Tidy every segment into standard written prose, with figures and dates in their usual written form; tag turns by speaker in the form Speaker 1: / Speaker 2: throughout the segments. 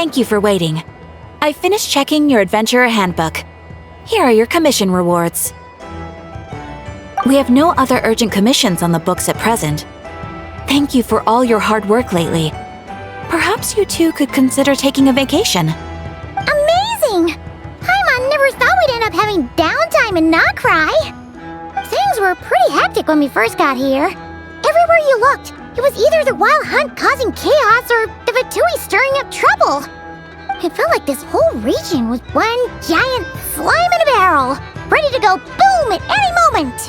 Speaker 1: Thank you for waiting. I finished checking your adventurer handbook. Here are your commission rewards. We have no other urgent commissions on the books at present. Thank you for all your hard work lately. Perhaps you two could consider taking a vacation.
Speaker 2: Amazing! Paimon never thought we'd end up having downtime and not cry. Things were pretty hectic when we first got here. Everywhere you looked, it was either the wild hunt causing chaos or the Fatui stirring up trouble. It felt like this whole region was one giant slime in a barrel, ready to go boom at any moment.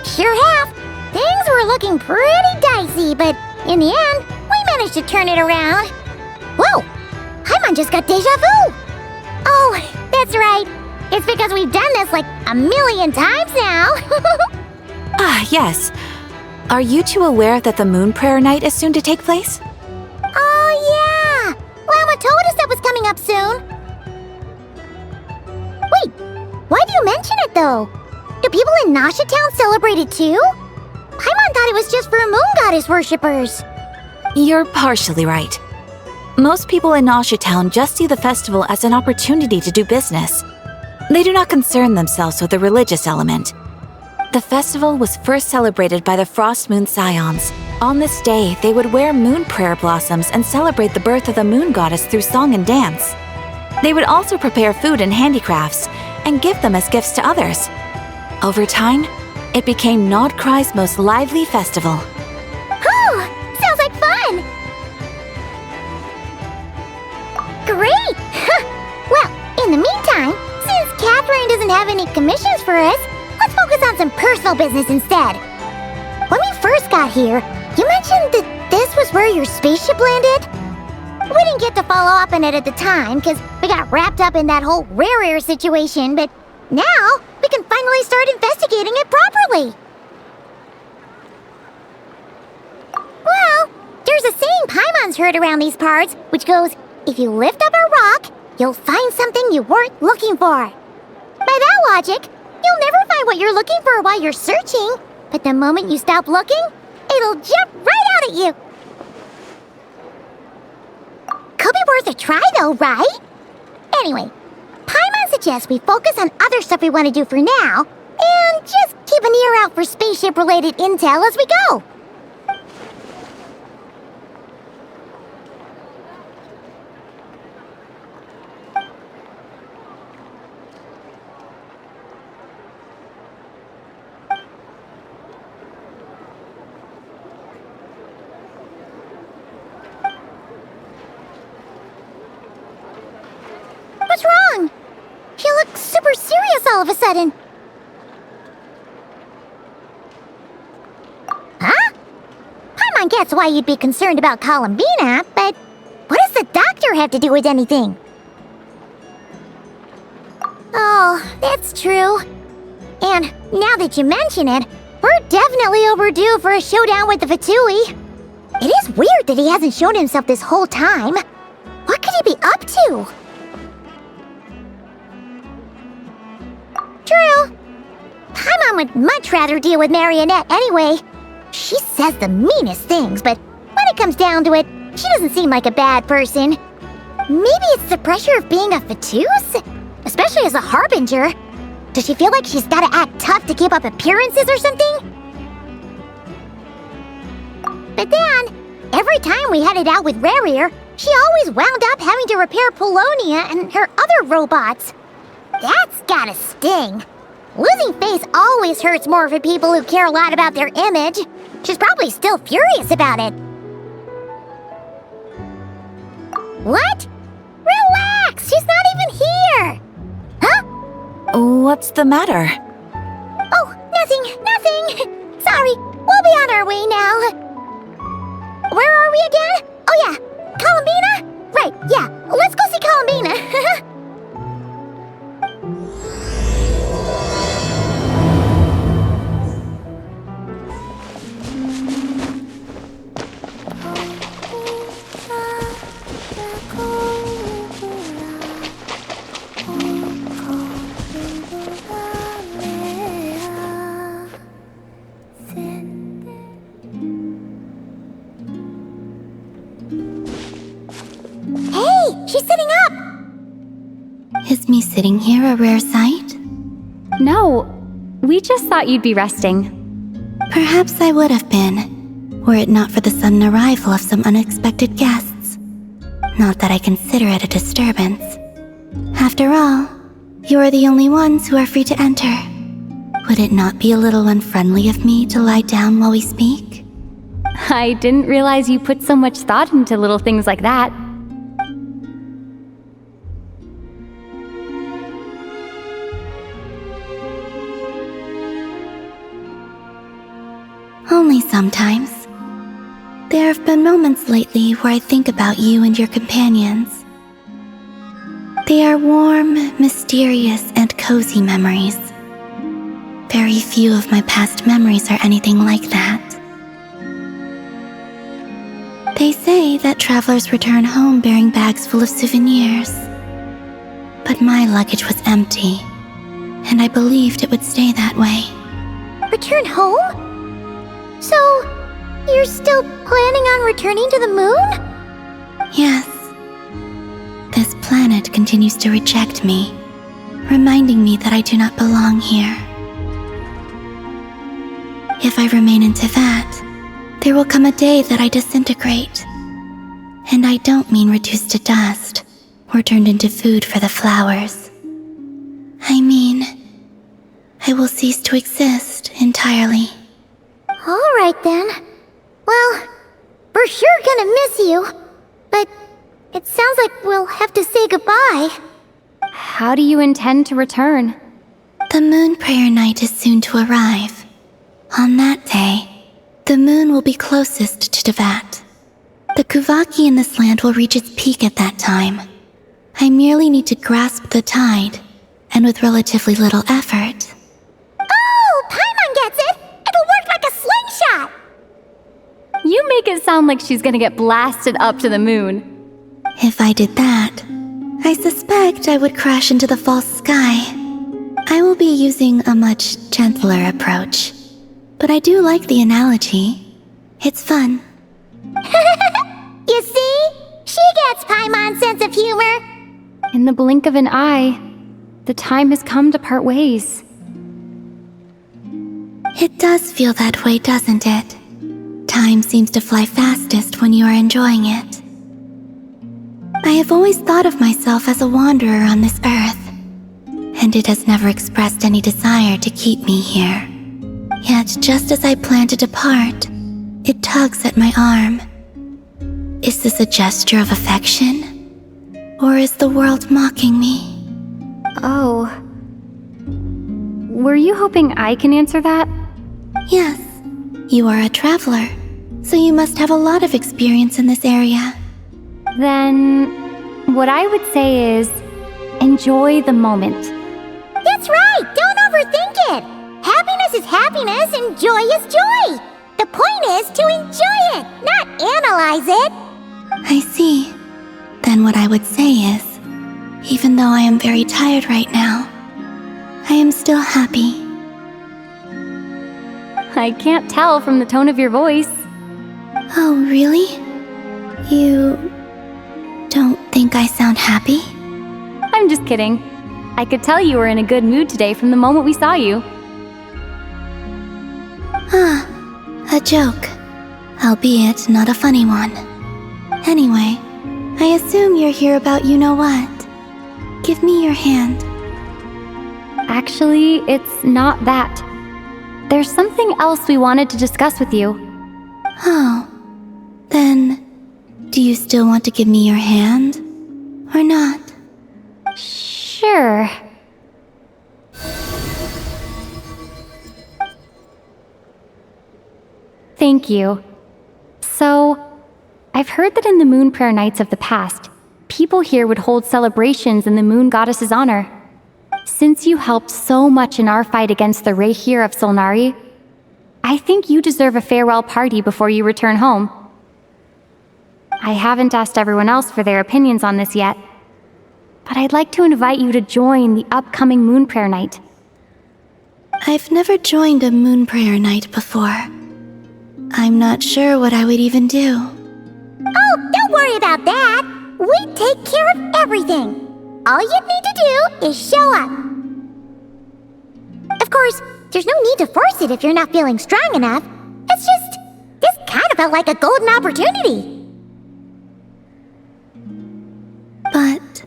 Speaker 2: Sure have. Things were looking pretty dicey, but in the end, we managed to turn it around. Whoa! Paimon just got deja vu! Oh, that's right. It's because we've done this like a million times now.
Speaker 1: Ah, yes. Are you two aware that the Moon Prayer Night is soon to take place?
Speaker 2: Oh, yeah! Lama told us that was coming up soon. Wait, why do you mention it though? Do people in Nasha Town celebrate it too? Paimon thought it was just for Moon Goddess worshippers.
Speaker 1: You're partially right. Most people in Nasha Town just see the festival as an opportunity to do business. They do not concern themselves with the religious element. The festival was first celebrated by the Frost Moon Scions. On this day, they would wear moon prayer blossoms and celebrate the birth of the moon goddess through song and dance. They would also prepare food and handicrafts and give them as gifts to others. Over time, it became Nodcry's most lively festival.
Speaker 2: Oh, sounds like fun! Great! Well, in the meantime, since Catherine doesn't have any commissions for us, let's focus on some personal business instead. When we first got here, you mentioned that this was where your spaceship landed? We didn't get to follow up on it at the time because we got wrapped up in that whole rare situation, but now we can finally start investigating it properly. Well, there's a saying Paimon's heard around these parts, which goes, if you lift up a rock, you'll find something you weren't looking for. By that logic, you'll never find what you're looking for while you're searching, but the moment you stop looking, it'll jump right out at you. Could be worth a try though, right? Anyway, Paimon suggests we focus on other stuff we want to do for now, and just keep an ear out for spaceship-related intel as we go. What's wrong? She looks super serious all of a sudden. Huh? Paimon gets why you'd be concerned about Columbiне, but what does the doctor have to do with anything? Oh, that's true. And now that you mention it, we're definitely overdue for a showdown with the Fatui. It is weird that he hasn't shown himself this whole time. What could he be up to? True. Paimon would much rather deal with Marionette anyway. She says the meanest things, but when it comes down to it, she doesn't seem like a bad person. Maybe it's the pressure of being a Fatuse? Especially as a Harbinger. Does she feel like she's gotta act tough to keep up appearances or something? But then, every time we headed out with Rarier, she always wound up having to repair Polonia and her other robots. That's gotta sting. Losing face always hurts more for people who care a lot about their image. She's probably still furious about it. What? Relax! She's not even here! Huh?
Speaker 1: What's the matter?
Speaker 2: Oh, nothing. Sorry, we'll be on our way now. Where are we again? Oh yeah, Columbiне? Right, yeah, let's go see Columbiene. see! She's sitting up!
Speaker 3: Is me sitting here a rare sight?
Speaker 4: No, we just thought you'd be resting.
Speaker 3: Perhaps I would have been, were it not for the sudden arrival of some unexpected guests. Not that I consider it a disturbance. After all, you are the only ones who are free to enter. Would it not be a little unfriendly of me to lie down while we speak?
Speaker 4: I didn't realize you put so much thought into little things like that.
Speaker 3: Only sometimes. There have been moments lately where I think about you and your companions. They are warm, mysterious, and cozy memories. Very few of my past memories are anything like that. They say that travelers return home bearing bags full of souvenirs. But my luggage was empty, and I believed it would stay that way.
Speaker 2: Return home? So, you're still planning on returning to the moon?
Speaker 3: Yes. This planet continues to reject me, reminding me that I do not belong here. If I remain into that, there will come a day that I disintegrate. And I don't mean reduced to dust, or turned into food for the flowers. I mean, I will cease to exist entirely.
Speaker 2: Alright then. Well, we're sure gonna miss you. But it sounds like we'll have to say goodbye.
Speaker 4: How do you intend to return?
Speaker 3: The moon prayer night is soon to arrive. On that day, the moon will be closest to Devat. The Kuvaki in this land will reach its peak at that time. I merely need to grasp the tide, and with relatively little effort.
Speaker 2: Oh, Paimon gets it! It'll work like a slingshot!
Speaker 4: You make it sound like she's gonna get blasted up to the moon.
Speaker 3: If I did that, I suspect I would crash into the false sky. I will be using a much gentler approach. But I do like the analogy. It's fun.
Speaker 2: You see? She gets Paimon's sense of humor.
Speaker 4: In the blink of an eye, the time has come to part ways.
Speaker 3: It does feel that way, doesn't it? Time seems to fly fastest when you are enjoying it. I have always thought of myself as a wanderer on this earth, and it has never expressed any desire to keep me here. Yet, just as I plan to depart, it tugs at my arm. Is this a gesture of affection? Or is the world mocking me?
Speaker 4: Oh. Were you hoping I can answer that?
Speaker 3: Yes. You are a traveler, so you must have a lot of experience in this area.
Speaker 4: Then, what I would say is, enjoy the moment.
Speaker 2: That's right! Don't overthink it! Happiness is happiness and joy is joy! The point is to enjoy it, not analyze it!
Speaker 3: I see. Then what I would say is, even though I am very tired right now, I am still happy.
Speaker 4: I can't tell from the tone of your voice.
Speaker 3: Oh, really? You don't think I sound happy?
Speaker 4: I'm just kidding. I could tell you were in a good mood today from the moment we saw you.
Speaker 3: Ah, a joke. Albeit not a funny one. Anyway, I assume you're here about you-know-what. Give me your hand.
Speaker 4: Actually, it's not that. There's something else we wanted to discuss with you.
Speaker 3: Oh, then, do you still want to give me your hand? Or not?
Speaker 4: Sure. Thank you. So, I've heard that in the moon prayer nights of the past, people here would hold celebrations in the moon goddess's honor. Since you helped so much in our fight against the Reihir of Solnari, I think you deserve a farewell party before you return home. I haven't asked everyone else for their opinions on this yet, but I'd like to invite you to join the upcoming moon prayer night.
Speaker 3: I've never joined a moon prayer night before. I'm not sure what I would even do.
Speaker 2: Oh, don't worry about that! We take care of everything. All you need to do is show up. Of course, there's no need to force it if you're not feeling strong enough. It's just, this kind of felt like a golden opportunity.
Speaker 3: But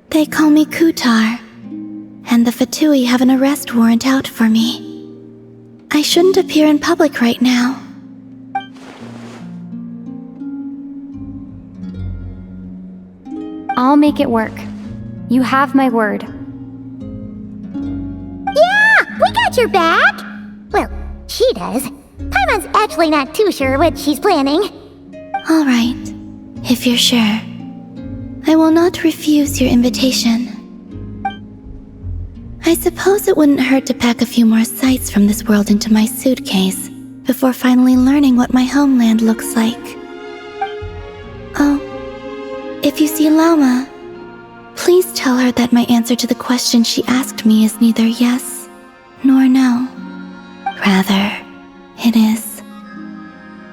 Speaker 3: they call me Kutar, and the Fatui have an arrest warrant out for me. I shouldn't appear in public right now.
Speaker 4: I'll make it work. You have my word.
Speaker 2: Yeah, we got your back. Well, she does. Paimon's actually not too sure what she's planning.
Speaker 3: All right, if you're sure. I will not refuse your invitation. I suppose it wouldn't hurt to pack a few more sights from this world into my suitcase before finally learning what my homeland looks like. Oh, if you see Laume, please tell her that my answer to the question she asked me is neither yes nor no. Rather, it is,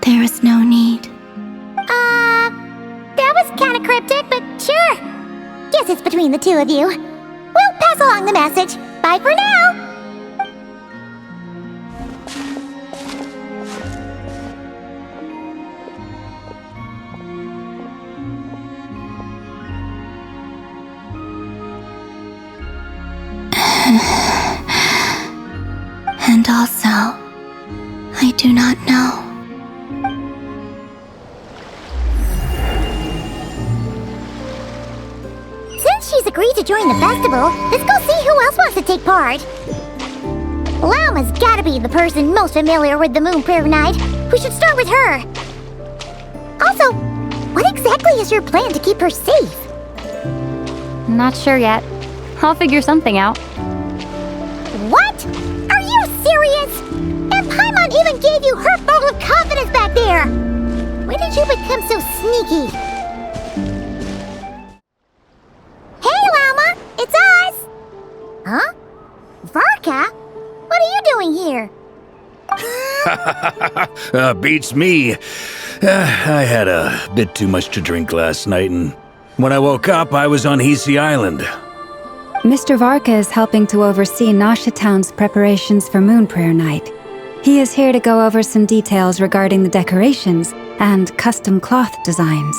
Speaker 3: there is no need.
Speaker 2: That was kinda cryptic, but sure. Guess it's between the two of you. We'll pass along the message. Bye for now!
Speaker 3: And also, I do not know.
Speaker 2: Since she's agreed to join the festival, let's go see who else wants to take part. Laume's gotta be the person most familiar with the Moon Prayer Night. We should start with her. Also, what exactly is your plan to keep her safe?
Speaker 4: Not sure yet. I'll figure something out.
Speaker 2: What? Are you serious? And Paimon even gave you her vote of confidence back there! When did you become so sneaky? Hey, Laume! It's us! Huh? Varka? What are you doing here?
Speaker 5: Beats me. I had a bit too much to drink last night, and when I woke up, I was on Hisi Island.
Speaker 6: Mr. Varke is helping to oversee Nasha Town's preparations for Moon Prayer Night. He is here to go over some details regarding the decorations and custom cloth designs.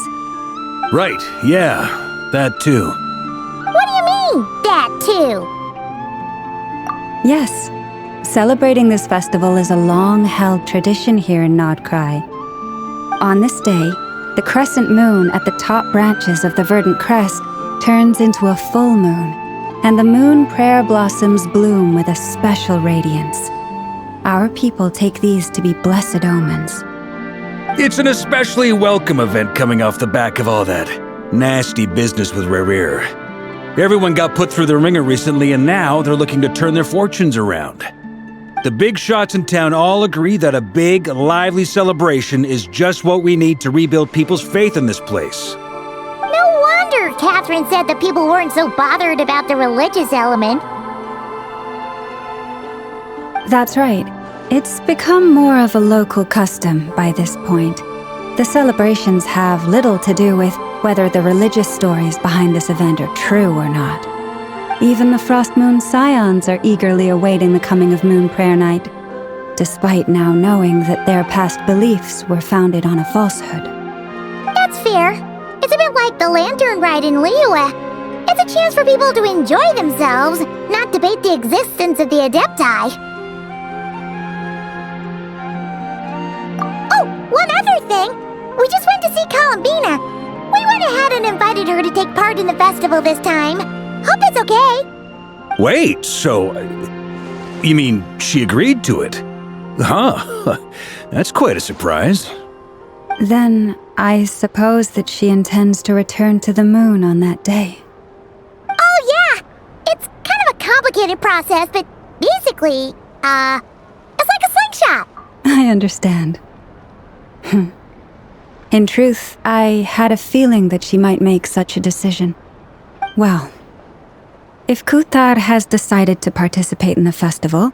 Speaker 5: Right, yeah, that too.
Speaker 2: What do you mean, that too?
Speaker 6: Yes, celebrating this festival is a long-held tradition here in Nodkrai. On this day, the crescent moon at the top branches of the verdant crest turns into a full moon, and the moon prayer blossoms bloom with a special radiance. Our people take these to be blessed omens.
Speaker 5: It's an especially welcome event coming off the back of all that nasty business with Rare. Everyone got put through the ringer recently, and now they're looking to turn their fortunes around. The big shots in town all agree that a big, lively celebration is just what we need to rebuild people's faith in this place.
Speaker 2: No wonder Catherine said that people weren't so bothered about the religious element.
Speaker 6: That's right. It's become more of a local custom by this point. The celebrations have little to do with whether the religious stories behind this event are true or not. Even the Frost Moon Scions are eagerly awaiting the coming of Moon Prayer Night, despite now knowing that their past beliefs were founded on a falsehood.
Speaker 2: That's fair. It's a bit like the Lantern Ride in Liyue. It's a chance for people to enjoy themselves, not debate the existence of the Adepti. Oh, one other thing! We just went to see Columbiне. We went ahead and invited her to take part in the festival this time. Hope it's okay.
Speaker 5: Wait, so... you mean she agreed to it? Huh, that's quite a surprise.
Speaker 6: Then I suppose that she intends to return to the moon on that day.
Speaker 2: Oh yeah! It's kind of a complicated process, but basically, it's like a slingshot.
Speaker 6: I understand. In truth, I had a feeling that she might make such a decision. Well, if Kutar has decided to participate in the festival,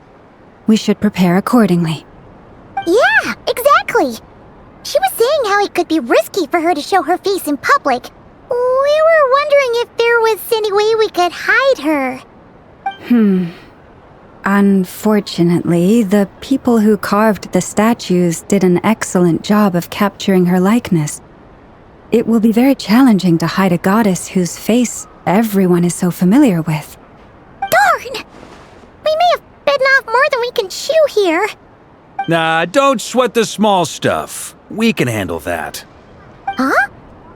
Speaker 6: we should prepare accordingly.
Speaker 2: Yeah, exactly. She was saying how it could be risky for her to show her face in public, We were wondering if there was any way we could hide her.
Speaker 6: Unfortunately, the people who carved the statues did an excellent job of capturing her likeness. It will be very challenging to hide a goddess whose face everyone is so familiar with.
Speaker 2: Darn! We may have bitten off more than we can chew here.
Speaker 5: Nah, don't sweat the small stuff. We can handle that.
Speaker 2: Huh?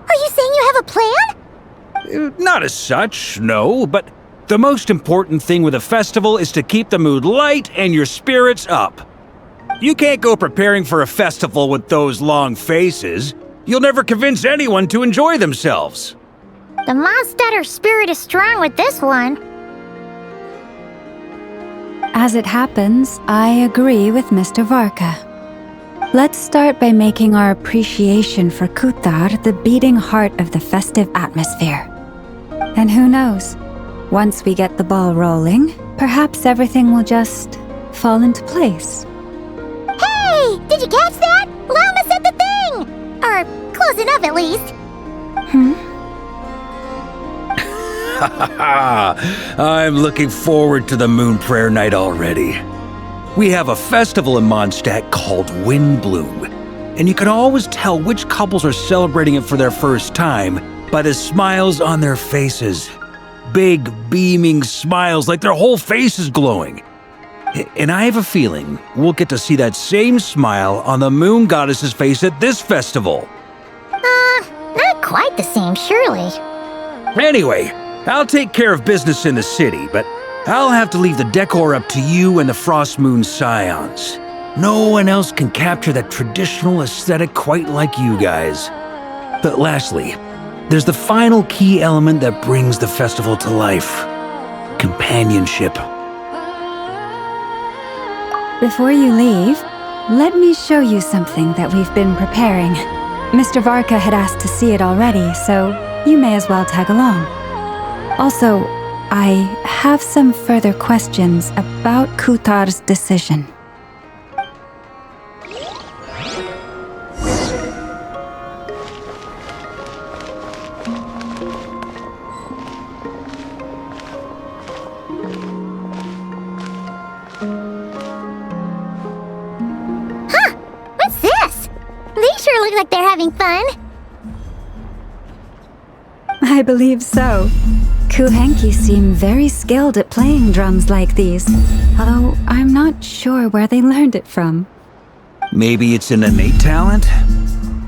Speaker 2: Are you saying you have a plan?
Speaker 5: Not as such, no, but the most important thing with a festival is to keep the mood light and your spirits up. You can't go preparing for a festival with those long faces. You'll never convince anyone to enjoy themselves.
Speaker 2: The Mondstatter spirit is strong with this one.
Speaker 6: As it happens, I agree with Mr. Várke. Let's start by making our appreciation for Kutar the beating heart of the festive atmosphere. And who knows? Once we get the ball rolling, perhaps everything will just fall into place.
Speaker 2: Hey! Did you catch that? Laume said the thing! Or close enough at least.
Speaker 5: I'm looking forward to the Moon Prayer Night already. We have a festival in Mondstadt called Windbloom, and you can always tell which couples are celebrating it for their first time by the smiles on their faces. Big, beaming smiles like their whole face is glowing. And I have a feeling we'll get to see that same smile on the Moon Goddess's face at this festival.
Speaker 2: Not quite the same, surely.
Speaker 5: Anyway, I'll take care of business in the city, but I'll have to leave the decor up to you and the Frost Moon Scions. No one else can capture that traditional aesthetic quite like you guys. But lastly, there's the final key element that brings the festival to life: companionship.
Speaker 6: Before you leave, let me show you something that we've been preparing. Mr. Várke had asked to see it already, so you may as well tag along. Also, I have some further questions about Kutar's decision.
Speaker 2: What's this? They sure look like they're having fun.
Speaker 6: I believe so. Kuhenki seem very skilled at playing drums like these, although I'm not sure where they learned it from.
Speaker 5: Maybe it's an innate talent?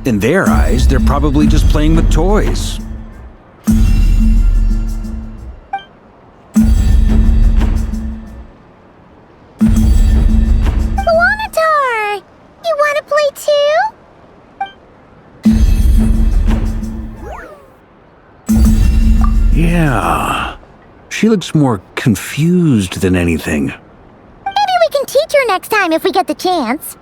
Speaker 5: In their eyes, they're probably just playing with toys.
Speaker 2: Quanatar! You want to play too?
Speaker 5: Yeah, she looks more confused than anything.
Speaker 2: Maybe we can teach her next time if we get the chance.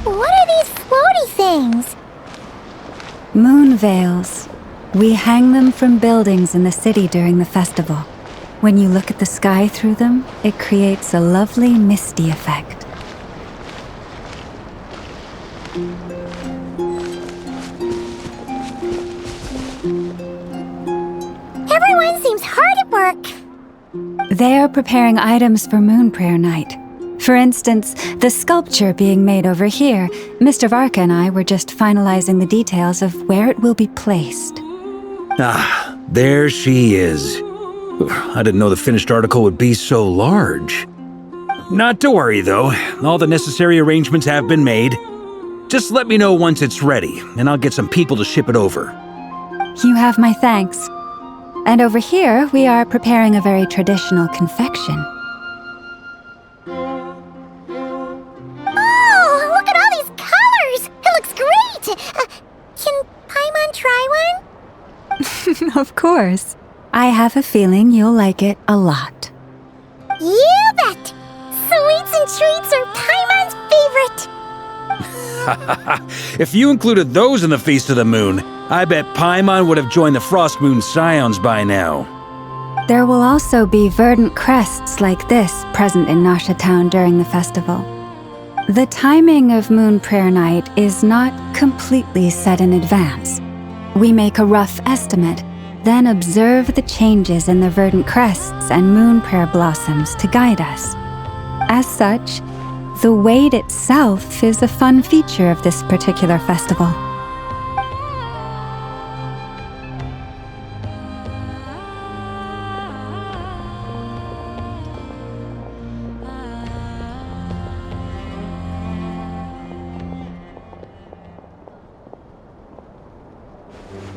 Speaker 2: What are these floaty things?
Speaker 6: Moon veils. We hang them from buildings in the city during the festival. When you look at the sky through them, it creates a lovely misty effect.
Speaker 2: Everyone seems hard at work.
Speaker 6: They are preparing items for Moon Prayer Night. For instance, the sculpture being made over here, Mr. Várke and I were just finalizing the details of where it will be placed.
Speaker 5: Ah, there she is. I didn't know the finished article would be so large. Not to worry, though. All the necessary arrangements have been made. Just let me know once it's ready, and I'll get some people to ship it over.
Speaker 6: You have my thanks. And over here, we are preparing a very traditional confection.
Speaker 2: Oh, look at all these colors! It looks great! Can Paimon try one?
Speaker 6: Of course. I have a feeling you'll like it a lot.
Speaker 2: You bet! Sweets and treats are Paimon's favorite!
Speaker 5: If you included those in the Feast of the Moon, I bet Paimon would have joined the Frost Moon Scions by now.
Speaker 6: There will also be verdant crests like this present in Nasha Town during the festival. The timing of Moon Prayer Night is not completely set in advance. We make a rough estimate, then observe the changes in the verdant crests and moon prayer blossoms to guide us. As such, the wait itself is a fun feature of this particular festival.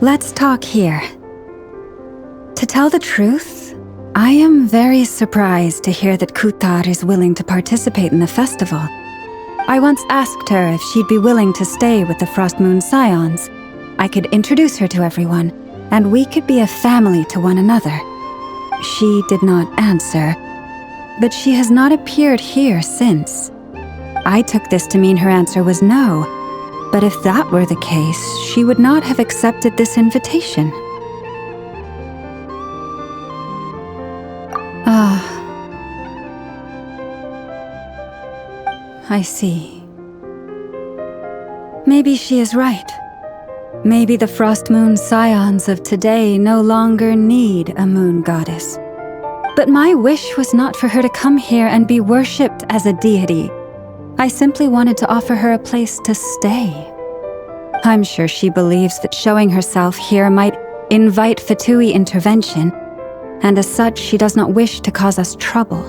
Speaker 6: Let's talk here. To tell the truth, I am very surprised to hear that Kutar is willing to participate in the festival. I once asked her if she'd be willing to stay with the Frost Moon Scions. I could introduce her to everyone, and we could be a family to one another. She did not answer, but she has not appeared here since. I took this to mean her answer was no, but if that were the case, she would not have accepted this invitation. I see. Maybe she is right. Maybe the Frost Moon Scions of today no longer need a moon goddess. But my wish was not for her to come here and be worshipped as a deity. I simply wanted to offer her a place to stay. I'm sure she believes that showing herself here might invite Fatui intervention, and as such she does not wish to cause us trouble.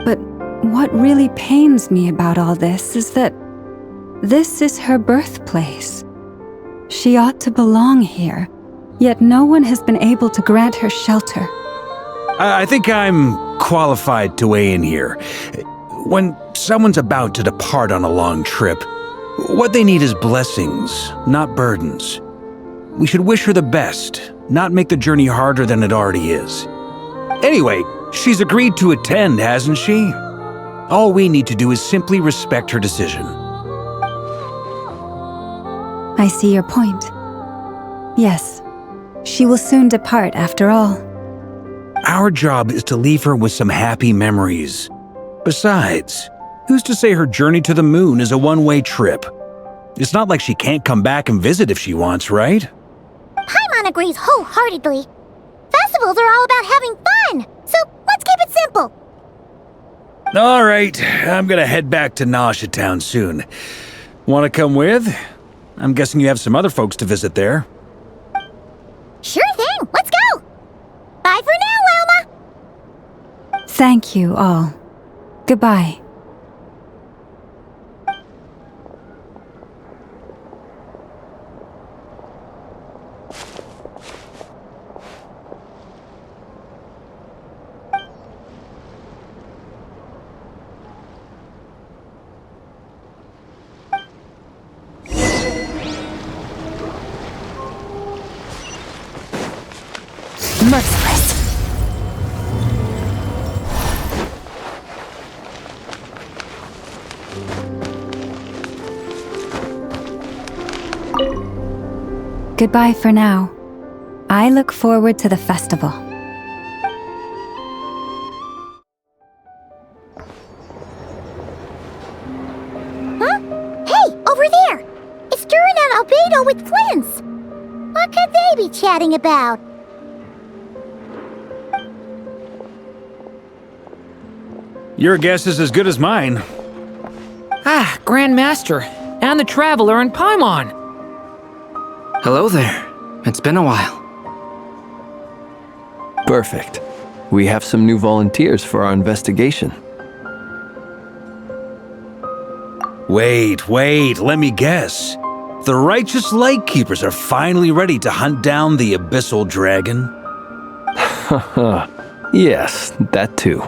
Speaker 6: But what really pains me about all this is that this is her birthplace. She ought to belong here, yet no one has been able to grant her shelter.
Speaker 5: I think I'm qualified to weigh in here. When someone's about to depart on a long trip, what they need is blessings, not burdens. We should wish her the best, not make the journey harder than it already is. Anyway, she's agreed to attend, hasn't she? All we need to do is simply respect her decision.
Speaker 6: I see your point. Yes, she will soon depart after all.
Speaker 5: Our job is to leave her with some happy memories. Besides, who's to say her journey to the moon is a one-way trip? It's not like she can't come back and visit if she wants, right?
Speaker 2: Paimon agrees wholeheartedly. Festivals are all about having fun, so let's keep it simple.
Speaker 5: All right, I'm gonna head back to Nasha Town soon. Want to come with? I'm guessing you have some other folks to visit there.
Speaker 2: Sure thing, let's go! Bye for now, Lauma!
Speaker 6: Thank you all. Goodbye.
Speaker 1: Merciless.
Speaker 6: Goodbye for now. I look forward to the festival.
Speaker 2: Huh? Hey, over there! It's Durina and Albedo with Flints! What could they be chatting about?
Speaker 5: Your guess is as good as mine.
Speaker 7: Ah, Grand Master, and the Traveler and Paimon.
Speaker 8: Hello there. It's been a while.
Speaker 9: Perfect. We have some new volunteers for our investigation.
Speaker 5: Wait, let me guess. The righteous Lightkeepers are finally ready to hunt down the Abyssal Dragon?
Speaker 9: Haha. Yes, that too.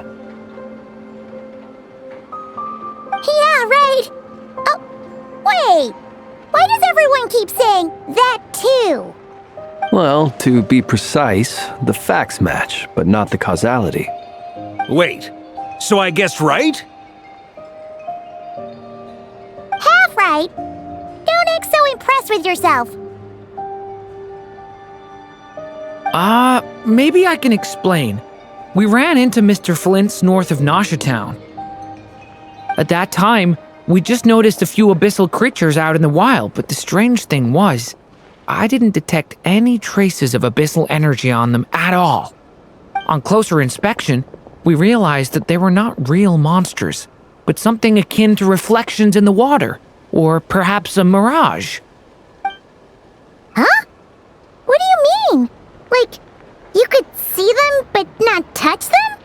Speaker 2: Yeah, right! Oh, wait! Why does everyone keep saying that too?
Speaker 9: Well, to be precise, the facts match, but not the causality.
Speaker 5: Wait, so I guessed right?
Speaker 2: Half right, impressed with yourself?
Speaker 7: Maybe I can explain. We ran into Mr. Flint's north of Town. At that time, we just noticed a few abyssal creatures out in the wild, but the strange thing was, I didn't detect any traces of abyssal energy on them at all. On closer inspection, we realized that they were not real monsters, but something akin to reflections in the water, or perhaps a mirage.
Speaker 2: Huh? What do you mean? Like, you could see them but not touch them?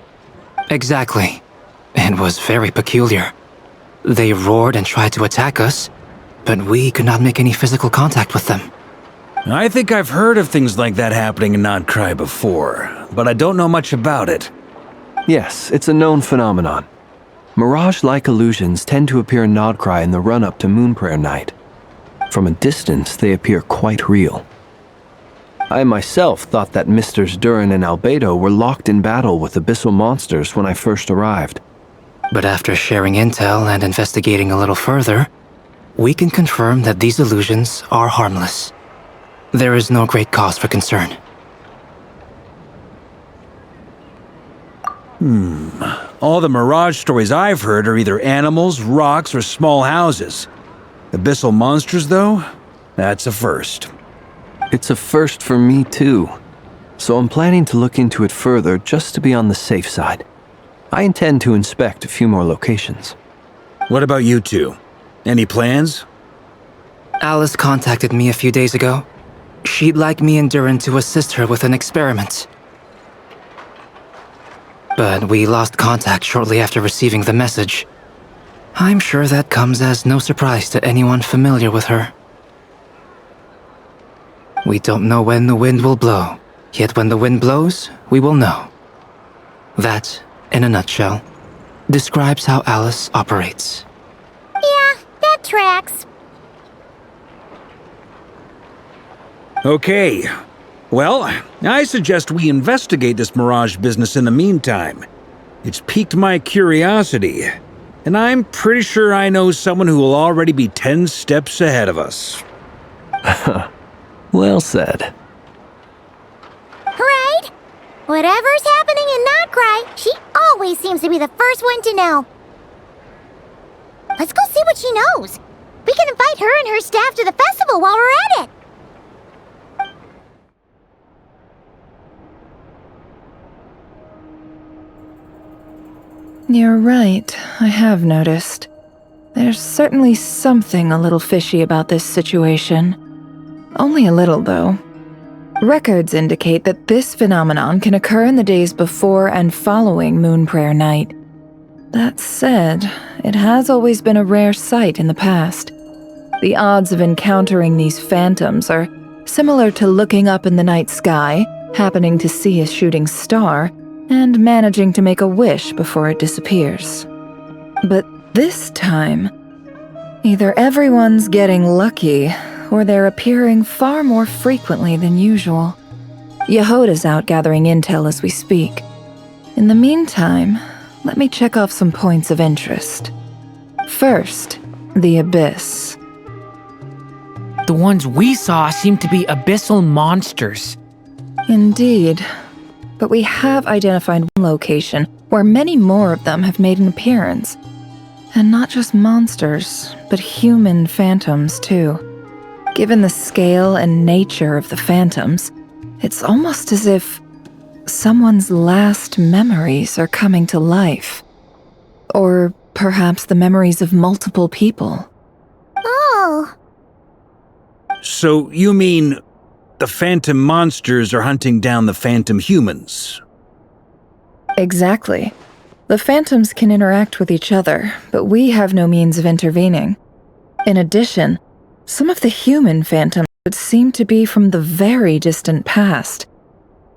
Speaker 8: Exactly. It was very peculiar. They roared and tried to attack us, but we could not make any physical contact with them.
Speaker 5: I think I've heard of things like that happening in Nodcry before, but I don't know much about it.
Speaker 9: Yes, it's a known phenomenon. Mirage-like illusions tend to appear in Nodcry in the run-up to Moonprayer Night. From a distance, they appear quite real. I myself thought that Misters Durin and Albedo were locked in battle with abyssal monsters when I first arrived.
Speaker 8: But after sharing intel and investigating a little further, we can confirm that these illusions are harmless. There is no great cause for concern.
Speaker 5: All the Mirage stories I've heard are either animals, rocks, or small houses. Abyssal monsters, though? That's a first.
Speaker 9: It's a first for me too, so I'm planning to look into it further just to be on the safe side. I intend to inspect a few more locations.
Speaker 5: What about you two? Any plans?
Speaker 8: Alice contacted me a few days ago. She'd like me and Durin to assist her with an experiment. But we lost contact shortly after receiving the message. I'm sure that comes as no surprise to anyone familiar with her. We don't know when the wind will blow, yet when the wind blows, we will know. That, in a nutshell, describes how Alice operates.
Speaker 2: Yeah, that tracks.
Speaker 5: Okay. Well, I suggest we investigate this Mirage business in the meantime. It's piqued my curiosity, and I'm pretty sure I know someone who will already be 10 steps ahead of us.
Speaker 9: Well said.
Speaker 2: Right? Whatever's happening in Nodcry, she always seems to be the first one to know. Let's go see what she knows. We can invite her and her staff to the festival while we're at it.
Speaker 10: You're right, I have noticed. There's certainly something a little fishy about this situation. Only a little, though. Records indicate that this phenomenon can occur in the days before and following Moonprayer Night. That said, it has always been a rare sight in the past. The odds of encountering these phantoms are similar to looking up in the night sky, happening to see a shooting star, and managing to make a wish before it disappears. But this time, either everyone's getting lucky, or they're appearing far more frequently than usual. Yehoda's out gathering intel as we speak. In the meantime, let me check off some points of interest. First, the Abyss.
Speaker 7: The ones we saw seem to be abyssal monsters.
Speaker 10: Indeed. But we have identified one location where many more of them have made an appearance. And not just monsters, but human phantoms too. Given the scale and nature of the phantoms, it's almost as if someone's last memories are coming to life. Or perhaps the memories of multiple people.
Speaker 2: Oh.
Speaker 5: So you mean the phantom monsters are hunting down the phantom humans?
Speaker 10: Exactly. The phantoms can interact with each other, but we have no means of intervening. In addition, some of the human phantoms would seem to be from the very distant past.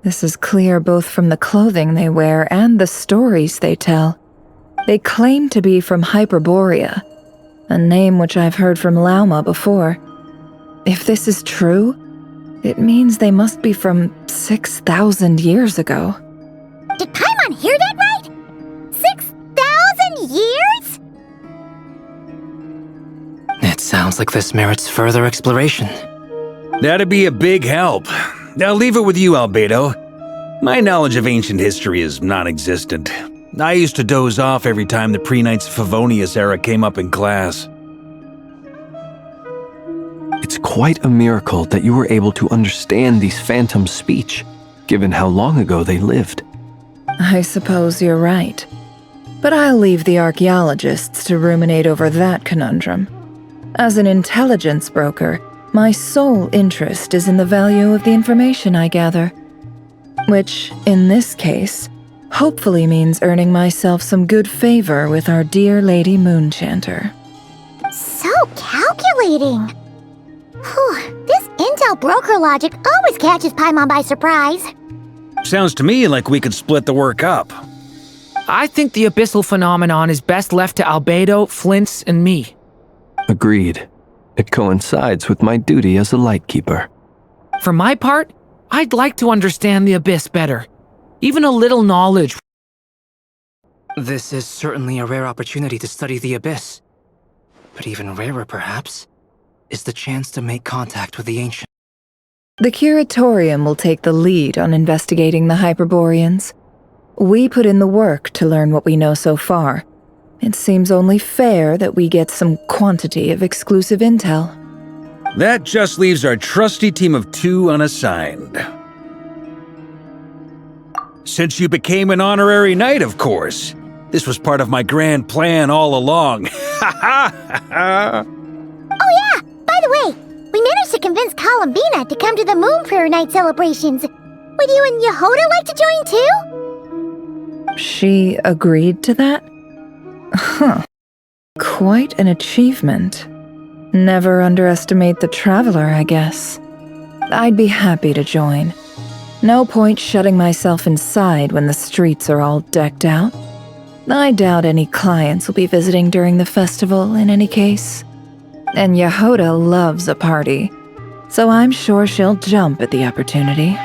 Speaker 10: This is clear both from the clothing they wear and the stories they tell. They claim to be from Hyperborea, a name which I've heard from Laume before. If this is true, it means they must be from 6,000 years ago.
Speaker 2: Did Paimon hear that right? 6,000 years?
Speaker 8: It sounds Sounds like this merits further exploration.
Speaker 5: That'd be a big help. I'll leave it with you, Albedo. My knowledge of ancient history is non-existent. I used to doze off every time the pre-Knights Favonius era came up in class.
Speaker 9: It's quite a miracle that you were able to understand these phantoms' speech, given how long ago they lived.
Speaker 10: I suppose you're right. But I'll leave the archaeologists to ruminate over that conundrum. As an intelligence broker, my sole interest is in the value of the information I gather. Which, in this case, hopefully means earning myself some good favor with our dear Lady Moonchanter.
Speaker 2: So calculating. Whew, this intel broker logic always catches Paimon by surprise.
Speaker 5: Sounds to me like we could split the work up.
Speaker 7: I think the abyssal phenomenon is best left to Albedo, Flints, and me.
Speaker 9: Agreed. It coincides with my duty as a lightkeeper.
Speaker 7: For my part, I'd like to understand the abyss better. Even a little knowledge.
Speaker 8: This is certainly a rare opportunity to study the abyss. But even rarer, perhaps, is the chance to make contact with the ancient.
Speaker 10: The Curatorium will take the lead on investigating the Hyperboreans. We put in the work to learn what we know so far. It seems only fair that we get some quantity of exclusive intel.
Speaker 5: That just leaves our trusty team of 2 unassigned. Since you became an honorary knight, of course. This was part of my grand plan all along. Ha ha ha!
Speaker 2: Oh yeah, by the way, we managed to convince Columbiне to come to the Moon Prayer Night celebrations. Would you and Yehoda like to join too?
Speaker 10: She agreed to that? Huh. Quite an achievement. Never underestimate the traveler, I guess. I'd be happy to join. No point shutting myself inside when the streets are all decked out. I doubt any clients will be visiting during the festival in any case. And Yehoda loves a party, so I'm sure she'll jump at the opportunity.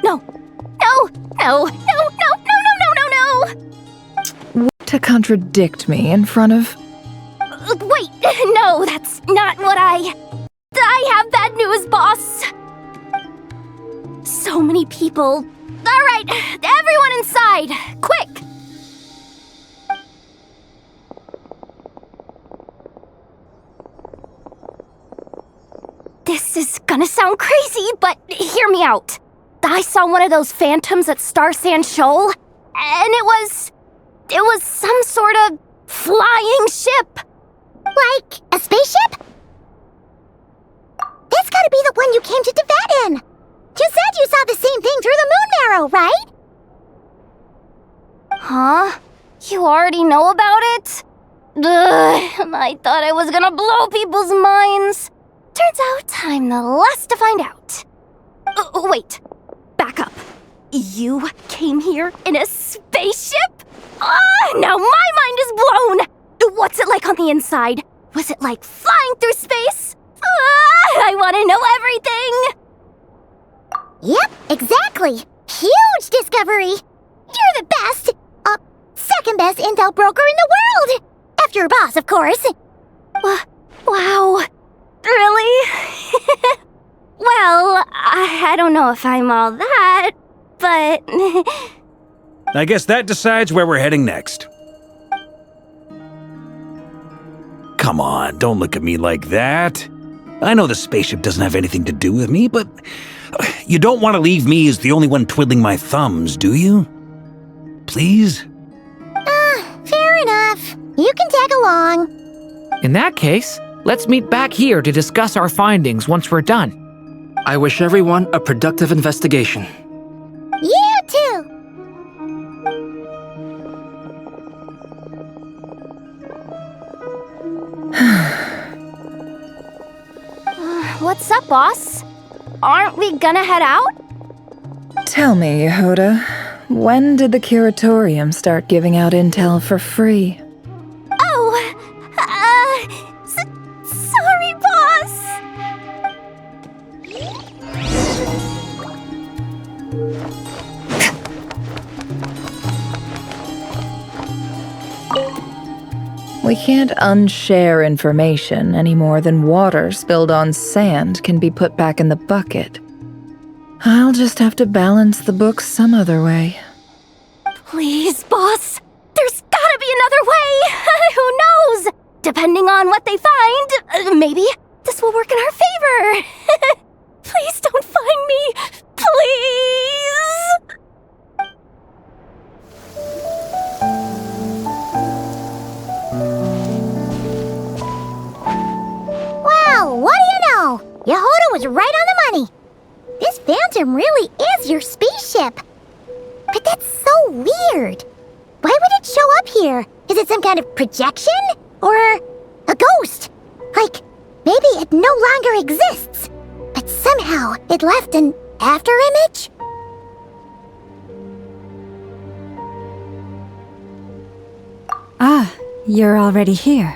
Speaker 2: No, no, no, no, no, no, no, no, no, no!
Speaker 10: What to contradict me in front of...
Speaker 2: Wait, no, that's not what I have bad news, boss! So many people. Alright, everyone inside, quick! This is gonna sound crazy, but hear me out. I saw one of those phantoms at Star Sand Shoal, and it was some sort of flying ship. Like a spaceship? That's gotta be the one you came to Tibet in. You said you saw the same thing through the moon marrow, right? Huh? You already know about it? Ugh, I thought I was gonna blow people's minds. Turns out I'm the last to find out. Wait, back up. You came here in a spaceship? Now my mind is blown! What's it like on the inside? Was it like flying through space? I want to know everything! Yep, exactly. Huge discovery. You're the best, second best intel broker in the world! After your boss, of course. Wow. Really? Well, I don't know if I'm all that, but...
Speaker 5: I guess that decides where we're heading next. Come on, don't look at me like that. I know the spaceship doesn't have anything to do with me, but you don't want to leave me as the only one twiddling my thumbs, do you? Please?
Speaker 2: Fair enough. You can tag along.
Speaker 7: In that case, let's meet back here to discuss our findings once we're done.
Speaker 8: I wish everyone a productive investigation.
Speaker 2: You too! What's up, boss? Aren't we gonna head out?
Speaker 10: Tell me, Yehoda, when did the Curatorium start giving out intel for free?
Speaker 2: Oh, sorry, boss!
Speaker 10: We can't unshare information any more than water spilled on sand can be put back in the bucket. I'll just have to balance the books some other way.
Speaker 11: Please, boss. There's gotta be another way. Who knows? Depending on what they find, maybe this will work in our favor. Please don't find me. Please.
Speaker 2: Well, what do you know? Yehuda was right on the money. This Phantom really is your spaceship. But that's so weird. Why would it show up here? Is it some kind of projection? Or a ghost? Like, maybe it no longer exists, but somehow it left an afterimage?
Speaker 6: Ah, you're already here.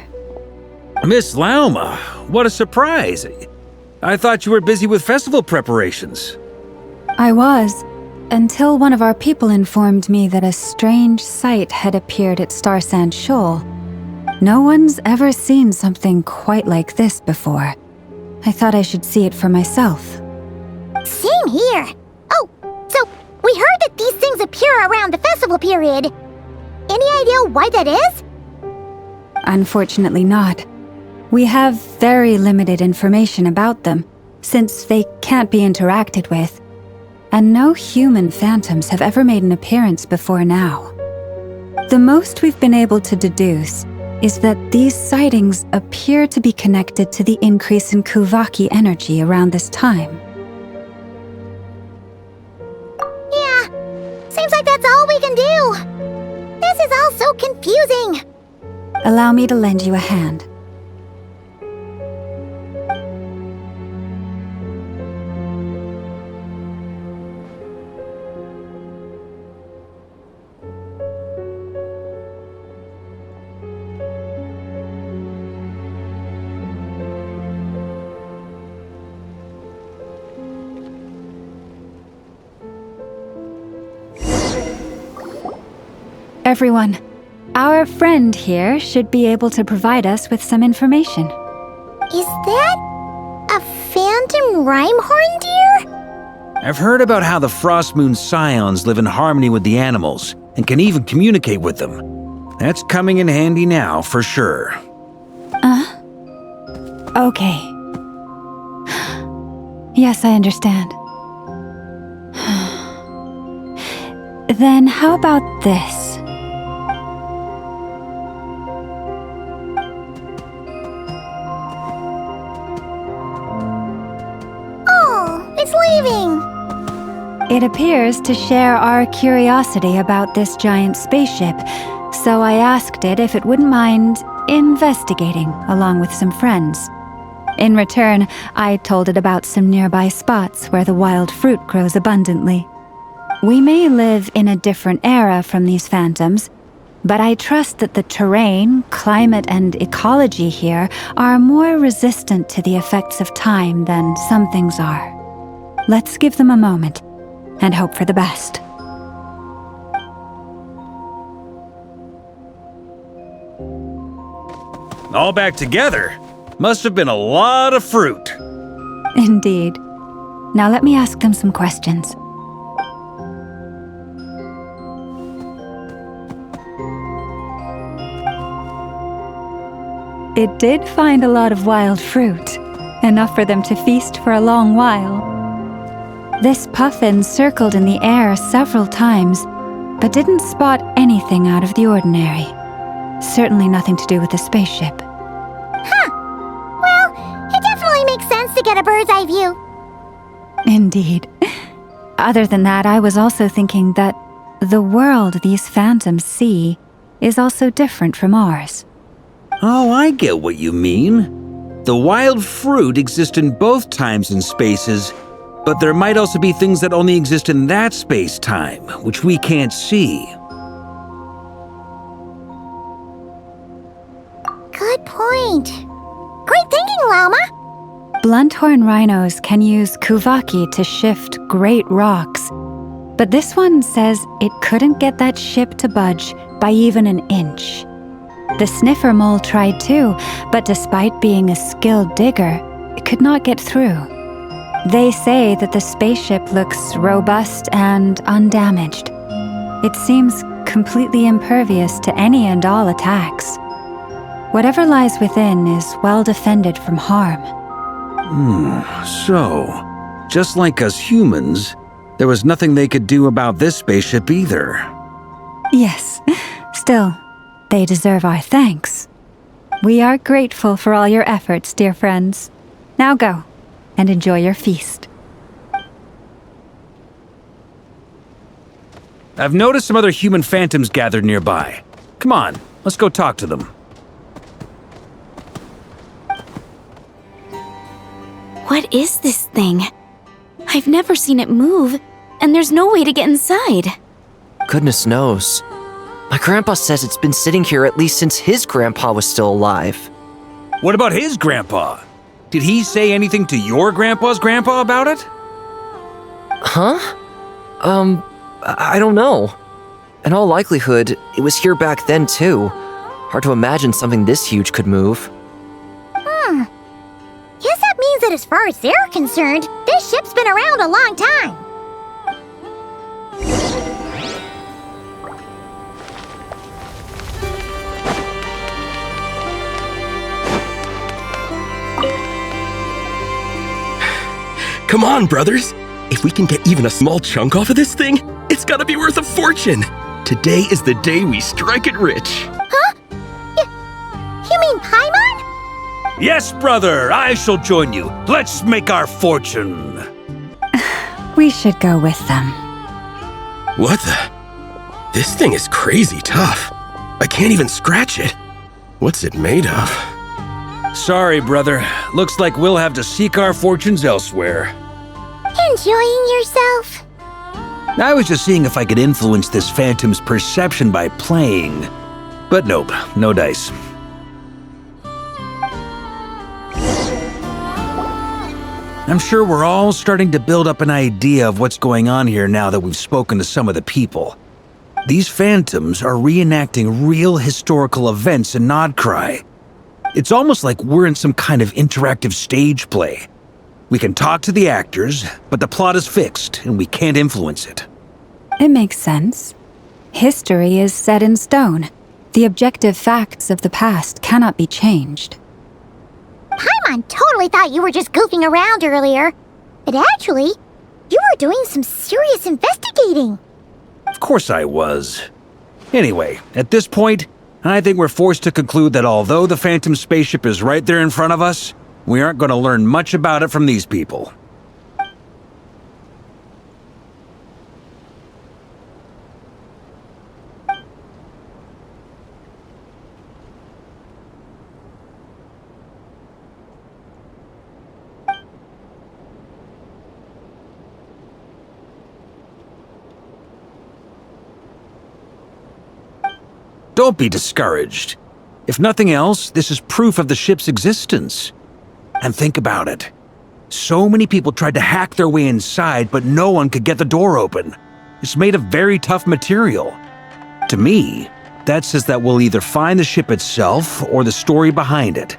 Speaker 5: Miss Laume, what a surprise. I thought you were busy with festival preparations.
Speaker 6: I was, until one of our people informed me that a strange sight had appeared at Starsand Shoal. No one's ever seen something quite like this before. I thought I should see it for myself.
Speaker 2: Same here. Oh, so we heard that these things appear around the festival period. Any idea why that is?
Speaker 6: Unfortunately not. We have very limited information about them, since they can't be interacted with. And no human phantoms have ever made an appearance before now. The most we've been able to deduce is that these sightings appear to be connected to the increase in Kuvaki energy around this time.
Speaker 2: Yeah, seems like that's all we can do. This is all so confusing.
Speaker 6: Allow me to lend you a hand. Everyone, our friend here should be able to provide us with some information.
Speaker 2: Is that a phantom rhymehorn deer?
Speaker 5: I've heard about how the Frost Moon Scions live in harmony with the animals and can even communicate with them. That's coming in handy now, for sure.
Speaker 6: Okay. Yes, I understand. Then how about this?
Speaker 2: It's leaving!
Speaker 6: It appears to share our curiosity about this giant spaceship, so I asked it if it wouldn't mind investigating along with some friends. In return, I told it about some nearby spots where the wild fruit grows abundantly. We may live in a different era from these phantoms, but I trust that the terrain, climate, and ecology here are more resistant to the effects of time than some things are. Let's give them a moment and hope for the best.
Speaker 5: All back together? Must have been a lot of fruit.
Speaker 6: Indeed. Now let me ask them some questions. It did find a lot of wild fruit, enough for them to feast for a long while. This puffin circled in the air several times, but didn't spot anything out of the ordinary. Certainly nothing to do with the spaceship.
Speaker 2: Huh. Well, it definitely makes sense to get a bird's eye view.
Speaker 6: Indeed. Other than that, I was also thinking that the world these phantoms see is also different from ours.
Speaker 5: Oh, I get what you mean. The wild fruit exist in both times and spaces, but there might also be things that only exist in that space-time, which we can't see.
Speaker 2: Good point. Great thinking, Laume.
Speaker 6: Blunthorn rhinos can use Kuvaki to shift great rocks, but this one says it couldn't get that ship to budge by even an inch. The sniffer mole tried too, but despite being a skilled digger, it could not get through. They say that the spaceship looks robust and undamaged. It seems completely impervious to any and all attacks. Whatever lies within is well defended from harm.
Speaker 5: So, just like us humans, there was nothing they could do about this spaceship either.
Speaker 6: Yes, still, they deserve our thanks. We are grateful for all your efforts, dear friends. Now go, and enjoy your feast.
Speaker 5: I've noticed some other human phantoms gathered nearby. Come on, let's go talk to them.
Speaker 1: What is this thing? I've never seen it move, and there's no way to get inside.
Speaker 12: Goodness knows. My grandpa says it's been sitting here at least since his grandpa was still alive.
Speaker 5: What about his grandpa? Did he say anything to your grandpa's grandpa about it?
Speaker 12: Huh? I don't know. In all likelihood, it was here back then too. Hard to imagine something this huge could move.
Speaker 2: Guess that means that as far as they're concerned, this ship's been around a long time.
Speaker 13: Come on, brothers! If we can get even a small chunk off of this thing, it's gotta be worth a fortune! Today is the day we strike it rich!
Speaker 2: Huh? You mean Paimon?
Speaker 5: Yes, brother, I shall join you. Let's make our fortune.
Speaker 6: We should go with them.
Speaker 13: What the? This thing is crazy tough. I can't even scratch it. What's it made of?
Speaker 5: Sorry, brother. Looks like we'll have to seek our fortunes elsewhere.
Speaker 2: Enjoying yourself?
Speaker 5: I was just seeing if I could influence this phantom's perception by playing. But nope, no dice. I'm sure we're all starting to build up an idea of what's going on here now that we've spoken to some of the people. These phantoms are reenacting real historical events in Nodcry. It's almost like we're in some kind of interactive stage play. We can talk to the actors, but the plot is fixed and we can't influence it.
Speaker 6: It makes sense. History is set in stone. The objective facts of the past cannot be changed.
Speaker 2: Paimon totally thought you were just goofing around earlier. But actually, you were doing some serious investigating.
Speaker 5: Of course I was. Anyway, at this point, I think we're forced to conclude that although the Phantom spaceship is right there in front of us, we aren't going to learn much about it from these people. Don't be discouraged. If nothing else, this is proof of the ship's existence. And think about it. So many people tried to hack their way inside, but no one could get the door open. It's made of very tough material. To me, that says that we'll either find the ship itself or the story behind it.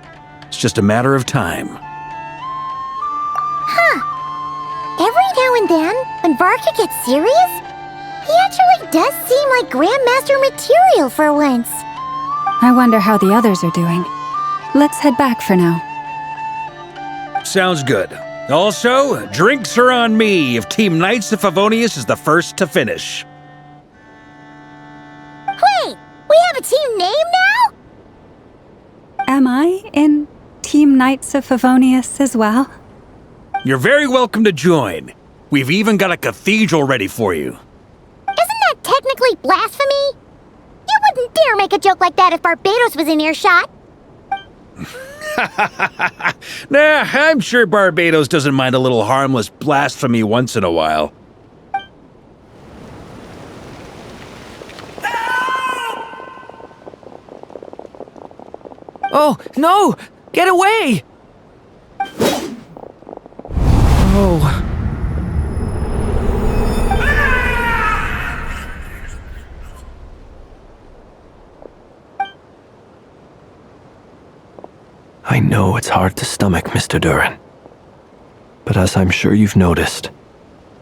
Speaker 5: It's just a matter of time.
Speaker 2: Every now and then, when Varke gets serious, he actually does seem like Grandmaster material for once.
Speaker 6: I wonder how the others are doing. Let's head back for now.
Speaker 5: Sounds good. Also, drinks are on me if Team Knights of Favonius is the first to finish.
Speaker 2: Wait, we have a team name now?
Speaker 6: Am I in Team Knights of Favonius as well?
Speaker 5: You're very welcome to join. We've even got a cathedral ready for you.
Speaker 2: Isn't that technically blasphemy? You wouldn't dare make a joke like that if Barbados was in earshot.
Speaker 5: Nah, I'm sure Barbados doesn't mind a little harmless blasphemy once in a while.
Speaker 7: Oh, no! Get away! Oh.
Speaker 9: know it's hard to stomach, Mr. Durin. But as I'm sure you've noticed,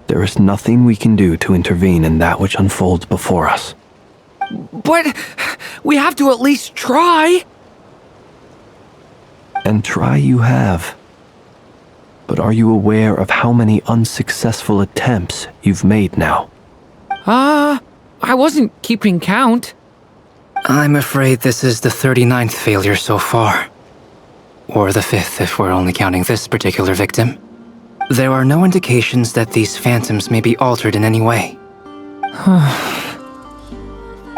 Speaker 9: there is nothing we can do to intervene in that which unfolds before us.
Speaker 7: But we have to at least try.
Speaker 9: And try you have. But are you aware of how many unsuccessful attempts you've made now?
Speaker 7: I wasn't keeping count.
Speaker 8: I'm afraid this is the 39th failure so far. Or the 5th if we're only counting this particular victim. There are no indications that these phantoms may be altered in any way.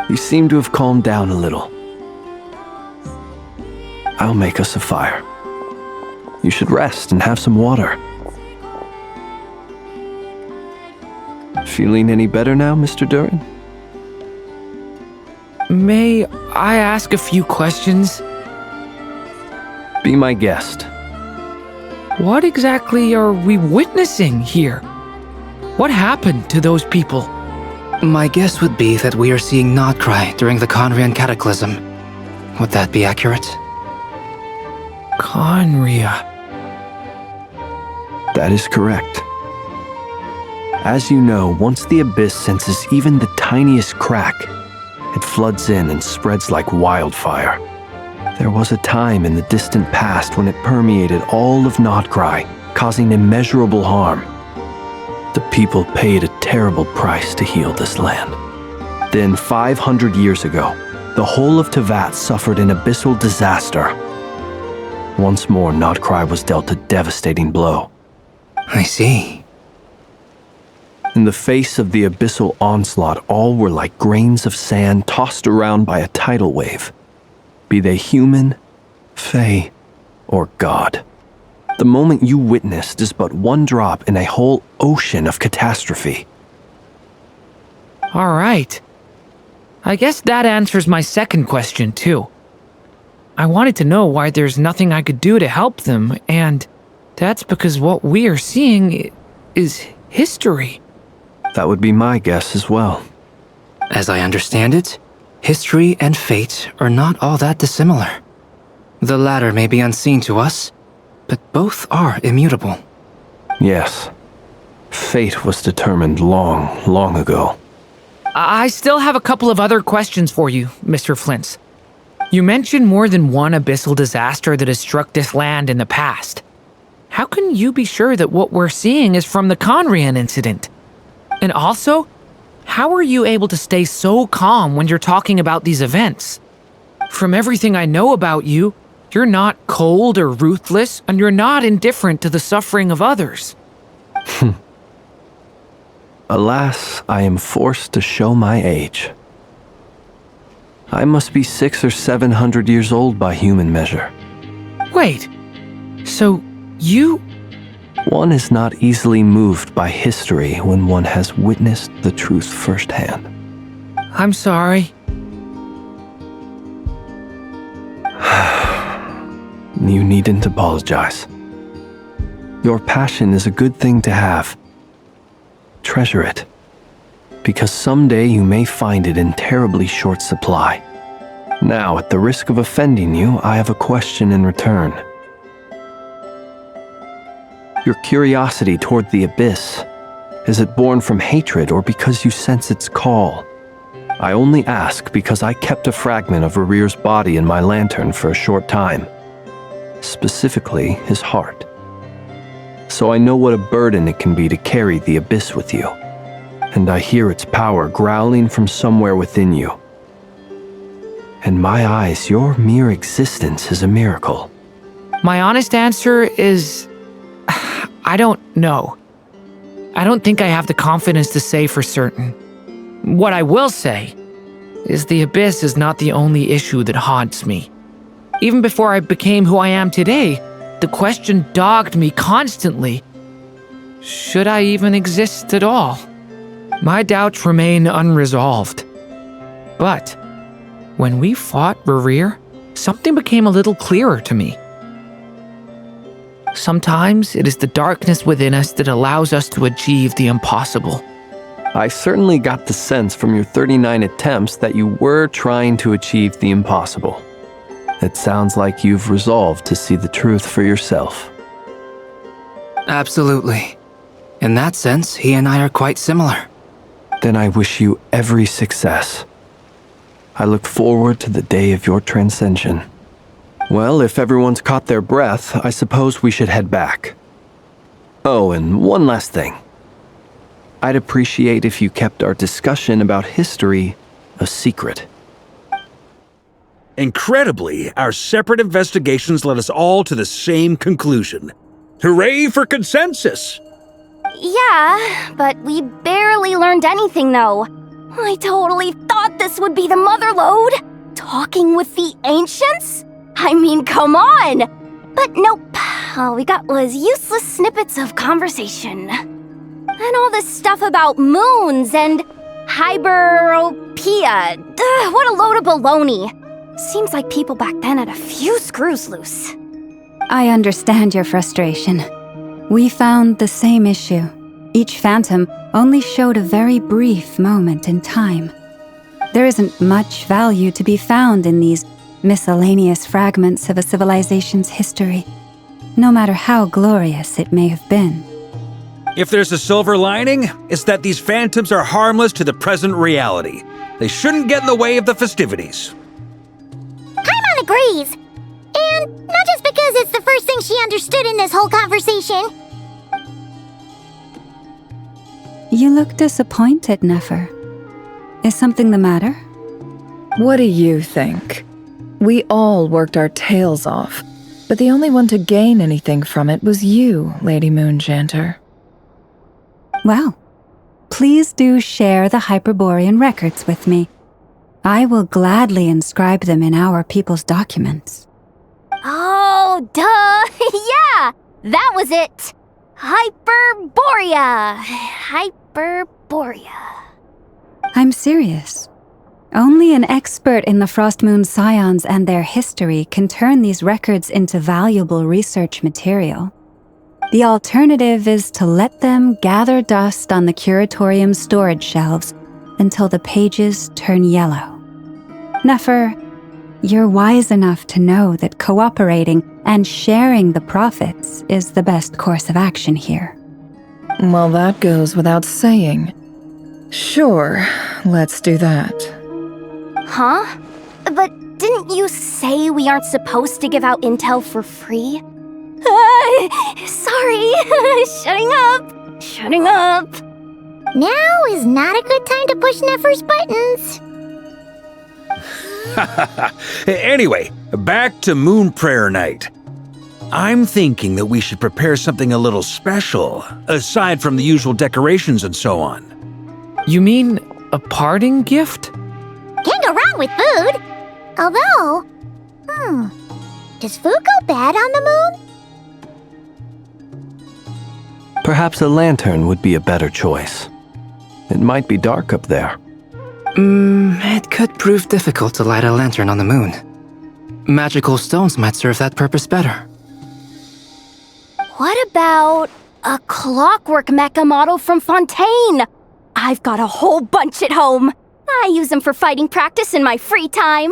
Speaker 9: You seem to have calmed down a little. I'll make us a fire. You should rest and have some water. Feeling any better now, Mr. Durin?
Speaker 7: May I ask a few questions?
Speaker 9: Be my guest.
Speaker 7: What exactly are we witnessing here? What happened to those people?
Speaker 8: My guess would be that we are seeing Nodcry during the Conrian Cataclysm. Would that be accurate?
Speaker 7: Conria.
Speaker 9: That is correct. As you know, once the abyss senses even the tiniest crack, it floods in and spreads like wildfire. There was a time in the distant past when it permeated all of Nodcry, causing immeasurable harm. The people paid a terrible price to heal this land. Then 500 years ago, the whole of Tevat suffered an abyssal disaster. Once more, Nodcry was dealt a devastating blow.
Speaker 8: I see.
Speaker 9: In the face of the abyssal onslaught, all were like grains of sand tossed around by a tidal wave. Be they human, fae, or god. The moment you witnessed is but one drop in a whole ocean of catastrophe.
Speaker 7: All right. I guess that answers my second question, too. I wanted to know why there's nothing I could do to help them, and that's because what we are seeing is history.
Speaker 9: That would be my guess as well.
Speaker 8: As I understand it, history and fate are not all that dissimilar. The latter may be unseen to us, but both are immutable.
Speaker 9: Yes. Fate was determined long, long ago.
Speaker 7: I still have a couple of other questions for you, Mr. Flint's. You mentioned more than one abyssal disaster that has struck this land in the past. How can you be sure that what we're seeing is from the Conrian incident? And also, how are you able to stay so calm when you're talking about these events? From everything I know about you, you're not cold or ruthless, and you're not indifferent to the suffering of others.
Speaker 9: Alas, I am forced to show my age. I must be 600 or 700 years old by human measure.
Speaker 7: Wait, so you...
Speaker 9: One is not easily moved by history when one has witnessed the truth firsthand.
Speaker 7: I'm sorry.
Speaker 9: You needn't apologize. Your passion is a good thing to have. Treasure it, because someday you may find it in terribly short supply. Now, at the risk of offending you, I have a question in return. Your curiosity toward the abyss, is it born from hatred or because you sense its call? I only ask because I kept a fragment of Rarir's body in my lantern for a short time. Specifically, his heart. So I know what a burden it can be to carry the abyss with you. And I hear its power growling from somewhere within you. In my eyes, your mere existence is a miracle.
Speaker 7: My honest answer is... I don't know. I don't think I have the confidence to say for certain. What I will say is the abyss is not the only issue that haunts me. Even before I became who I am today, the question dogged me constantly. Should I even exist at all? My doubts remain unresolved. But when we fought Rarir, something became a little clearer to me. Sometimes it is the darkness within us that allows us to achieve the impossible.
Speaker 9: I certainly got the sense from your 39 attempts that you were trying to achieve the impossible. It sounds like you've resolved to see the truth for yourself.
Speaker 8: Absolutely. In that sense, he and I are quite similar.
Speaker 9: Then I wish you every success. I look forward to the day of your transcension. Well, if everyone's caught their breath, I suppose we should head back. Oh, and one last thing. I'd appreciate if you kept our discussion about history a secret.
Speaker 5: Incredibly, our separate investigations led us all to the same conclusion. Hooray for consensus!
Speaker 11: Yeah, but we barely learned anything though. I totally thought this would be the mother lode. Talking with the ancients? I mean, come on! But nope, all we got was useless snippets of conversation. And all this stuff about moons and hyperopia. What a load of baloney. Seems like people back then had a few screws loose.
Speaker 6: I understand your frustration. We found the same issue. Each phantom only showed a very brief moment in time. There isn't much value to be found in these miscellaneous fragments of a civilization's history, no matter how glorious it may have been.
Speaker 5: If there's a silver lining, it's that these phantoms are harmless to the present reality. They shouldn't get in the way of the festivities.
Speaker 2: Paimon agrees. And not just because it's the first thing she understood in this whole conversation.
Speaker 6: You look disappointed, Nefer. Is something the matter?
Speaker 10: What do you think? We all worked our tails off, but the only one to gain anything from it was you, Lady Moonjanter.
Speaker 6: Well, please do share the Hyperborean records with me. I will gladly inscribe them in our people's documents.
Speaker 11: Oh, duh! Yeah! That was it! Hyperborea! Hyperborea.
Speaker 6: I'm serious. Only an expert in the Frostmoon Scions and their history can turn these records into valuable research material. The alternative is to let them gather dust on the Curatorium's storage shelves until the pages turn yellow. Nefer, you're wise enough to know that cooperating and sharing the profits is the best course of action here.
Speaker 10: Well, that goes without saying. Sure, let's do that.
Speaker 11: Huh? But didn't you say we aren't supposed to give out intel for free? Sorry. Shutting up.
Speaker 2: Now is not a good time to push Nefer's buttons.
Speaker 5: Anyway, back to Moon Prayer Night. I'm thinking that we should prepare something a little special, aside from the usual decorations and so on.
Speaker 7: You mean a parting gift?
Speaker 2: Can't go wrong with food. Although, does food go bad on the moon?
Speaker 9: Perhaps a lantern would be a better choice. It might be dark up there.
Speaker 8: It could prove difficult to light a lantern on the moon. Magical stones might serve that purpose better.
Speaker 11: What about a clockwork mecha model from Fontaine? I've got a whole bunch at home. I use them for fighting practice in my free time.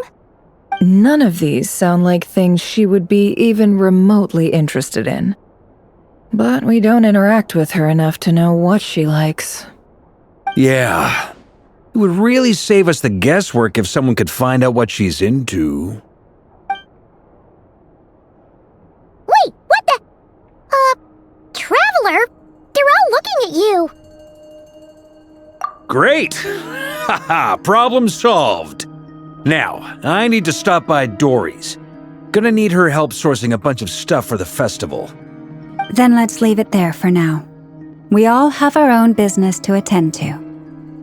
Speaker 10: None of these sound like things she would be even remotely interested in. But we don't interact with her enough to know what she likes.
Speaker 5: Yeah. It would really save us the guesswork if someone could find out what she's into.
Speaker 2: Wait, what the? Traveler? They're all looking at you.
Speaker 5: Great! Haha, problem solved. Now, I need to stop by Dory's. Gonna need her help sourcing a bunch of stuff for the festival.
Speaker 6: Then let's leave it there for now. We all have our own business to attend to.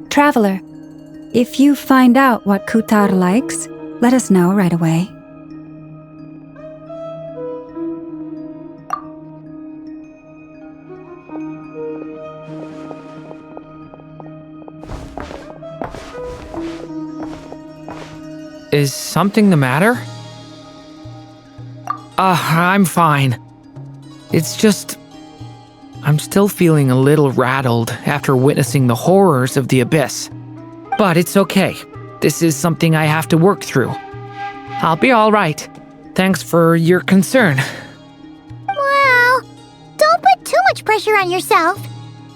Speaker 6: Traveler, if you find out what Kutar likes, let us know right away.
Speaker 7: Is something the matter? I'm fine. It's just... I'm still feeling a little rattled after witnessing the horrors of the abyss. But it's okay. This is something I have to work through. I'll be all right. Thanks for your concern.
Speaker 2: Well, don't put too much pressure on yourself.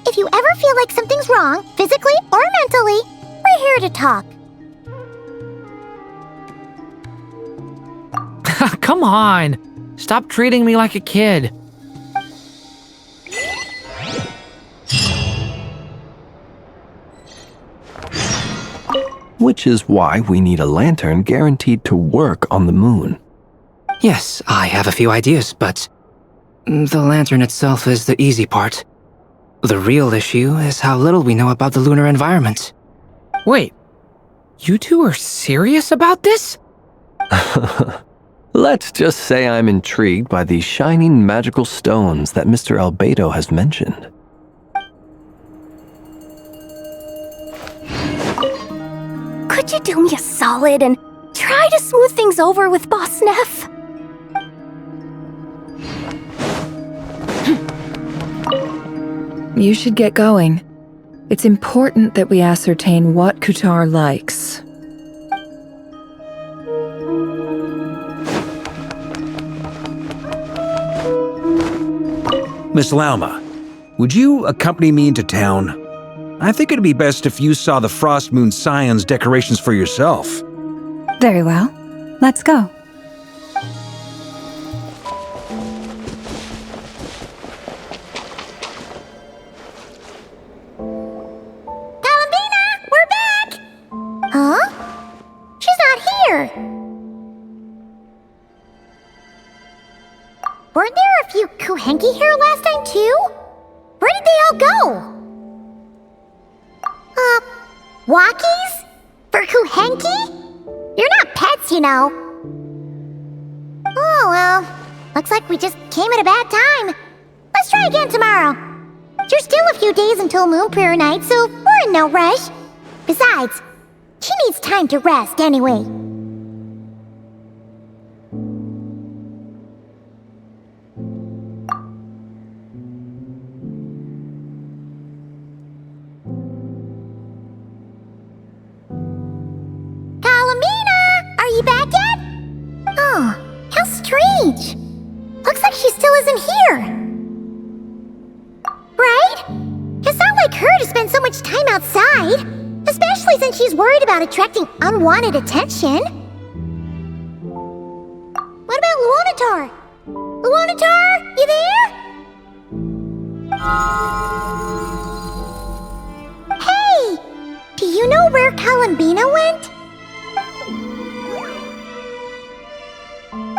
Speaker 2: If you ever feel like something's wrong, physically or mentally, we're here to talk.
Speaker 7: Come on! Stop treating me like a kid.
Speaker 9: Which is why we need a lantern guaranteed to work on the moon.
Speaker 8: Yes, I have a few ideas, but the lantern itself is the easy part. The real issue is how little we know about the lunar environment.
Speaker 7: Wait, you two are serious about this?
Speaker 9: Let's just say I'm intrigued by these shining magical stones that Mr. Albedo has mentioned.
Speaker 11: Could you do me a solid and try to smooth things over with Boss Neff?
Speaker 10: You should get going. It's important that we ascertain what Kutar likes.
Speaker 5: Miss Laume, would you accompany me into town? I think it'd be best if you saw the Frost Moon Scion's decorations for yourself.
Speaker 6: Very well. Let's go.
Speaker 2: Columbina, we're back! Huh? She's not here. Weren't there a few Kuhenki here last time too? Where did they all go? Walkies? For Kuhenki? You're not pets, you know. Oh, well. Looks like we just came at a bad time. Let's try again tomorrow. There's still a few days until Moon Prayer Night, so we're in no rush. Besides, she needs time to rest anyway. Back yet? Oh, how strange. Looks like she still isn't here. Right? It's not like her to spend so much time outside, especially since she's worried about attracting unwanted attention. What about Luonatar? Luonatar, you there? Hey! Do you know where Columbine went?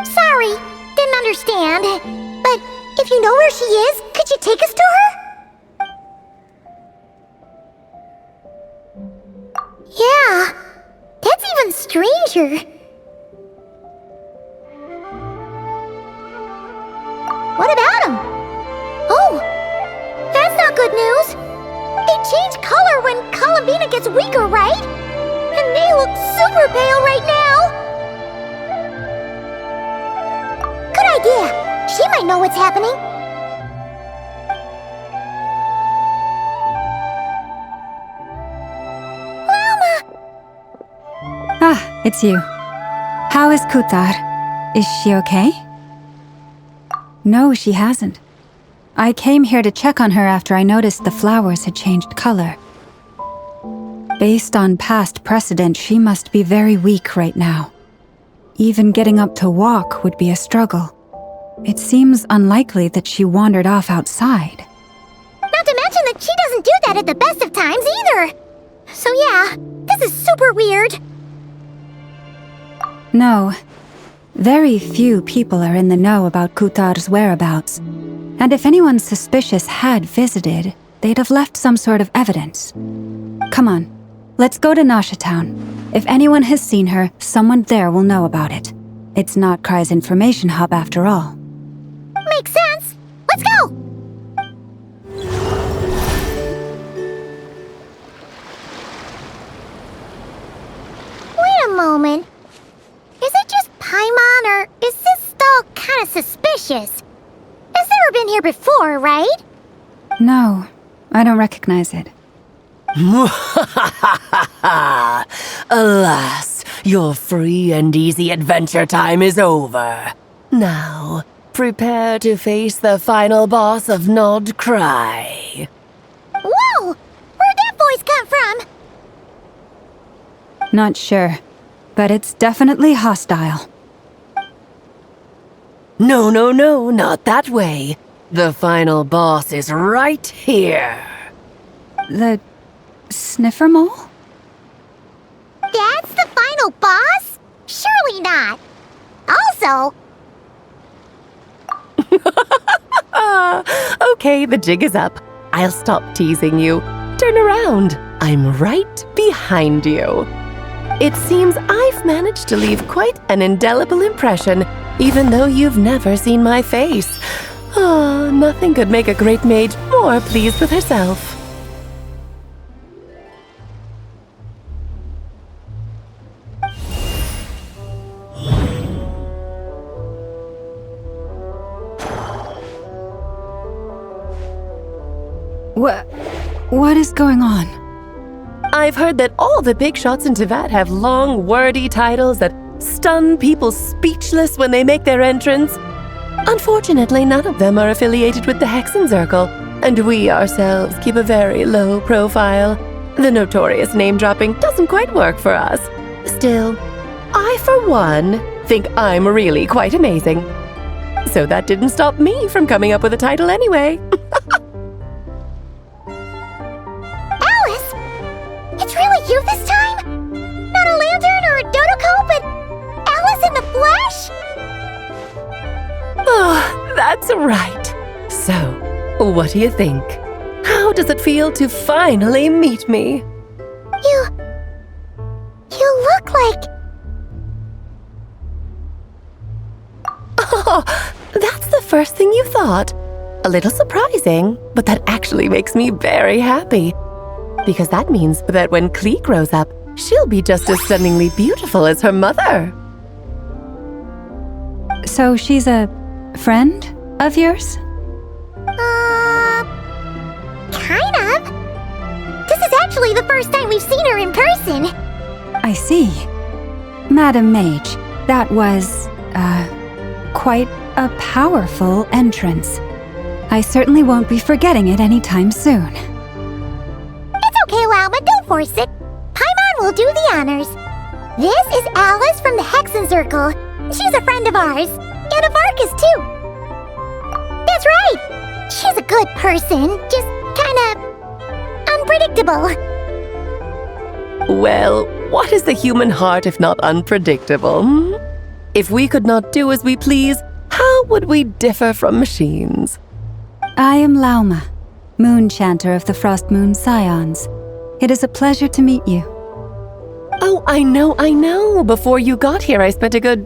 Speaker 2: Sorry, didn't understand. But if you know where she is, could you take us to her? Yeah, that's even stranger. What about him? Oh, that's not good news. They change color when Columbine gets weaker, right? And they look super pale right now. Good idea. She might know what's happening. Laume!
Speaker 6: Ah, it's you. How is Kutar? Is she okay? No, she hasn't. I came here to check on her after I noticed the flowers had changed color. Based on past precedent, she must be very weak right now. Even getting up to walk would be a struggle. It seems unlikely that she wandered off outside.
Speaker 2: Not to mention that she doesn't do that at the best of times either. So yeah, this is super weird.
Speaker 6: No. Very few people are in the know about Kutar's whereabouts. And if anyone suspicious had visited, they'd have left some sort of evidence. Come on, let's go to Nasha Town. If anyone has seen her, someone there will know about it. It's not Kry's information hub after all.
Speaker 2: Makes sense. Let's go! Wait a moment. Is it just Paimon, or is this stall kinda suspicious? It's never been here before, right?
Speaker 6: No, I don't recognize it.
Speaker 14: Alas, Your free and easy adventure time is over. Now, prepare to face the final boss of Nod Cry.
Speaker 2: Whoa! Where'd that voice come from?
Speaker 6: Not sure, but it's definitely hostile.
Speaker 14: No, not that way. The final boss is right here.
Speaker 6: The sniffer mole?
Speaker 2: That's the final boss? Surely not. Also...
Speaker 14: Okay, the jig is up. I'll stop teasing you. Turn around. I'm right behind you. It seems I've managed to leave quite an indelible impression, even though you've never seen my face. Ah, nothing could make a great mage more pleased with herself.
Speaker 6: What is going on?
Speaker 14: I've heard that all the big shots in Tevat have long, wordy titles that stun people speechless when they make their entrance. Unfortunately, none of them are affiliated with the Hexen Circle, and we ourselves keep a very low profile. The notorious name-dropping doesn't quite work for us. Still, I, for one, think I'm really quite amazing. So that didn't stop me from coming up with a title anyway.
Speaker 2: Alice! It's really you this time? Not a lantern or a dodo but Alice in the flesh?
Speaker 14: Oh, that's right. So, what do you think? How does it feel to finally meet me?
Speaker 2: You look like...
Speaker 14: Oh, that's the first thing you thought. A little surprising, but that actually makes me very happy. Because that means that when Klee grows up, she'll be just as stunningly beautiful as her mother.
Speaker 6: So she's a friend of yours?
Speaker 2: Kind of. This is actually the first time we've seen her in person.
Speaker 6: I see. Madam Mage, that was, quite a powerful entrance. I certainly won't be forgetting it anytime soon.
Speaker 2: It's okay, Laume, don't force it. Paimon will do the honors. This is Alice from the Hexen Circle. She's a friend of ours, and of Varke's too. That's right. She's a good person, just kinda unpredictable.
Speaker 14: Well, what is the human heart if not unpredictable? Hmm? If we could not do as we please, how would we differ from machines?
Speaker 6: I am Laume, Moon Chanter of the Frost Moon Scions. It is a pleasure to meet you.
Speaker 14: Oh, I know. Before you got here, I spent a good,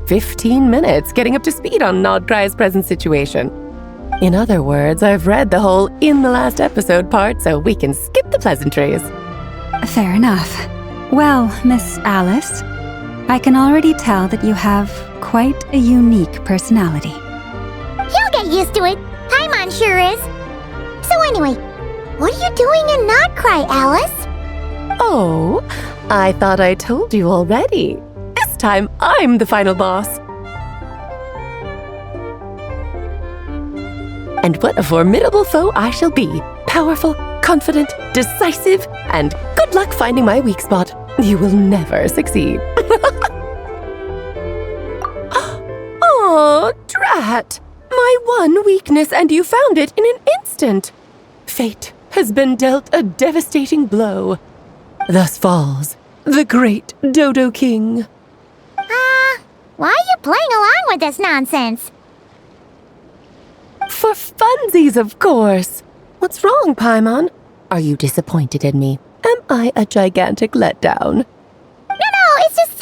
Speaker 14: 15 minutes getting up to speed on Nodcry's present situation. In other words, I've read the whole in the last episode part, so we can skip the pleasantries.
Speaker 6: Fair enough. Well, Miss Alice, I can already tell that you have quite a unique personality.
Speaker 2: You'll get used to it. Paimon sure is. So anyway, what are you doing in Nodcry, Alice?
Speaker 14: Oh, I thought I told you already. This time, I'm the final boss. And what a formidable foe I shall be. Powerful, confident, decisive, and good luck finding my weak spot. You will never succeed. Oh, drat! My one weakness, and you found it in an instant. Fate has been dealt a devastating blow. Thus falls the great Dodo King.
Speaker 2: Why are you playing along with this nonsense?
Speaker 14: For funsies, of course. What's wrong, Paimon? Are you disappointed in me? Am I a gigantic letdown?
Speaker 2: No, it's just...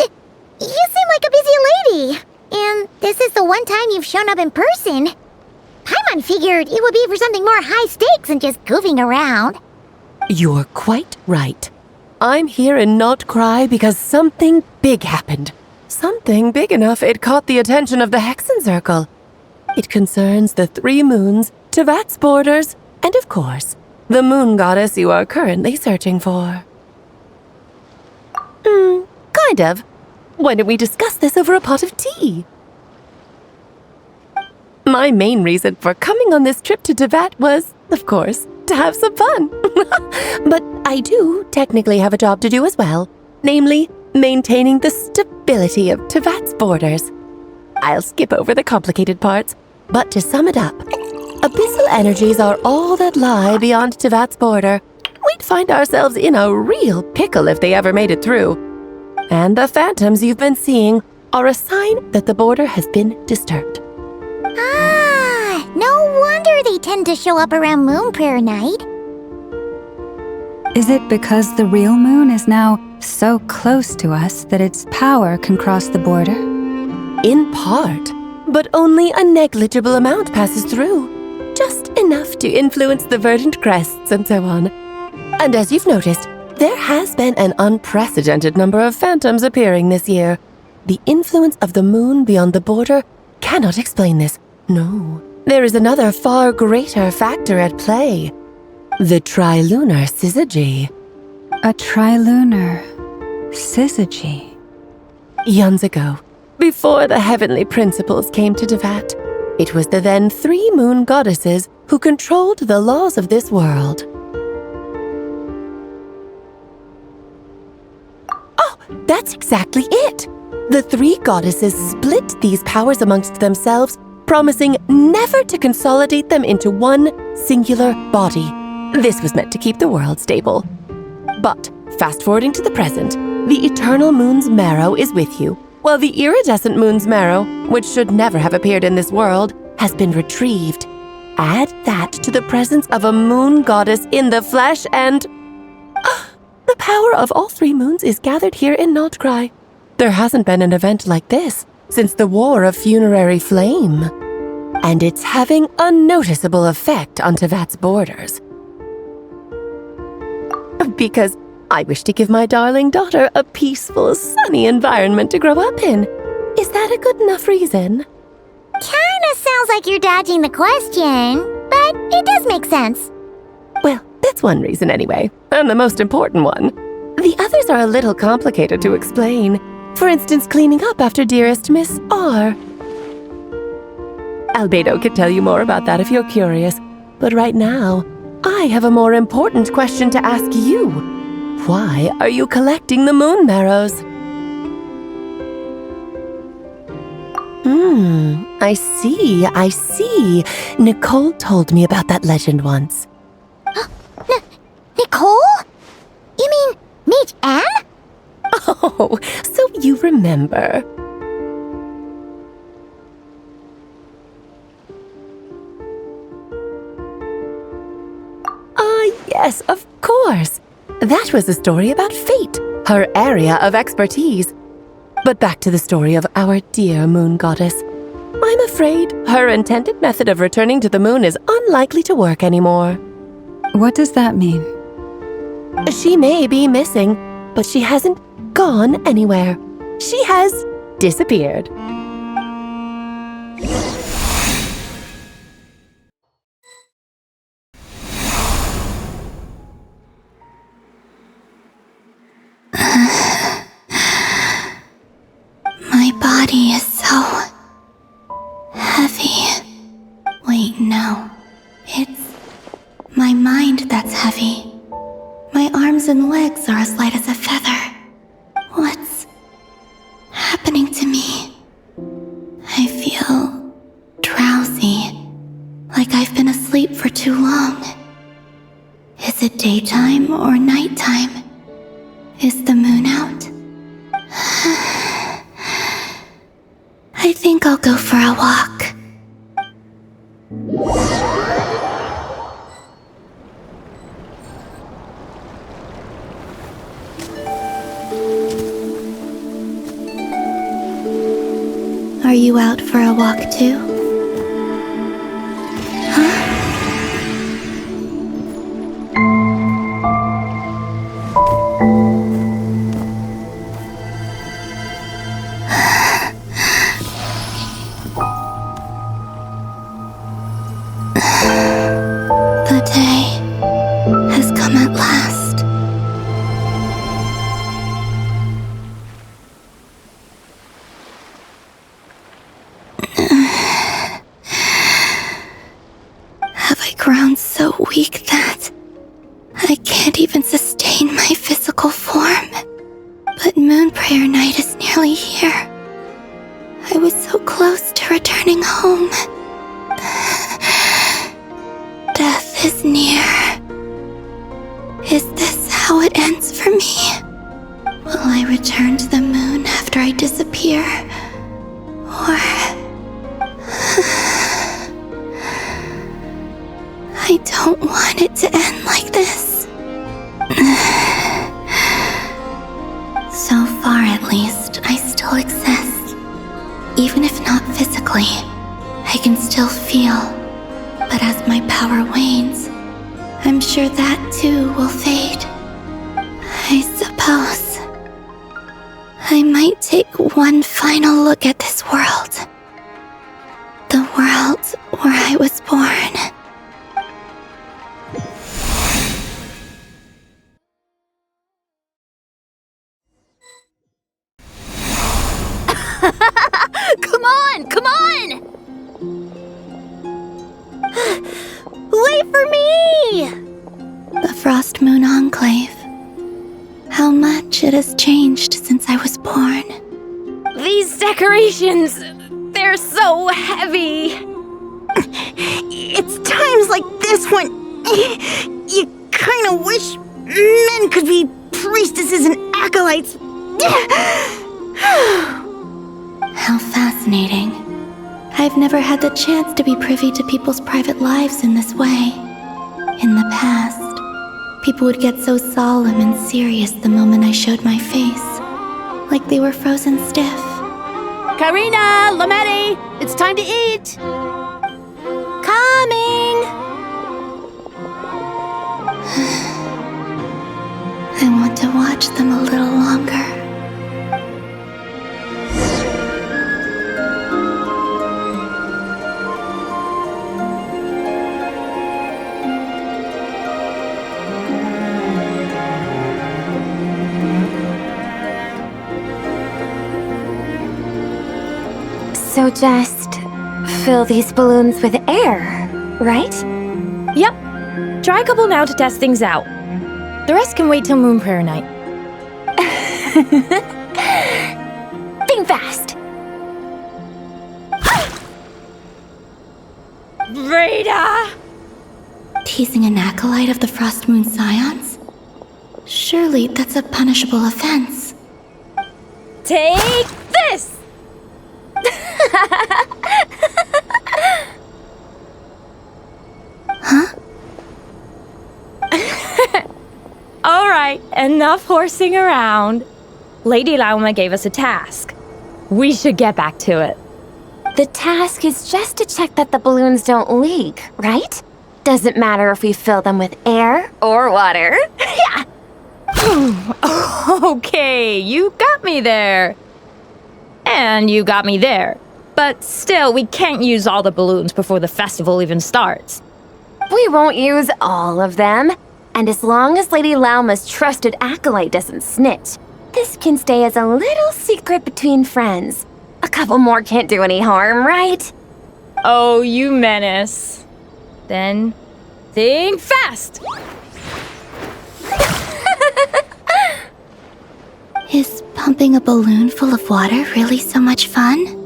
Speaker 2: you seem like a busy lady. And this is the one time you've shown up in person. Paimon figured it would be for something more high stakes than just goofing around.
Speaker 14: You're quite right. I'm here in Nodcry because something big happened. Something big enough it caught the attention of the Hexen Circle. It concerns the 3 moons, Tevat's borders, and of course, the moon goddess you are currently searching for. Kind of. Why don't we discuss this over a pot of tea? My main reason for coming on this trip to Teyvat was, of course, to have some fun. But I do technically have a job to do as well, namely, maintaining the stability of Teyvat's borders. I'll skip over the complicated parts, but to sum it up, abyssal energies are all that lie beyond Teyvat's border. We'd find ourselves in a real pickle if they ever made it through. And the phantoms you've been seeing are a sign that the border has been disturbed.
Speaker 2: Ah, no wonder they tend to show up around Moon Prayer Night.
Speaker 6: Is it because the real moon is now so close to us that its power can cross the border?
Speaker 14: In part, but only a negligible amount passes through. Just enough to influence the verdant crests and so on. And as you've noticed, there has been an unprecedented number of phantoms appearing this year. The influence of the moon beyond the border cannot explain this. No, there is another far greater factor at play. The trilunar syzygy.
Speaker 6: A trilunar syzygy?
Speaker 14: Eons ago, before the heavenly principles came to Teyvat, it was the then 3 moon goddesses who controlled the laws of this world. That's exactly it! The 3 goddesses split these powers amongst themselves, promising never to consolidate them into one singular body. This was meant to keep the world stable. But, fast-forwarding to the present, the eternal moon's marrow is with you, while the iridescent moon's marrow, which should never have appeared in this world, has been retrieved. Add that to the presence of a moon goddess in the flesh and... the power of all 3 moons is gathered here in Notcry. There hasn't been an event like this since the War of Funerary Flame. And it's having a noticeable effect on Teyvat's borders. Because I wish to give my darling daughter a peaceful, sunny environment to grow up in. Is that a good enough reason?
Speaker 2: Kinda sounds like you're dodging the question, but it does make sense.
Speaker 14: Well, that's one reason anyway, and the most important one. The others are a little complicated to explain. For instance, cleaning up after dearest Miss R. Albedo could tell you more about that if you're curious, but right now, I have a more important question to ask you. Why are you collecting the moon marrows? I see. Nicole told me about that legend once.
Speaker 2: Nicole? You mean Mage Anne?
Speaker 14: Oh, so you remember. Yes, of course. That was a story about fate, her area of expertise. But back to the story of our dear moon goddess. I'm afraid her intended method of returning to the moon is unlikely to work anymore.
Speaker 6: What does that mean?
Speaker 14: She may be missing, but she hasn't gone anywhere. She has disappeared.
Speaker 3: My body is so heavy. Wait, no. It's my mind that's heavy. My arms and legs are as light as a feather. What's happening to me? I feel drowsy, like I've been asleep for too long. Is it daytime or nighttime? Is the moon out? I think I'll go for a walk. Are you out for a walk too? The day has come at last. weak that I can't even sustain my physical form. But Moon Prayer Night is nearly here. I was so close to returning home. Death is near. Is this how it ends for me? Will I return to the moon after I disappear? Or... I don't want it to end like this. So far, at least, I still exist. Even if not physically, I can still feel. But as my power wanes, I'm sure that too will fade. I suppose I might take one final look at this world. The world where I was born.
Speaker 11: Come on! Come on! Wait for me!
Speaker 3: The Frost Moon Enclave. How much it has changed since I was born.
Speaker 11: These decorations, they're so heavy. It's times like this when you kind of wish men could be priestesses and acolytes.
Speaker 3: How fascinating. I've never had the chance to be privy to people's private lives in this way. In the past, people would get so solemn and serious the moment I showed my face, like they were frozen stiff.
Speaker 11: Karina, Lametti, it's time to eat. Coming.
Speaker 3: I want to watch them a little longer.
Speaker 11: So just fill these balloons with air, right?
Speaker 15: Yep. Try a couple now to test things out. The rest can wait till Moon Prayer Night.
Speaker 11: Think fast.
Speaker 15: Rita!
Speaker 3: Teasing an acolyte of the Frost Moon Scions? Surely that's a punishable offense.
Speaker 15: Take this!
Speaker 3: Huh?
Speaker 15: Alright, enough horsing around. Lady Laume gave us a task. We should get back to it.
Speaker 11: The task is just to check that the balloons don't leak, right? Doesn't matter if we fill them with air or water. Yeah.
Speaker 15: Okay, you got me there. And you got me there. But still, we can't use all the balloons before the festival even starts.
Speaker 11: We won't use all of them. And as long as Lady Lauma's trusted acolyte doesn't snitch, this can stay as a little secret between friends. A couple more can't do any harm, right?
Speaker 15: Oh, you menace. Then, think fast!
Speaker 3: Is pumping a balloon full of water really so much fun?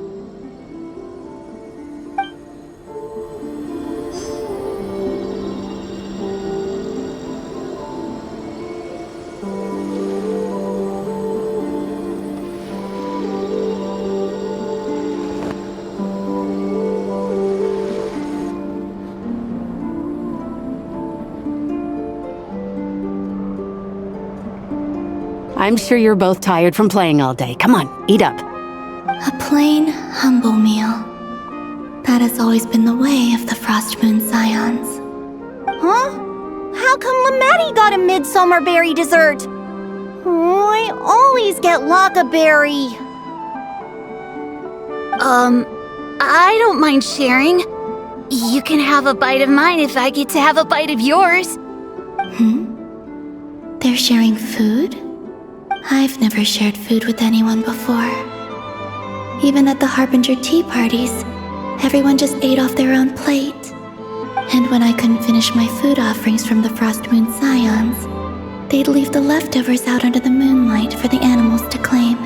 Speaker 16: I'm sure you're both tired from playing all day. Come on, eat up.
Speaker 3: A plain, humble meal. That has always been the way of the Frost Moon Scions.
Speaker 2: Huh? How come Lametti got a midsummer berry dessert? Oh, I always get Lockaberry.
Speaker 1: I don't mind sharing. You can have a bite of mine if I get to have a bite of yours.
Speaker 3: They're sharing food? I've never shared food with anyone before. Even at the Harbinger tea parties, everyone just ate off their own plate. And when I couldn't finish my food offerings from the Frost Moon Scions, they'd leave the leftovers out under the moonlight for the animals to claim.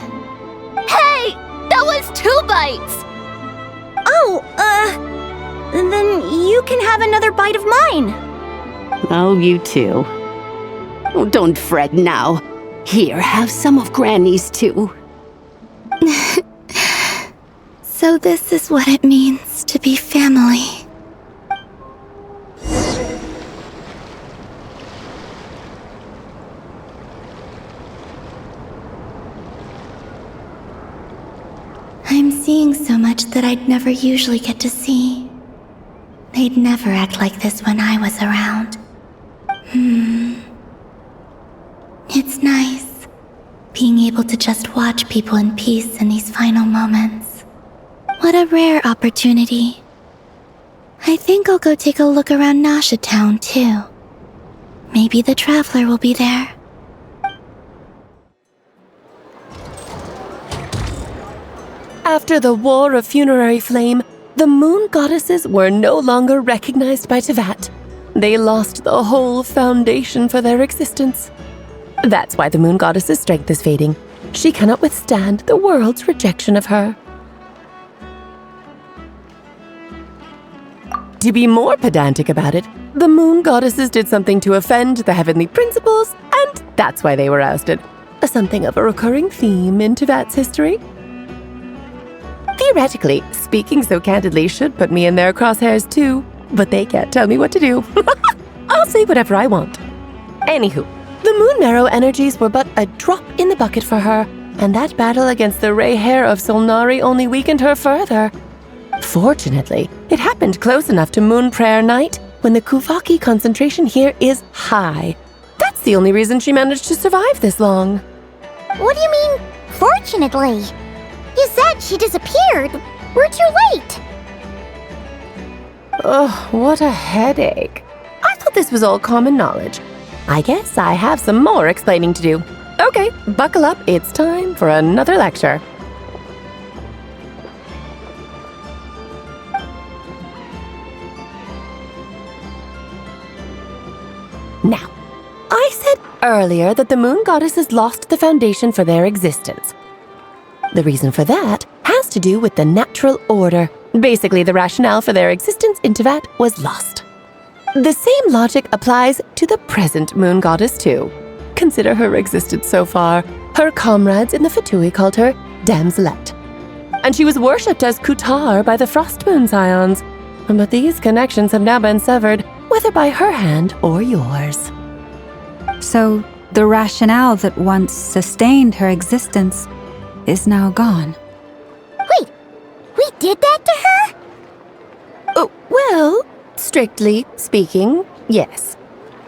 Speaker 11: Hey! That was 2 bites!
Speaker 2: Oh, then you can have another bite of mine.
Speaker 16: Oh, you too. Oh, don't fret now. Here, have some of Granny's too.
Speaker 3: So this is what it means to be family. I'm seeing so much that I'd never usually get to see. They'd never act like this when I was around. It's nice, being able to just watch people in peace in these final moments. What a rare opportunity. I think I'll go take a look around Nasha Town, too. Maybe the Traveler will be there.
Speaker 14: After the War of Funerary Flame, the moon goddesses were no longer recognized by Teyvat. They lost the whole foundation for their existence. That's why the moon goddess's strength is fading. She cannot withstand the world's rejection of her. To be more pedantic about it, the moon goddesses did something to offend the heavenly principles, and that's why they were ousted. Something of a recurring theme in Teyvat's history. Theoretically, speaking so candidly should put me in their crosshairs too, but they can't tell me what to do. I'll say whatever I want. Anywho, the Moon Marrow energies were but a drop in the bucket for her, and that battle against the Ray Hair of Solnari only weakened her further. Fortunately, it happened close enough to Moon Prayer Night when the Kuvaki concentration here is high. That's the only reason she managed to survive this long.
Speaker 2: What do you mean, fortunately? You said she disappeared. We're too late.
Speaker 14: Ugh, what a headache. I thought this was all common knowledge. I guess I have some more explaining to do. Okay, buckle up. It's time for another lecture. Now, I said earlier that the moon goddesses lost the foundation for their existence. The reason for that has to do with the natural order. Basically, the rationale for their existence in Teyvat was lost. The same logic applies to the present moon goddess too. Consider her existence so far. Her comrades in the Fatui called her Damselette. And she was worshipped as Kutar by the Frost Moon Scions. But these connections have now been severed, whether by her hand or yours.
Speaker 6: So, the rationale that once sustained her existence is now gone.
Speaker 2: Wait, we did that to her?
Speaker 14: Oh, well, strictly speaking, yes.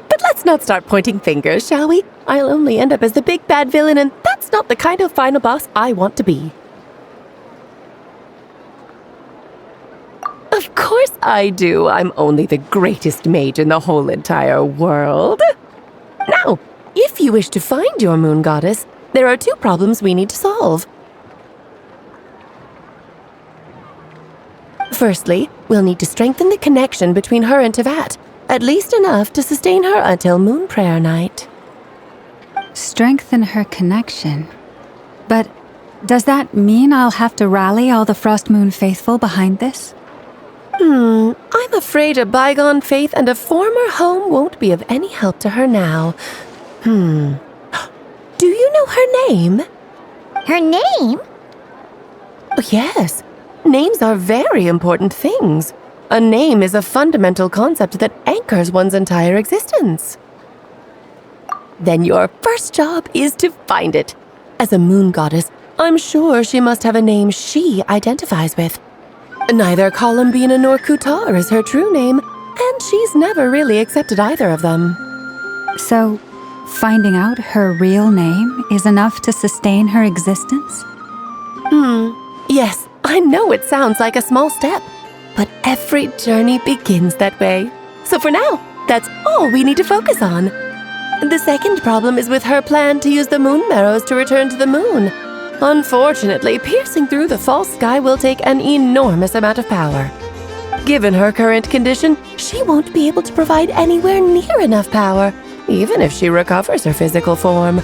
Speaker 14: But let's not start pointing fingers, shall we? I'll only end up as the big bad villain, and that's not the kind of final boss I want to be. Of course I do. I'm only the greatest mage in the whole entire world. Now, if you wish to find your moon goddess, there are 2 problems we need to solve. Firstly, we'll need to strengthen the connection between her and Teyvat, at least enough to sustain her until Moon Prayer Night.
Speaker 6: Strengthen her connection? But does that mean I'll have to rally all the Frost Moon faithful behind this?
Speaker 14: I'm afraid a bygone faith and a former home won't be of any help to her now. Do you know her name?
Speaker 2: Her name?
Speaker 14: Yes. Names are very important things. A name is a fundamental concept that anchors one's entire existence. Then your first job is to find it. As a moon goddess, I'm sure she must have a name she identifies with. Neither Columbiene nor Kutar is her true name, and she's never really accepted either of them.
Speaker 6: So, finding out her real name is enough to sustain her existence?
Speaker 14: Yes, I know it sounds like a small step, but every journey begins that way. So for now, that's all we need to focus on. The second problem is with her plan to use the moon marrows to return to the moon. Unfortunately, piercing through the false sky will take an enormous amount of power. Given her current condition, she won't be able to provide anywhere near enough power, even if she recovers her physical form.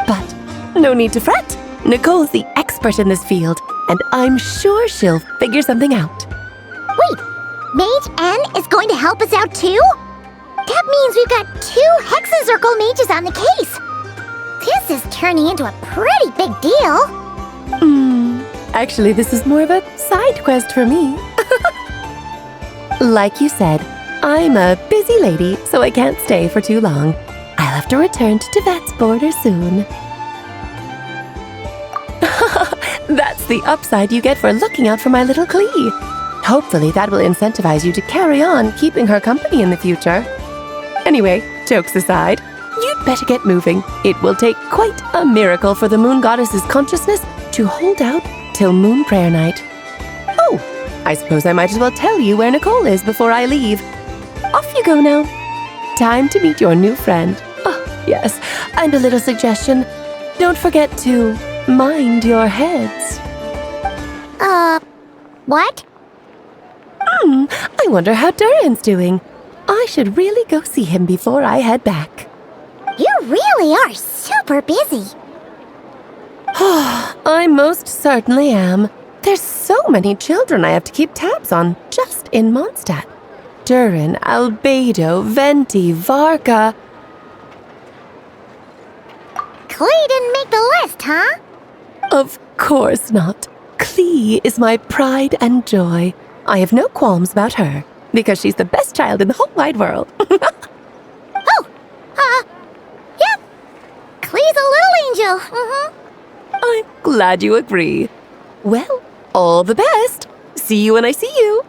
Speaker 14: But no need to fret. Nicole's the expert in this field, and I'm sure she'll figure something out.
Speaker 2: Wait, Mage N is going to help us out too? That means we've got 2 Hexacircle mages on the case. This is turning into a pretty big deal.
Speaker 14: Actually, this is more of a side quest for me. Like you said, I'm a busy lady, so I can't stay for too long. I'll have to return to Tevat's border soon. That's the upside you get for looking out for my little Klee. Hopefully that will incentivize you to carry on keeping her company in the future. Anyway, jokes aside, you'd better get moving. It will take quite a miracle for the Moon Goddess's consciousness to hold out till Moon Prayer Night. Oh, I suppose I might as well tell you where Nicole is before I leave. Off you go now. Time to meet your new friend. Oh, yes, and a little suggestion. Don't forget to mind your heads.
Speaker 2: What?
Speaker 14: I wonder how Durin's doing. I should really go see him before I head back.
Speaker 2: You really are super busy.
Speaker 14: I most certainly am. There's so many children I have to keep tabs on just in Mondstadt. Durin, Albedo, Venti, Varka.
Speaker 2: Klee didn't make the list, huh?
Speaker 14: Of course not. Klee is my pride and joy. I have no qualms about her, because she's the best child in the whole wide world.
Speaker 2: Yep. Klee's a little angel.
Speaker 14: I'm glad you agree. Well, all the best. See you when I see you.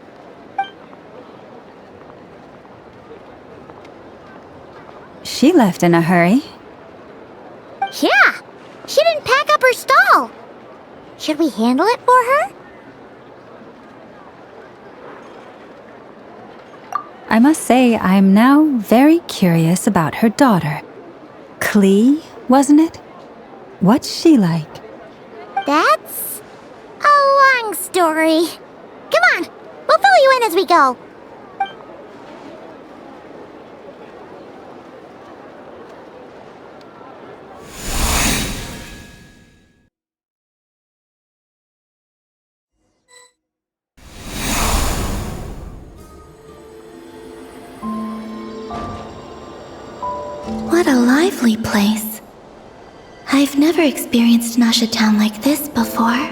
Speaker 6: She left in a hurry.
Speaker 2: Yeah, she didn't pack up her stall. Should we handle it for her?
Speaker 6: I must say, I'm now very curious about her daughter. Klee, wasn't it? What's she like?
Speaker 2: That's a long story. Come on, we'll fill you in as we go.
Speaker 3: What a lively place. I've never experienced Nasha Town like this before.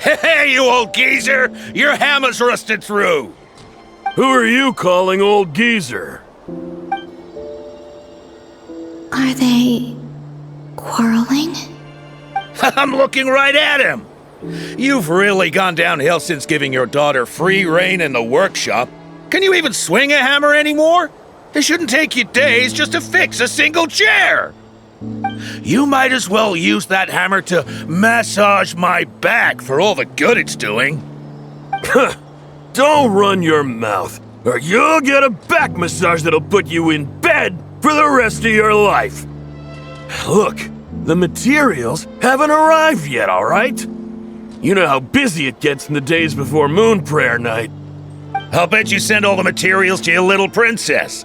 Speaker 5: Hey, you old geezer! Your hammer's rusted through!
Speaker 17: Who are you calling old geezer?
Speaker 3: Are they quarreling?
Speaker 5: I'm looking right at him! You've really gone downhill since giving your daughter free rein in the workshop. Can you even swing a hammer anymore? It shouldn't take you days just to fix a single chair! You might as well use that hammer to massage my back for all the good it's doing.
Speaker 17: Don't run your mouth, or you'll get a back massage that'll put you in bed for the rest of your life. Look, the materials haven't arrived yet, all right? You know how busy it gets in the days before Moon Prayer Night.
Speaker 5: I'll bet you send all the materials to your little princess.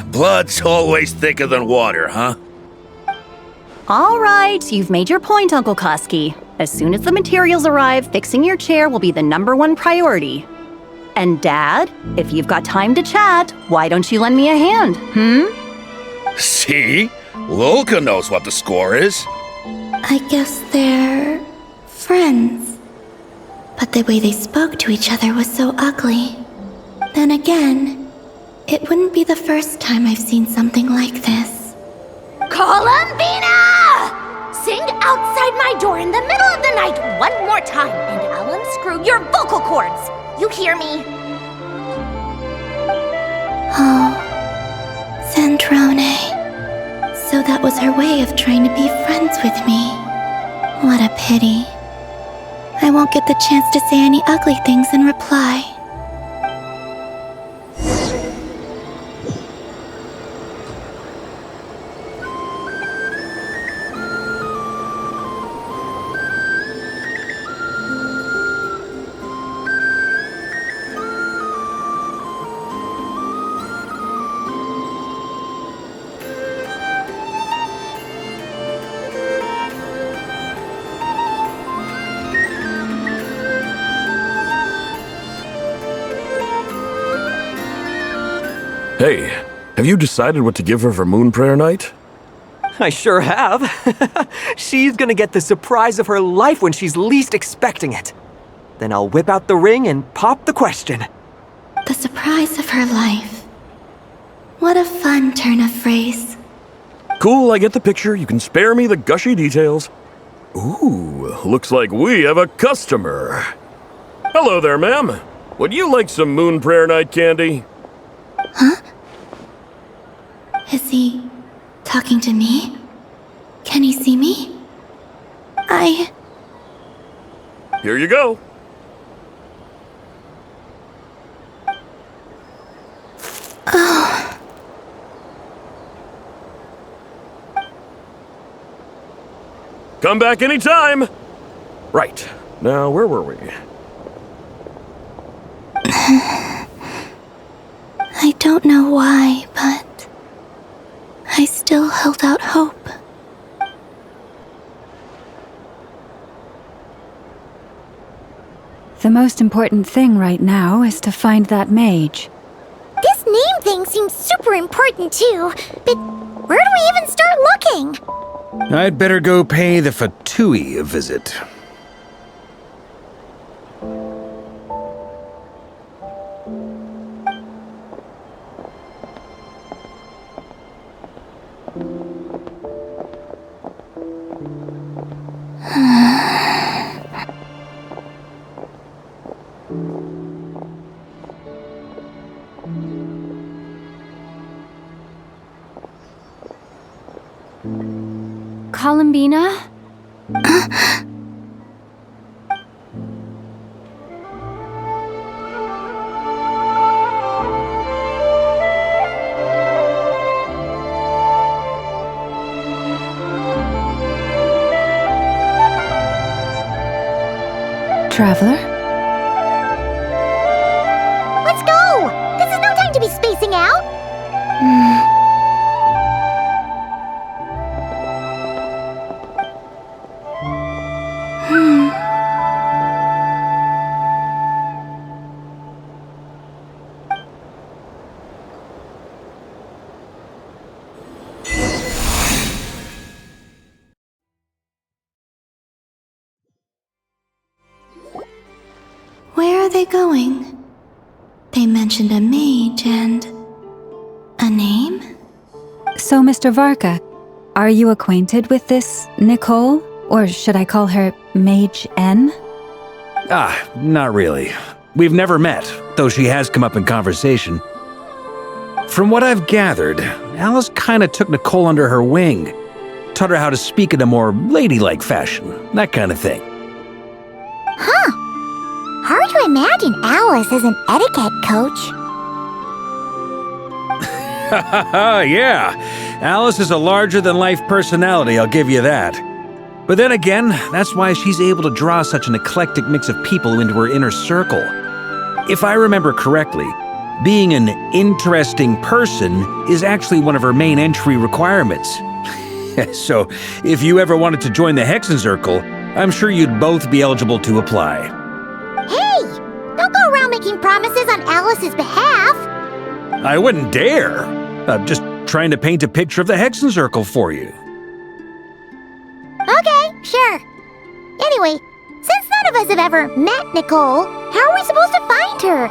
Speaker 5: Blood's always thicker than water, huh?
Speaker 11: All right, you've made your point, Uncle Koski. As soon as the materials arrive, fixing your chair will be the #1 priority. And Dad, if you've got time to chat, why don't you lend me a hand,
Speaker 5: See? Lolka knows what the score is.
Speaker 3: I guess they're friends. But the way they spoke to each other was so ugly. Then again, it wouldn't be the first time I've seen something like this.
Speaker 11: Columbina! Sing outside my door in the middle of the night one more time, and I'll unscrew your vocal cords. You hear me?
Speaker 3: Oh, Zandrone. So that was her way of trying to be friends with me. What a pity. I won't get the chance to say any ugly things in reply.
Speaker 17: Hey, have you decided what to give her for Moon Prayer Night?
Speaker 18: I sure have. She's gonna get the surprise of her life when she's least expecting it. Then I'll whip out the ring and pop the question.
Speaker 3: The surprise of her life. What a fun turn of phrase.
Speaker 17: Cool, I get the picture. You can spare me the gushy details. Ooh, looks like we have a customer. Hello there, ma'am. Would you like some Moon Prayer Night candy?
Speaker 3: Huh? Is he talking to me? Can he see me?
Speaker 17: Here you go.
Speaker 3: Oh.
Speaker 17: Come back anytime. Right. Now, where were we?
Speaker 3: I don't know why, but I still held out hope.
Speaker 6: The most important thing right now is to find that mage.
Speaker 2: This name thing seems super important too, but where do we even start looking?
Speaker 5: I'd better go pay the Fatui a visit.
Speaker 4: Columbiene?
Speaker 6: Traveler?
Speaker 2: Let's go! This is no time to be spacing out!
Speaker 3: Where are they going? They mentioned a mage and a name?
Speaker 6: So, Mr. Varka, are you acquainted with this Nicole? Or should I call her Mage N?
Speaker 5: Not really. We've never met, though she has come up in conversation. From what I've gathered, Alice kinda took Nicole under her wing. Taught her how to speak in a more ladylike fashion, that kind of thing.
Speaker 2: Huh. Hard to imagine Alice as an etiquette coach.
Speaker 5: Yeah, Alice is a larger-than-life personality, I'll give you that. But then again, that's why she's able to draw such an eclectic mix of people into her inner circle. If I remember correctly, being an interesting person is actually one of her main entry requirements. So, if you ever wanted to join the Hexenzirkel, I'm sure you'd both be eligible to apply.
Speaker 2: Hey! Don't go around making promises on Alice's behalf!
Speaker 5: I wouldn't dare. I'm just trying to paint a picture of the Hexenzirkel for you.
Speaker 2: Okay, sure. Anyway, since none of us have ever met Nicole, how are we supposed to find her?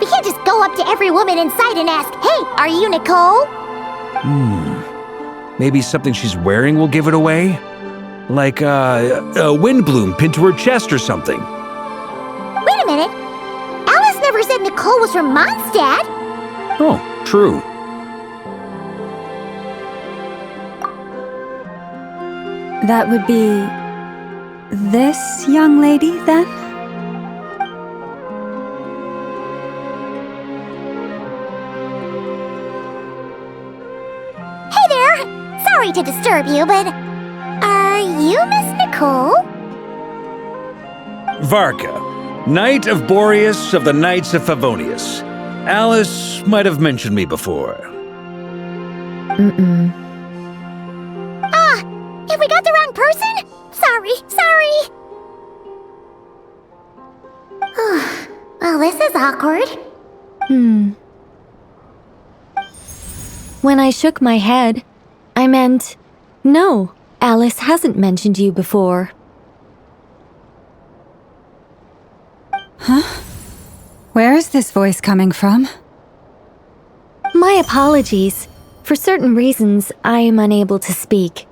Speaker 2: We can't just go up to every woman in sight and ask, "Hey, are you Nicole?"
Speaker 5: Maybe something she's wearing will give it away? Like a wind bloom pinned to her chest or something.
Speaker 2: Wait a minute. Alice never said Nicole was from Mondstadt.
Speaker 5: Oh, true.
Speaker 6: That would be this young lady, then?
Speaker 2: Hey there! Sorry to disturb you, but are you Miss Nicole?
Speaker 5: Varka, Knight of Boreas of the Knights of Favonius. Alice might have mentioned me before.
Speaker 2: Have we got the wrong person? Sorry. Well, this is awkward.
Speaker 4: When I shook my head, I meant, no, Alice hasn't mentioned you before.
Speaker 6: Huh? Where is this voice coming from?
Speaker 4: My apologies. For certain reasons, I am unable to speak.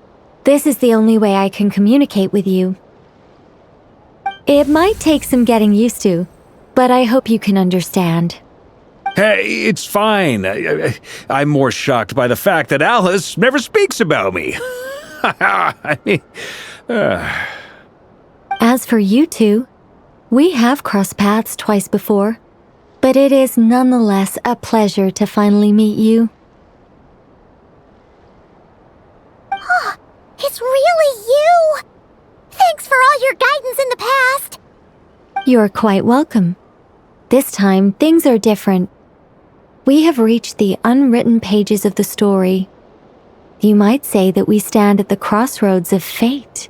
Speaker 4: This is the only way I can communicate with you. It might take some getting used to, but I hope you can understand.
Speaker 5: Hey, it's fine. I'm more shocked by the fact that Alice never speaks about me. I mean,
Speaker 4: As for you two, we have crossed paths twice before, but it is nonetheless a pleasure to finally meet you.
Speaker 2: It's really you! Thanks for all your guidance in the past!
Speaker 4: You're quite welcome. This time, things are different. We have reached the unwritten pages of the story. You might say that we stand at the crossroads of fate.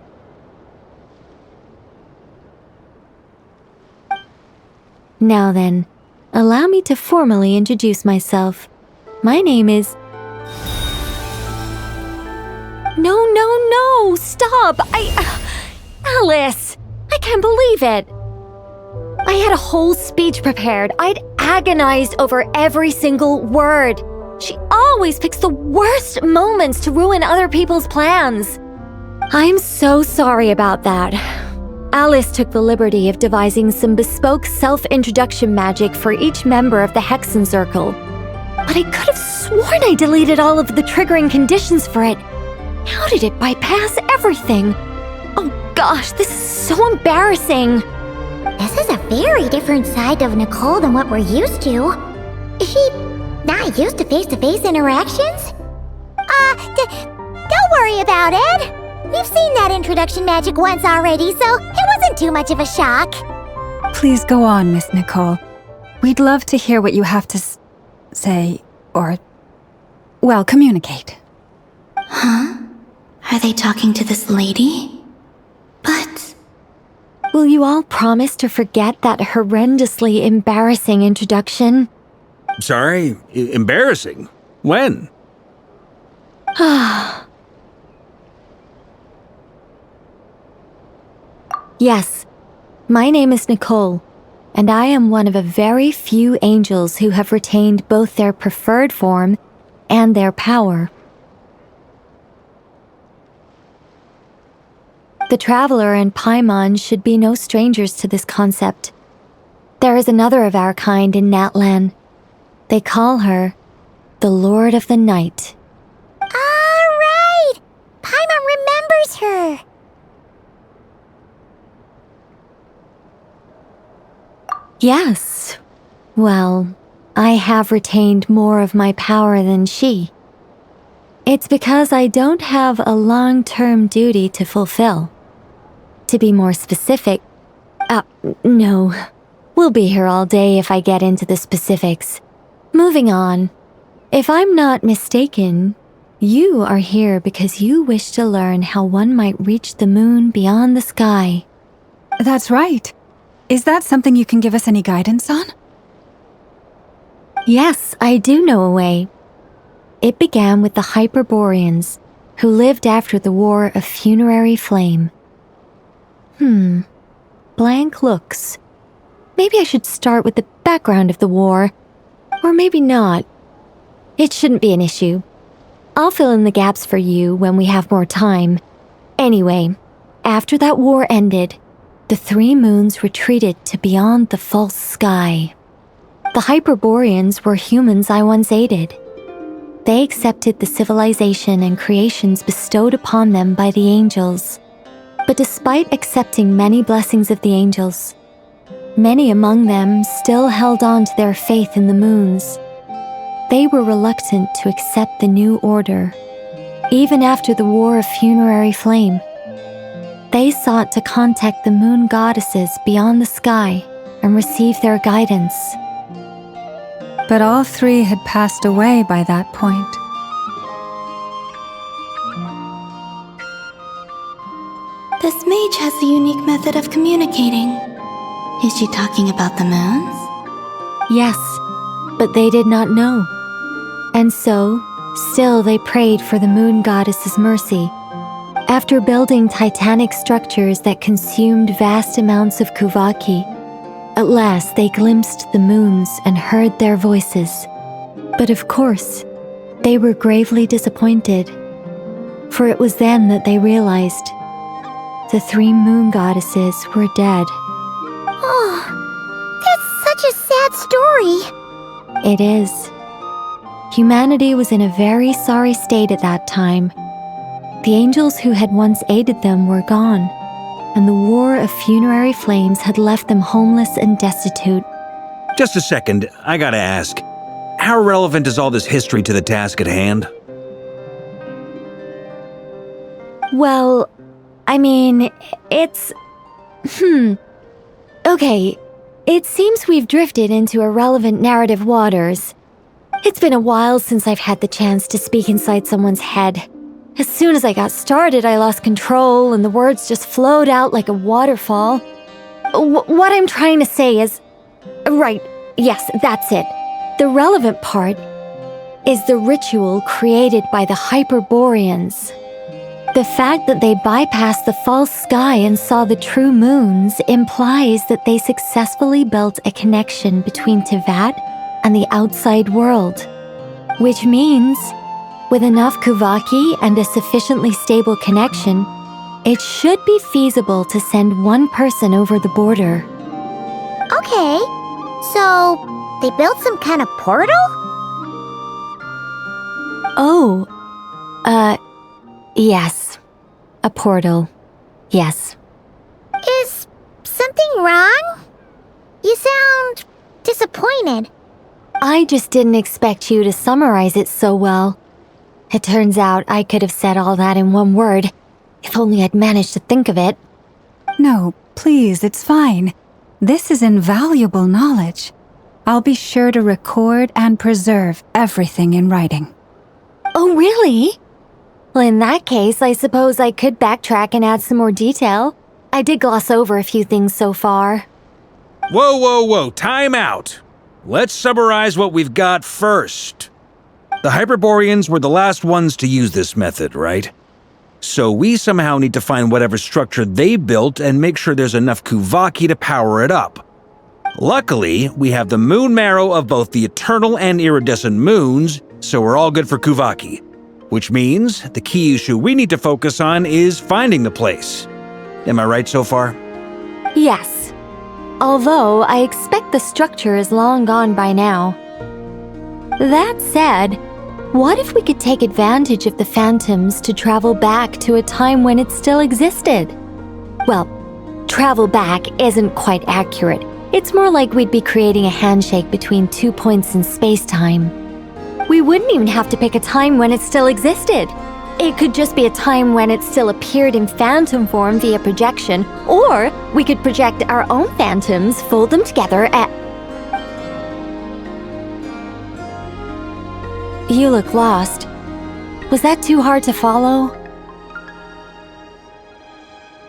Speaker 4: Now then, allow me to formally introduce myself. My name is... No, stop! Alice! I can't believe it! I had a whole speech prepared. I'd agonized over every single word. She always picks the worst moments to ruin other people's plans. I'm so sorry about that. Alice took the liberty of devising some bespoke self-introduction magic for each member of the Hexen Circle. But I could have sworn I deleted all of the triggering conditions for it. How did it bypass everything? Oh gosh, this is so embarrassing.
Speaker 2: This is a very different side of Nicole than what we're used to. Is she not used to face-to-face interactions? Don't worry about it. We've seen that introduction magic once already, so it wasn't too much of a shock.
Speaker 6: Please go on, Miss Nicole. We'd love to hear what you have to say, or, well, communicate.
Speaker 3: Huh? Are they talking to this lady? But...
Speaker 4: Will you all promise to forget that horrendously embarrassing introduction?
Speaker 5: sorry, embarrassing. When?
Speaker 4: Yes, my name is Nikol, and I am one of a very few angels who have retained both their preferred form and their power. The Traveler and Paimon should be no strangers to this concept. There is another of our kind in Natlan. They call her the Lord of the Night.
Speaker 2: All right! Paimon remembers her!
Speaker 4: Yes. Well, I have retained more of my power than she. It's because I don't have a long-term duty to fulfill. To be more specific, no. We'll be here all day if I get into the specifics. Moving on. If I'm not mistaken, you are here because you wish to learn how one might reach the moon beyond the sky.
Speaker 6: That's right. Is that something you can give us any guidance on?
Speaker 4: Yes, I do know a way. It began with the Hyperboreans, who lived after the War of Funerary Flame. Blank looks. Maybe I should start with the background of the war. Or maybe not. It shouldn't be an issue. I'll fill in the gaps for you when we have more time. Anyway, after that war ended, the three moons retreated to beyond the false sky. The Hyperboreans were humans I once aided. They accepted the civilization and creations bestowed upon them by the angels. But despite accepting many blessings of the angels, many among them still held on to their faith in the moons. They were reluctant to accept the new order. Even after the War of Funerary Flame, they sought to contact the moon goddesses beyond the sky and receive their guidance.
Speaker 6: But all three had passed away by that point.
Speaker 3: This mage has a unique method of communicating. Is she talking about the moons?
Speaker 4: Yes, but they did not know. And so, Still, they prayed for the moon goddess's mercy. After building titanic structures that consumed vast amounts of Kuvaki, at last they glimpsed the moons and heard their voices. But of course, they were gravely disappointed, for it was then that they realized the 3 moon goddesses were dead.
Speaker 2: Oh, that's such a sad story.
Speaker 4: It is. Humanity was in a very sorry state at that time. The angels who had once aided them were gone, and the war of funerary flames had left them homeless and destitute.
Speaker 5: Just a second, I gotta ask. How relevant is all this history to the task at hand?
Speaker 4: Well, I mean, it's... Okay, it seems we've drifted into irrelevant narrative waters. It's been a while since I've had the chance to speak inside someone's head. As soon as I got started, I lost control and the words just flowed out like a waterfall. What I'm trying to say is... Right, yes, that's it. The relevant part is the ritual created by the Hyperboreans. The fact that they bypassed the false sky and saw the true moons implies that they successfully built a connection between Teyvat and the outside world. Which means, with enough Kuvaki and a sufficiently stable connection, it should be feasible to send one person over the border.
Speaker 2: Okay, so they built some kind of portal?
Speaker 4: Oh, yes. A portal. Yes.
Speaker 2: Is something wrong? You sound disappointed.
Speaker 4: I just didn't expect you to summarize it so well. It turns out I could have said all that in one word, if only I'd managed to think of it.
Speaker 6: No, please, it's fine. This is invaluable knowledge. I'll be sure to record and preserve everything in writing.
Speaker 4: Oh, really? Well, in that case, I suppose I could backtrack and add some more detail. I did gloss over a few things so far.
Speaker 5: Whoa, time out. Let's summarize what we've got first. The Hyperboreans were the last ones to use this method, right? So we somehow need to find whatever structure they built and make sure there's enough Kuvaki to power it up. Luckily, we have the moon marrow of both the eternal and iridescent moons, so we're all good for Kuvaki. Which means the key issue we need to focus on is finding the place. Am I right so far?
Speaker 4: Yes. Although I expect the structure is long gone by now. That said, what if we could take advantage of the phantoms to travel back to a time when it still existed? Well, travel back isn't quite accurate. It's more like we'd be creating a handshake between 2 points in space-time. We wouldn't even have to pick a time when it still existed. It could just be a time when it still appeared in phantom form via projection, or we could project our own phantoms, fold them together at... You look lost. Was that too hard to follow?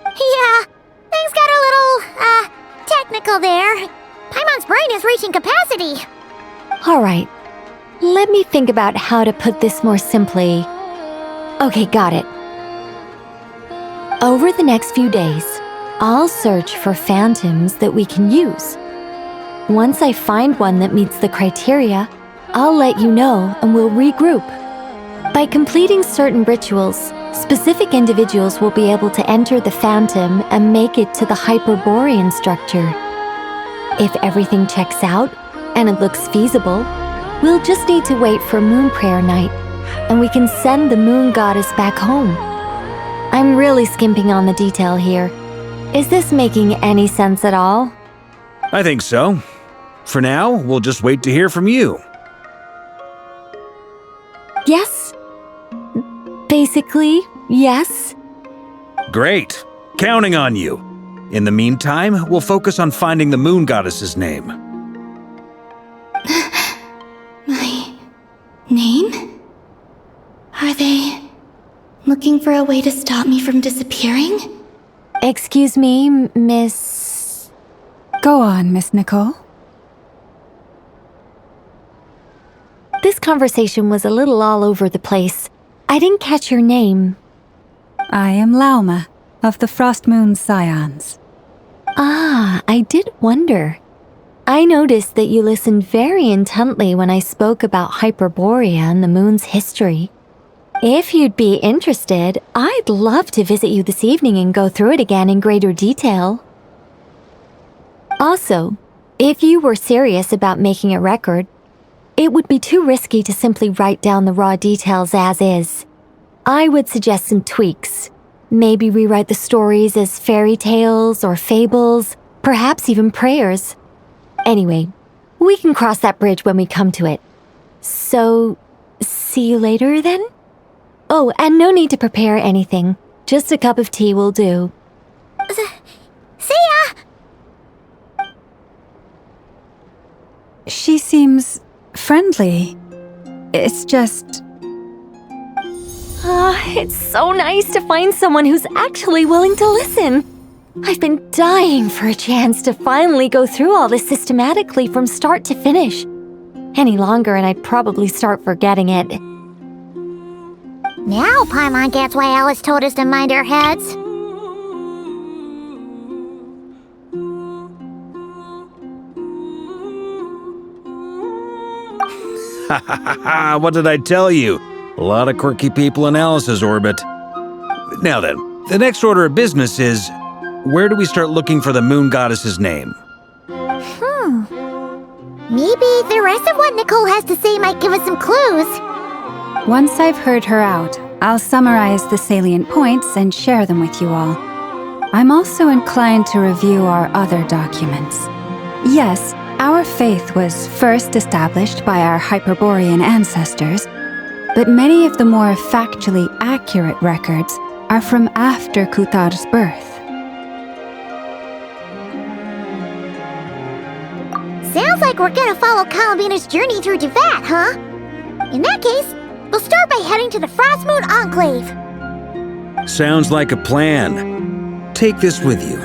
Speaker 2: Yeah, things got a little, technical there. Paimon's brain is reaching capacity.
Speaker 4: All right. Let me think about how to put this more simply. Okay, got it. Over the next few days, I'll search for phantoms that we can use. Once I find one that meets the criteria, I'll let you know and we'll regroup. By completing certain rituals, specific individuals will be able to enter the phantom and make it to the Hyperborean structure. If everything checks out and it looks feasible, we'll just need to wait for Moon Prayer Night, and we can send the moon goddess back home. I'm really skimping on the detail here. Is this making any sense at all?
Speaker 5: I think so. For now, we'll just wait to hear from you.
Speaker 4: Yes. Basically, yes.
Speaker 5: Great. Counting on you. In the meantime, we'll focus on finding the moon goddess's name.
Speaker 3: My name? Are they looking for a way to stop me from disappearing?
Speaker 4: Excuse me, Miss...
Speaker 6: Go on, Miss Nicole.
Speaker 4: this conversation was a little all over the place. I didn't catch your name.
Speaker 6: I am Laume, of the Frost Moon Scions.
Speaker 4: Ah, I did wonder. I noticed that you listened very intently when I spoke about Hyperborea and the moon's history. If you'd be interested, I'd love to visit you this evening and go through it again in greater detail. Also, if you were serious about making a record, it would be too risky to simply write down the raw details as is. I would suggest some tweaks. Maybe rewrite the stories as fairy tales or fables, perhaps even prayers. Anyway, we can cross that bridge when we come to it. So, see you later then? Oh, and no need to prepare anything. Just a cup of tea will do.
Speaker 2: See ya!
Speaker 6: She seems friendly. It's just...
Speaker 4: It's so nice to find someone who's actually willing to listen. I've been dying for a chance to finally go through all this systematically from start to finish. Any longer and I'd probably start forgetting it.
Speaker 2: Now Paimon gets why Alice told us to mind our heads.
Speaker 5: Ha ha ha ha! What did I tell you? A lot of quirky people in Alice's orbit. Now then, the next order of business is, where do we start looking for the moon goddess's name?
Speaker 2: Maybe the rest of what Nicole has to say might give us some clues.
Speaker 6: Once I've heard her out, I'll summarize the salient points and share them with you all. I'm also inclined to review our other documents. Yes, our faith was first established by our Hyperborean ancestors, but many of the more factually accurate records are from after Kutar's birth.
Speaker 2: Sounds like we're gonna follow Columbine's journey through Devat, huh? In that case, we'll start by heading to the Frost Moon Enclave.
Speaker 5: Sounds like a plan. Take this with you.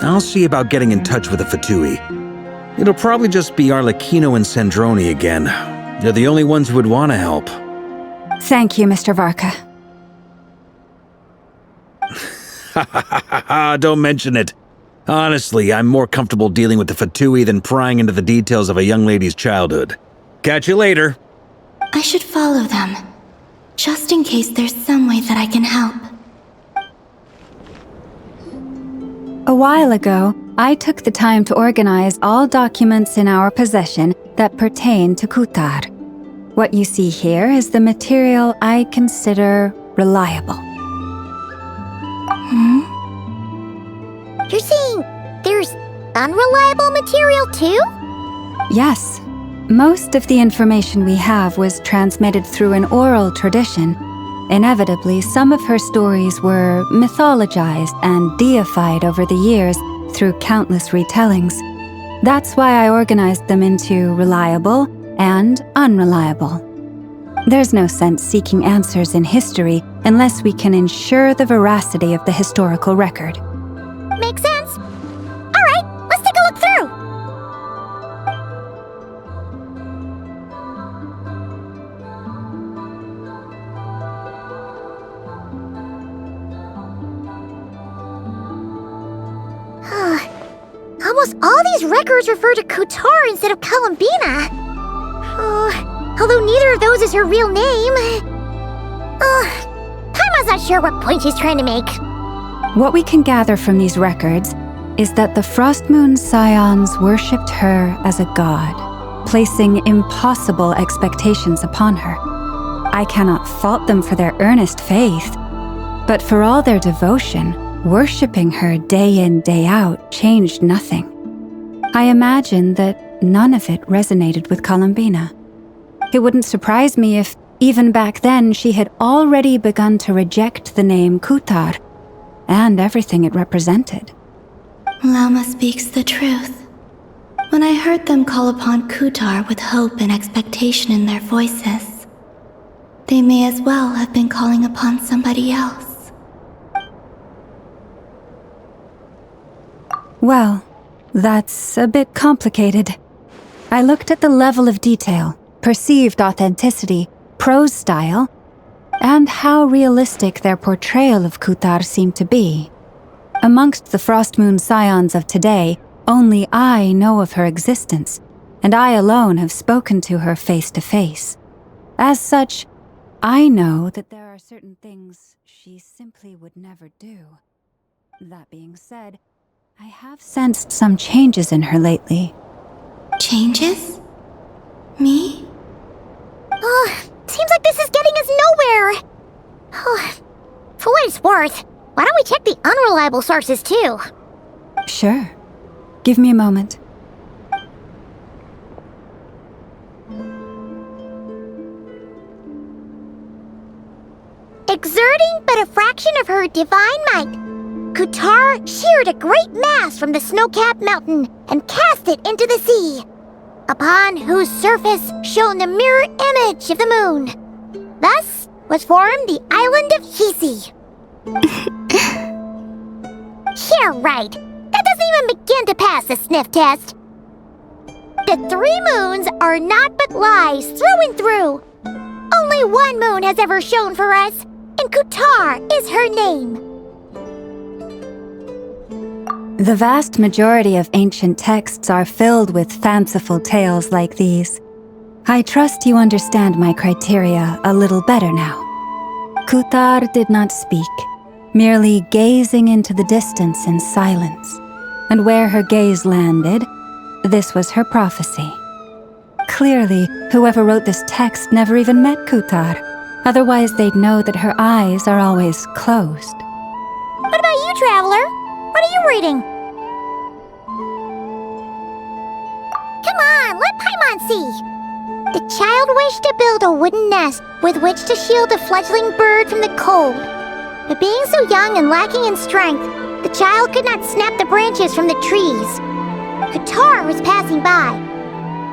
Speaker 5: I'll see about getting in touch with the Fatui. It'll probably just be Arlecchino and Sandroni again. They're the only ones who would want to help.
Speaker 6: Thank you, Mr. Varka.
Speaker 5: Ha ha ha ha! Don't mention it. Honestly, I'm more comfortable dealing with the Fatui than prying into the details of a young lady's childhood. Catch you later.
Speaker 3: I should follow them, just in case there's some way that I can help.
Speaker 6: A while ago, I took the time to organize all documents in our possession that pertain to Kutar. What you see here is the material I consider reliable.
Speaker 2: You're saying there's unreliable material too?
Speaker 6: Yes. Most of the information we have was transmitted through an oral tradition. Inevitably, some of her stories were mythologized and deified over the years through countless retellings. That's why I organized them into reliable and unreliable. There's no sense seeking answers in history unless we can ensure the veracity of the historical record.
Speaker 2: Makes sense. All right, let's take a look through. Almost all these records refer to Kutar instead of Columbina. Although neither of those is her real name. Paimon's not sure what point she's trying to make.
Speaker 6: What we can gather from these records is that the Frost Moon Scions worshipped her as a god, placing impossible expectations upon her. I cannot fault them for their earnest faith, but for all their devotion, worshipping her day in, day out changed nothing. I imagine that none of it resonated with Columbina. It wouldn't surprise me if, even back then, she had already begun to reject the name Kutar and everything it represented.
Speaker 3: Lama speaks the truth. When I heard them call upon Kutar with hope and expectation in their voices, they may as well have been calling upon somebody else.
Speaker 6: Well, that's a bit complicated. I looked at the level of detail, perceived authenticity, prose style, and how realistic their portrayal of Kutar seemed to be. Amongst the Frostmoon scions of today, only I know of her existence, and I alone have spoken to her face to face. As such, I know that there are certain things she simply would never do. That being said, I have sensed some changes in her lately.
Speaker 3: Changes? Me?
Speaker 2: Seems like this is getting us nowhere. For what it's worth, why don't we check the unreliable sources too?
Speaker 6: Sure. Give me a moment.
Speaker 2: Exerting but a fraction of her divine might, Kutar sheared a great mass from the snow-capped mountain and cast it into the sea, upon whose surface shone the mirror image of the moon. Thus was formed the island of Hisi. Yeah, right. That doesn't even begin to pass the sniff test. The 3 moons are naught but lies through and through. Only one moon has ever shone for us, and Kutar is her name.
Speaker 6: The vast majority of ancient texts are filled with fanciful tales like these. I trust you understand my criteria a little better now. Kutar did not speak, merely gazing into the distance in silence. And where her gaze landed, this was her prophecy. Clearly, whoever wrote this text never even met Kutar. Otherwise, they'd know that her eyes are always closed.
Speaker 2: What about you, Traveler? What are you reading? Come on, let Paimon see. The child wished to build a wooden nest with which to shield a fledgling bird from the cold. But being so young and lacking in strength, the child could not snap the branches from the trees. Kutar was passing by.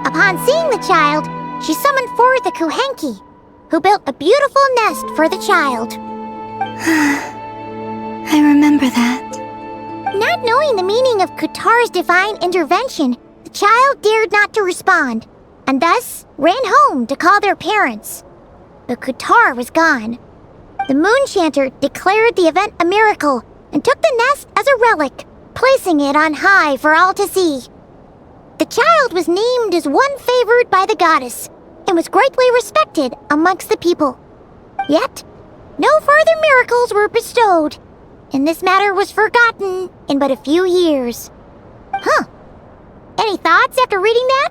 Speaker 2: Upon seeing the child, she summoned forth a Kuhenki, who built a beautiful nest for the child.
Speaker 3: I remember that.
Speaker 2: Not knowing the meaning of Kutar's divine intervention, the child dared not to respond, and thus ran home to call their parents. But Kutar was gone. The moon chanter declared the event a miracle and took the nest as a relic, placing it on high for all to see. The child was named as one favored by the goddess and was greatly respected amongst the people. Yet, no further miracles were bestowed, and this matter was forgotten in but a few years. Any thoughts after reading that?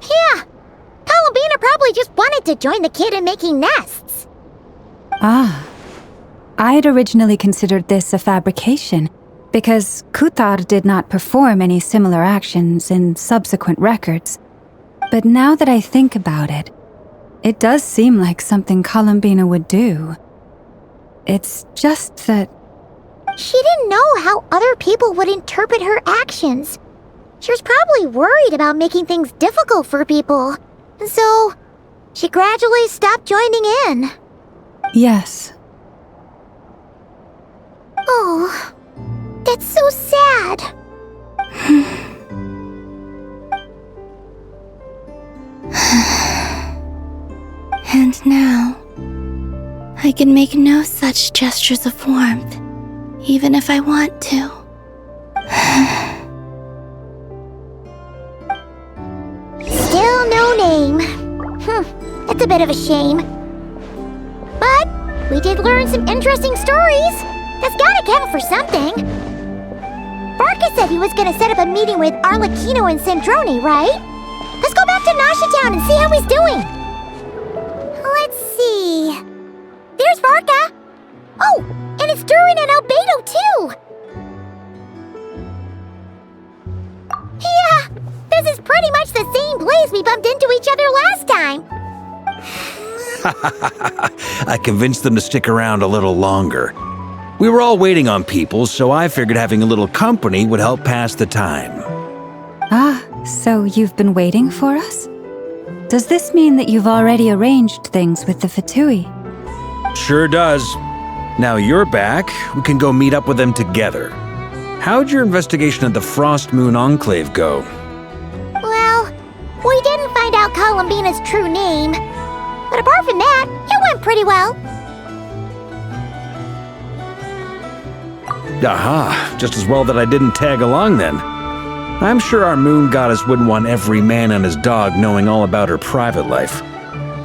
Speaker 2: Yeah, Columbiana probably just wanted to join the kid in making nests.
Speaker 6: I'd originally considered this a fabrication, because Kutar did not perform any similar actions in subsequent records. But now that I think about it, it does seem like something Columbiana would do. It's just that...
Speaker 2: She didn't know how other people would interpret her actions. She was probably worried about making things difficult for people. So, she gradually stopped joining in.
Speaker 6: Yes.
Speaker 2: Oh, that's so sad.
Speaker 3: And now, I can make no such gestures of warmth, even if I want to.
Speaker 2: Still no name. That's a bit of a shame. But we did learn some interesting stories. That's gotta count for something. Varke said he was gonna set up a meeting with Arlecchino and Sandrone, right? Let's go back to Nasha Town and see how he's doing. Let's see. There's Varke. Oh, and it's Durina and Albedo too. Yeah, this is pretty much the same place we bumped into each other last time.
Speaker 5: I convinced them to stick around a little longer. We were all waiting on people, so I figured having a little company would help pass the time.
Speaker 6: So you've been waiting for us? Does this mean that you've already arranged things with the Fatui?
Speaker 5: Sure does. Now you're back, we can go meet up with them together. how'd your investigation of the Frost Moon Enclave go?
Speaker 2: Well, we didn't find out Columbine's true name. But apart from that, it went pretty well.
Speaker 5: Aha, just as well that I didn't tag along then. I'm sure our moon goddess wouldn't want every man and his dog knowing all about her private life.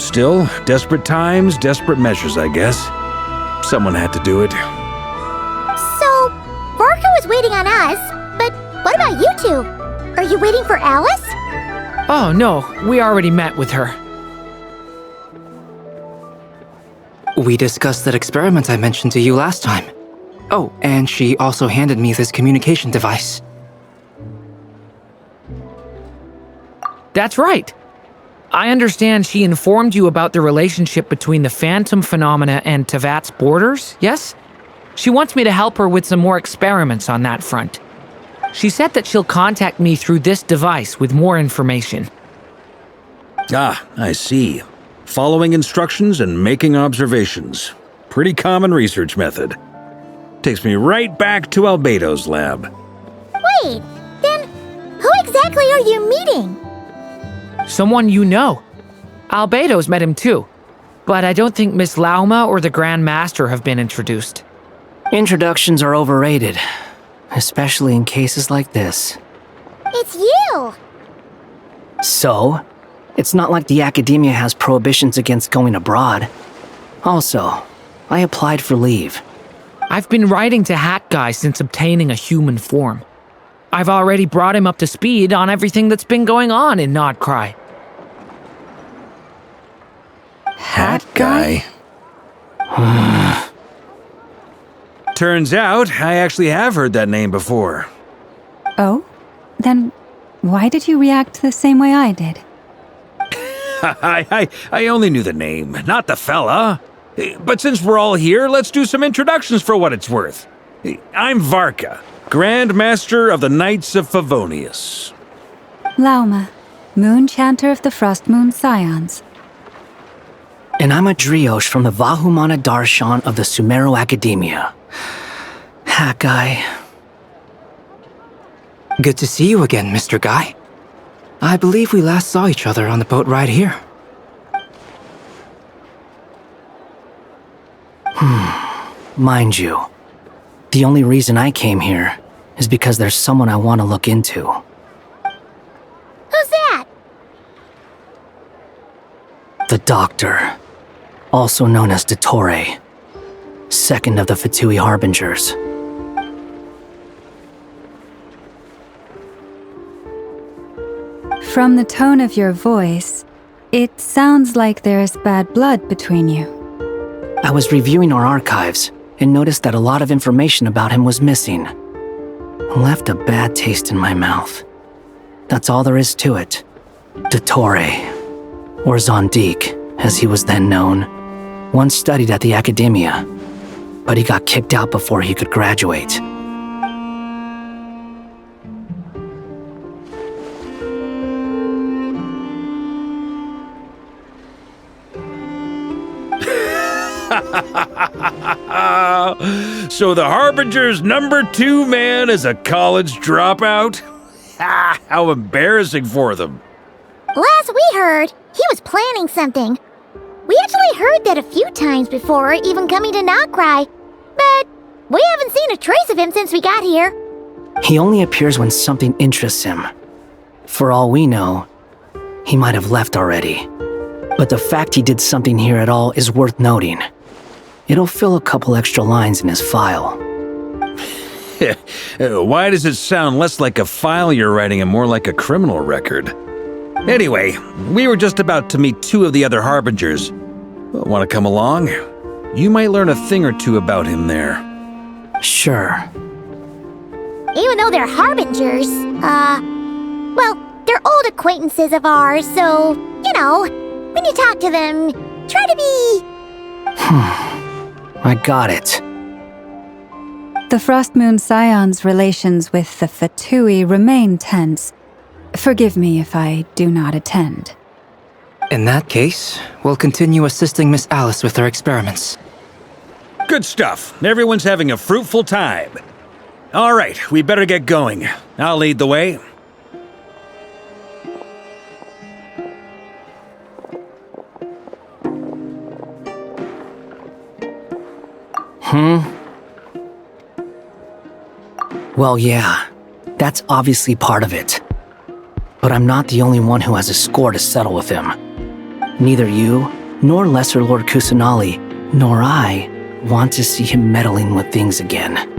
Speaker 5: Still, desperate times, desperate measures, I guess. Someone had to do it.
Speaker 2: So, Varke was waiting on us, but what about you two? Are you waiting for Alice?
Speaker 7: Oh, no, we already met with her.
Speaker 8: We discussed that experiment I mentioned to you last time. Oh, and she also handed me this communication device.
Speaker 7: That's right. I understand she informed you about the relationship between the Phantom phenomena and Tevat's borders, yes? She wants me to help her with some more experiments on that front. She said that she'll contact me through this device with more information.
Speaker 5: Ah, I see. Following instructions and making observations. Pretty common research method. Takes me right back to Albedo's lab.
Speaker 2: Wait, then who exactly are you meeting?
Speaker 7: Someone you know. Albedo's met him too. But I don't think Miss Laume or the Grand Master have been introduced.
Speaker 19: Introductions are overrated, especially in cases like this.
Speaker 2: It's you!
Speaker 19: So? It's not like the Academia has prohibitions against going abroad. Also, I applied for leave.
Speaker 7: I've been writing to Hat Guy since obtaining a human form. I've already brought him up to speed on everything that's been going on in Nodcry.
Speaker 5: Hat Guy? Turns out, I actually have heard that name before.
Speaker 6: Oh? Then why did you react the same way I did?
Speaker 5: I only knew the name, not the fella. But since we're all here, let's do some introductions for what it's worth. I'm Varke, Grand Master of the Knights of Favonius.
Speaker 6: Laume, Moon Chanter of the Frost Moon Scions.
Speaker 19: And I'm a Driosh from the Vahumana Darshan of the Sumero Academia. Hat Guy.
Speaker 8: Good to see you again, Mr. Guy. I believe we last saw each other on the boat ride here.
Speaker 19: Mind you, the only reason I came here is because there's someone I want to look into.
Speaker 2: Who's that?
Speaker 19: The Doctor, also known as Dottore, second of the Fatui Harbingers.
Speaker 6: From the tone of your voice, it sounds like there is bad blood between you.
Speaker 19: I was reviewing our archives and noticed that a lot of information about him was missing. Left a bad taste in my mouth. That's all there is to it. Dottore, or Zondique, as he was then known, once studied at the Academia, but he got kicked out before he could graduate.
Speaker 5: So the Harbinger's #2 man is a college dropout? How embarrassing for them.
Speaker 2: Last we heard, he was planning something. We actually heard that a few times before, even coming to Nodcry, but we haven't seen a trace of him since we got here.
Speaker 19: He only appears when something interests him. For all we know, he might have left already. But the fact he did something here at all is worth noting. It'll fill a couple extra lines in his file.
Speaker 5: Why does it sound less like a file you're writing and more like a criminal record? Anyway, we were just about to meet 2 of the other Harbingers. Want to come along? You might learn a thing or two about him there.
Speaker 19: Sure.
Speaker 2: Even though they're Harbingers, well, they're old acquaintances of ours, so, you know, when you talk to them, try to be...
Speaker 19: I got it.
Speaker 6: The Frost Moon Scions' relations with the Fatui remain tense. Forgive me if I do not attend.
Speaker 8: In that case, we'll continue assisting Miss Alice with her experiments.
Speaker 5: Good stuff. Everyone's having a fruitful time. All right, we better get going. I'll lead the way.
Speaker 19: Well, yeah, that's obviously part of it. But I'm not the only one who has a score to settle with him. Neither you, nor Lesser Lord Kusanali, nor I want to see him meddling with things again.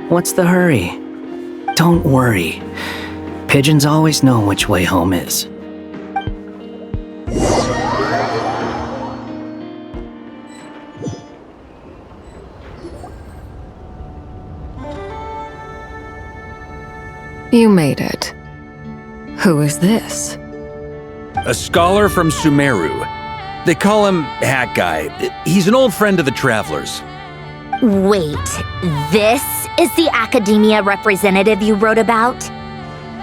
Speaker 19: What's the hurry? Don't worry. Pigeons always know which way home is.
Speaker 20: You made it. Who is this?
Speaker 5: A scholar from Sumeru. They call him Hat Guy. He's an old friend of the Travelers.
Speaker 11: Wait, this is the academia representative you wrote about?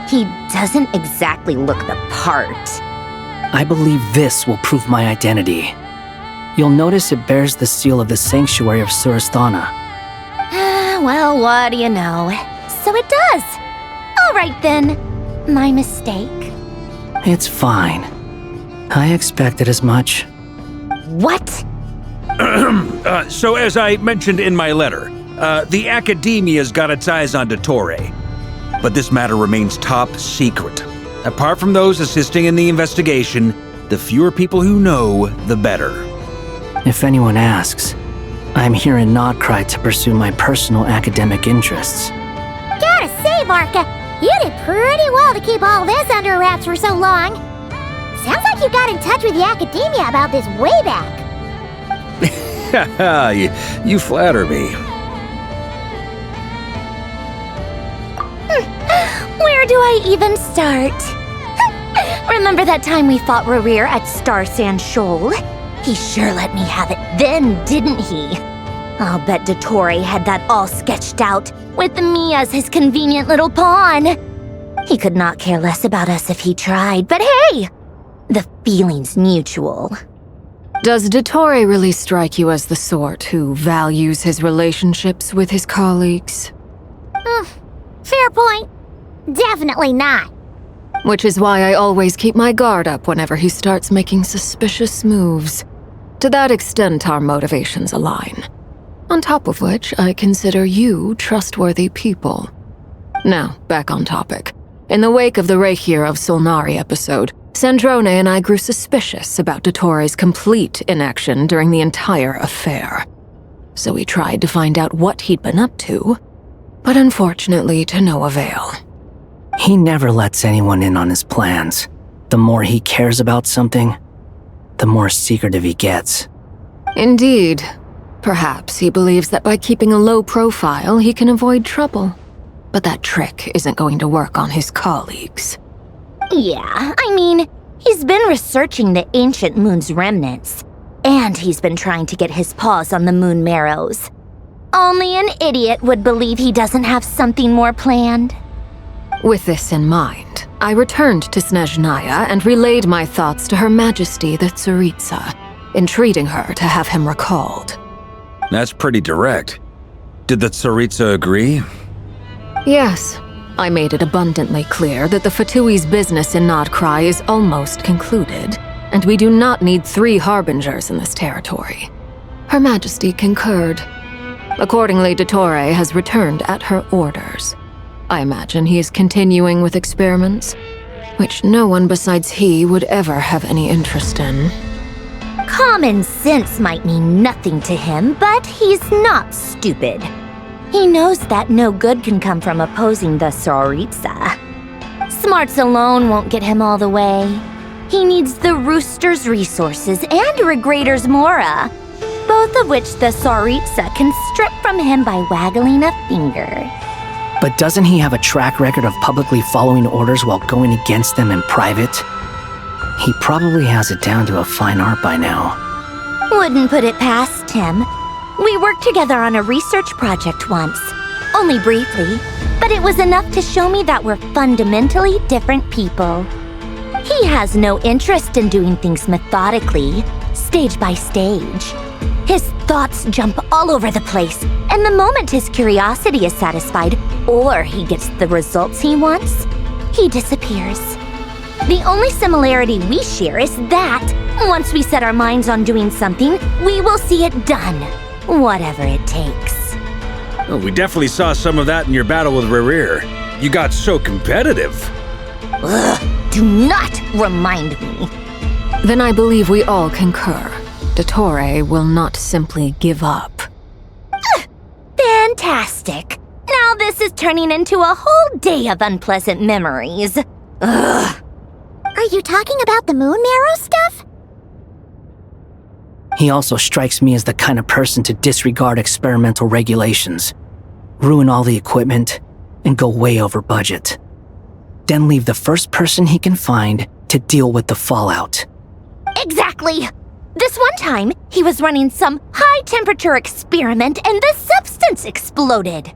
Speaker 11: He doesn't exactly look the part.
Speaker 19: I believe this will prove my identity. You'll notice it bears the seal of the Sanctuary of Surasthana.
Speaker 11: Well, what do you know? So it does. All right then. My mistake.
Speaker 19: It's fine. I expected as much.
Speaker 11: What?
Speaker 5: So as I mentioned in my letter, the Academia's got its eyes on Dottore. But this matter remains top secret. Apart from those assisting in the investigation, the fewer people who know, the better.
Speaker 19: If anyone asks, I'm here in Nodcry to pursue my personal academic interests.
Speaker 2: Gotta say, Varke, you did pretty well to keep all this under wraps for so long. Sounds like you got in touch with the Academia about this way back.
Speaker 5: You flatter me.
Speaker 11: Where do I even start? Remember that time we fought Rerir at Star Sand Shoal? He sure let me have it then, didn't he? I'll bet Dottore had that all sketched out, with me as his convenient little pawn. He could not care less about us if he tried, but hey! The feeling's mutual.
Speaker 20: Does Dottore really strike you as the sort who values his relationships with his colleagues?
Speaker 2: Fair point. Definitely not.
Speaker 20: Which is why I always keep my guard up whenever he starts making suspicious moves. To that extent, our motivations align. On top of which, I consider you trustworthy people. Now, back on topic. In the wake of the Reikir of Solnari episode, Sandrone and I grew suspicious about Dottore's complete inaction during the entire affair. So we tried to find out what he'd been up to, but unfortunately to no avail.
Speaker 19: He never lets anyone in on his plans. The more he cares about something, the more secretive he gets.
Speaker 20: Indeed. Perhaps he believes that by keeping a low profile, he can avoid trouble. But that trick isn't going to work on his colleagues.
Speaker 11: Yeah, I mean, he's been researching the ancient moon's remnants. And he's been trying to get his paws on the moon marrows. Only an idiot would believe he doesn't have something more planned.
Speaker 20: With this in mind, I returned to Snezhnaya and relayed my thoughts to Her Majesty the Tsaritsa, entreating her to have him recalled.
Speaker 5: That's pretty direct. Did the Tsaritsa agree?
Speaker 20: Yes. I made it abundantly clear that the Fatui's business in Nodcry is almost concluded, and we do not need 3 harbingers in this territory. Her Majesty concurred. Accordingly, Dottore has returned at her orders. I imagine he is continuing with experiments, which no one besides he would ever have any interest in.
Speaker 11: Common sense might mean nothing to him, but he's not stupid. He knows that no good can come from opposing the Tsaritsa. Smarts alone won't get him all the way. He needs the Rooster's resources and Regrator's Mora, both of which the Tsaritsa can strip from him by waggling a finger.
Speaker 19: But doesn't he have a track record of publicly following orders while going against them in private? He probably has it down to a fine art by now.
Speaker 11: Wouldn't put it past him. We worked together on a research project once. Only briefly, but it was enough to show me that we're fundamentally different people. He has no interest in doing things methodically, stage by stage.
Speaker 2: His thoughts jump all over the place, and the moment his curiosity is satisfied, or he gets the results he wants, he disappears. The only similarity we share is that, once we set our minds on doing something, we will see it done, whatever it takes.
Speaker 5: Oh, we definitely saw some of that in your battle with Rerir. You got so competitive.
Speaker 2: Ugh, do not remind me.
Speaker 20: Then I believe we all concur. Dottore will not simply give up.
Speaker 2: Fantastic. Now this is turning into a whole day of unpleasant memories. Ugh. Are you talking about the moon marrow stuff?
Speaker 19: He also strikes me as the kind of person to disregard experimental regulations, ruin all the equipment, and go way over budget. Then leave the first person he can find to deal with the fallout.
Speaker 2: Exactly! This one time, he was running some high-temperature experiment and the substance exploded.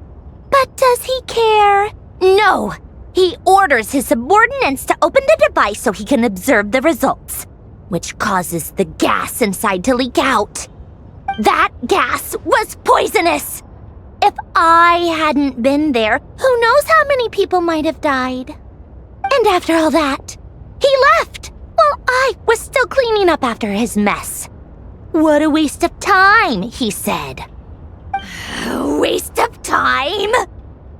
Speaker 2: But does he care? No! He orders his subordinates to open the device so he can observe the results, which causes the gas inside to leak out. That gas was poisonous! If I hadn't been there, who knows how many people might have died. And after all that, he left while I was still cleaning up after his mess. What a waste of time, he said. Waste of time?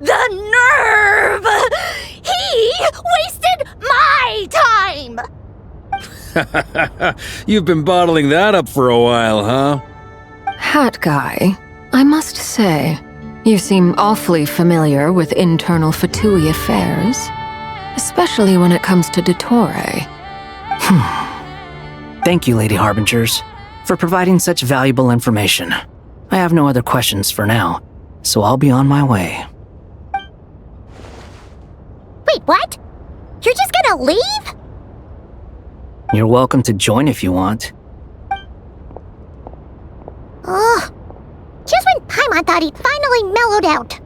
Speaker 2: The nerve! He wasted my time!
Speaker 5: You've been bottling that up for a while, huh?
Speaker 20: Hat guy, I must say, you seem awfully familiar with internal Fatui affairs, especially when it comes to Dottore.
Speaker 19: Thank you, Lady Harbingers, for providing such valuable information. I have no other questions for now, so I'll be on my way.
Speaker 2: Wait, what? You're just gonna leave?
Speaker 19: You're welcome to join if you want.
Speaker 2: Ugh. Just when Paimon thought he'd finally mellowed out.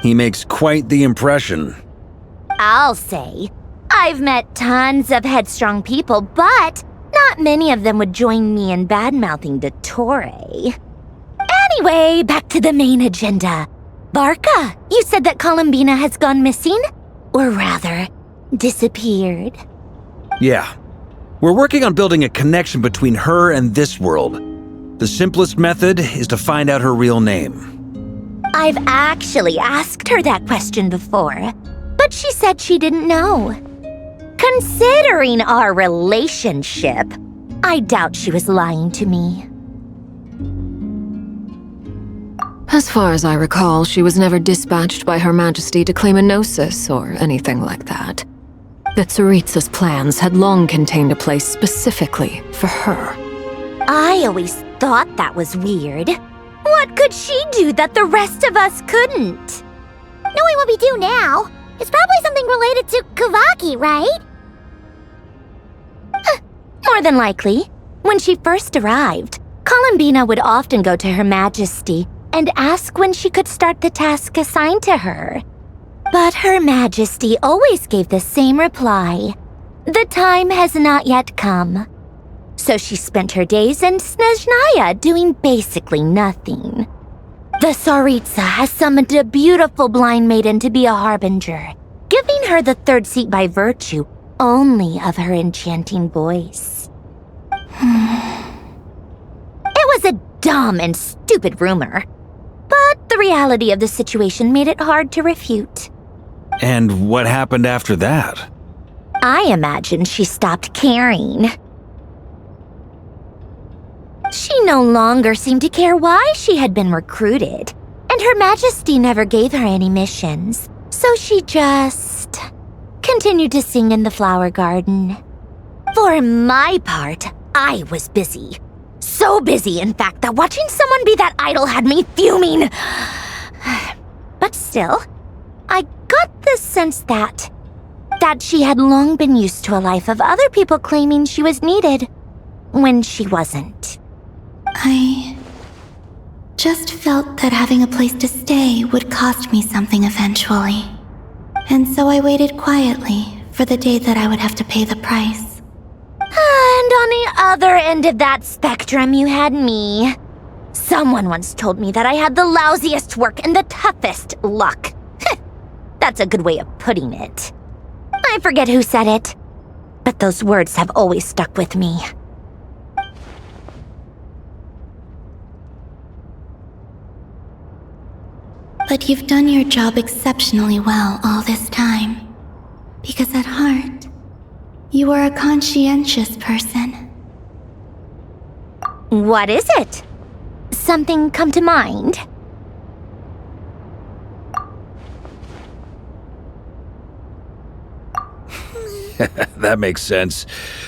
Speaker 5: He makes quite the impression.
Speaker 2: I'll say. I've met tons of headstrong people, but not many of them would join me in bad-mouthing Dottore. Anyway, back to the main agenda. Barca, you said that Columbiene has gone missing? Or rather, disappeared.
Speaker 5: Yeah. We're working on building a connection between her and this world. The simplest method is to find out her real name.
Speaker 2: I've actually asked her that question before, but she said she didn't know. Considering our relationship, I doubt she was lying to me.
Speaker 20: As far as I recall, she was never dispatched by Her Majesty to claim a gnosis or anything like that. That Tsaritsa's plans had long contained a place specifically for her.
Speaker 2: I always thought that was weird. What could she do that the rest of us couldn't? Knowing what we do now, it's probably something related to Kavaki, right? More than likely. When she first arrived, Columbiene would often go to Her Majesty and ask when she could start the task assigned to her. But Her Majesty always gave the same reply. The time has not yet come. So she spent her days in Snezhnaya doing basically nothing. The Tsaritsa has summoned a beautiful blind maiden to be a harbinger, giving her the third seat by virtue only of her enchanting voice. It was a dumb and stupid rumor, but the reality of the situation made it hard to refute.
Speaker 5: And what happened after that?
Speaker 2: I imagine she stopped caring. She no longer seemed to care why she had been recruited, and Her Majesty never gave her any missions, so she just continued to sing in the flower garden. For my part, I was busy. So busy, in fact, that watching someone be that idol had me fuming. But still, I got the sense that she had long been used to a life of other people claiming she was needed when she wasn't.
Speaker 3: I just felt that having a place to stay would cost me something eventually. And so I waited quietly for the day that I would have to pay the price.
Speaker 2: And on the other end of that spectrum, you had me. Someone once told me that I had the lousiest work and the toughest luck. That's a good way of putting it. I forget who said it, but those words have always stuck with me.
Speaker 3: But you've done your job exceptionally well all this time. Because at heart, you are a conscientious person.
Speaker 2: What is it? Something come to mind?
Speaker 5: That makes sense.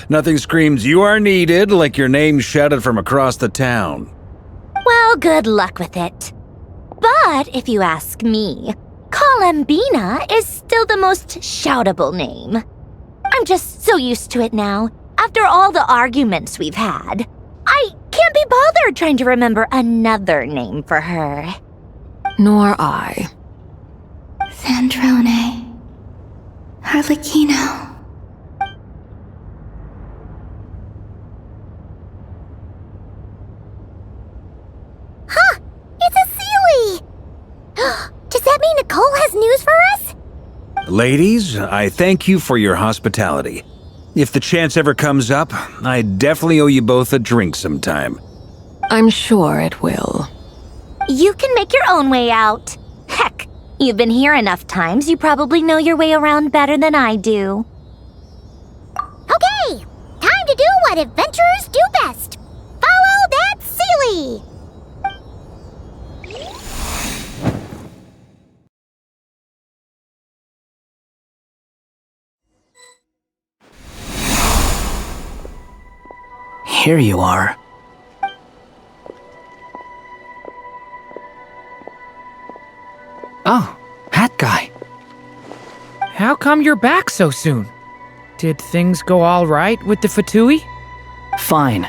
Speaker 5: Nothing screams you are needed like your name shouted from across the town.
Speaker 2: Well, good luck with it. But if you ask me, Columbiне is still the most shoutable name. I'm just so used to it now, after all the arguments we've had. I can't be bothered trying to remember another name for her.
Speaker 20: Nor I.
Speaker 3: Sandrone. Harlequino.
Speaker 2: Huh! It's a Sealy! Does that mean Nicole has news for us?
Speaker 5: Ladies, I thank you for your hospitality. If the chance ever comes up, I definitely owe you both a drink sometime.
Speaker 20: I'm sure it will.
Speaker 2: You can make your own way out. Heck, you've been here enough times, you probably know your way around better than I do. Okay, time to do what adventurers do best. Follow that Sealy!
Speaker 19: Here you are. Oh, hat guy.
Speaker 7: How come you're back so soon? Did things go all right with the Fatui?
Speaker 19: Fine.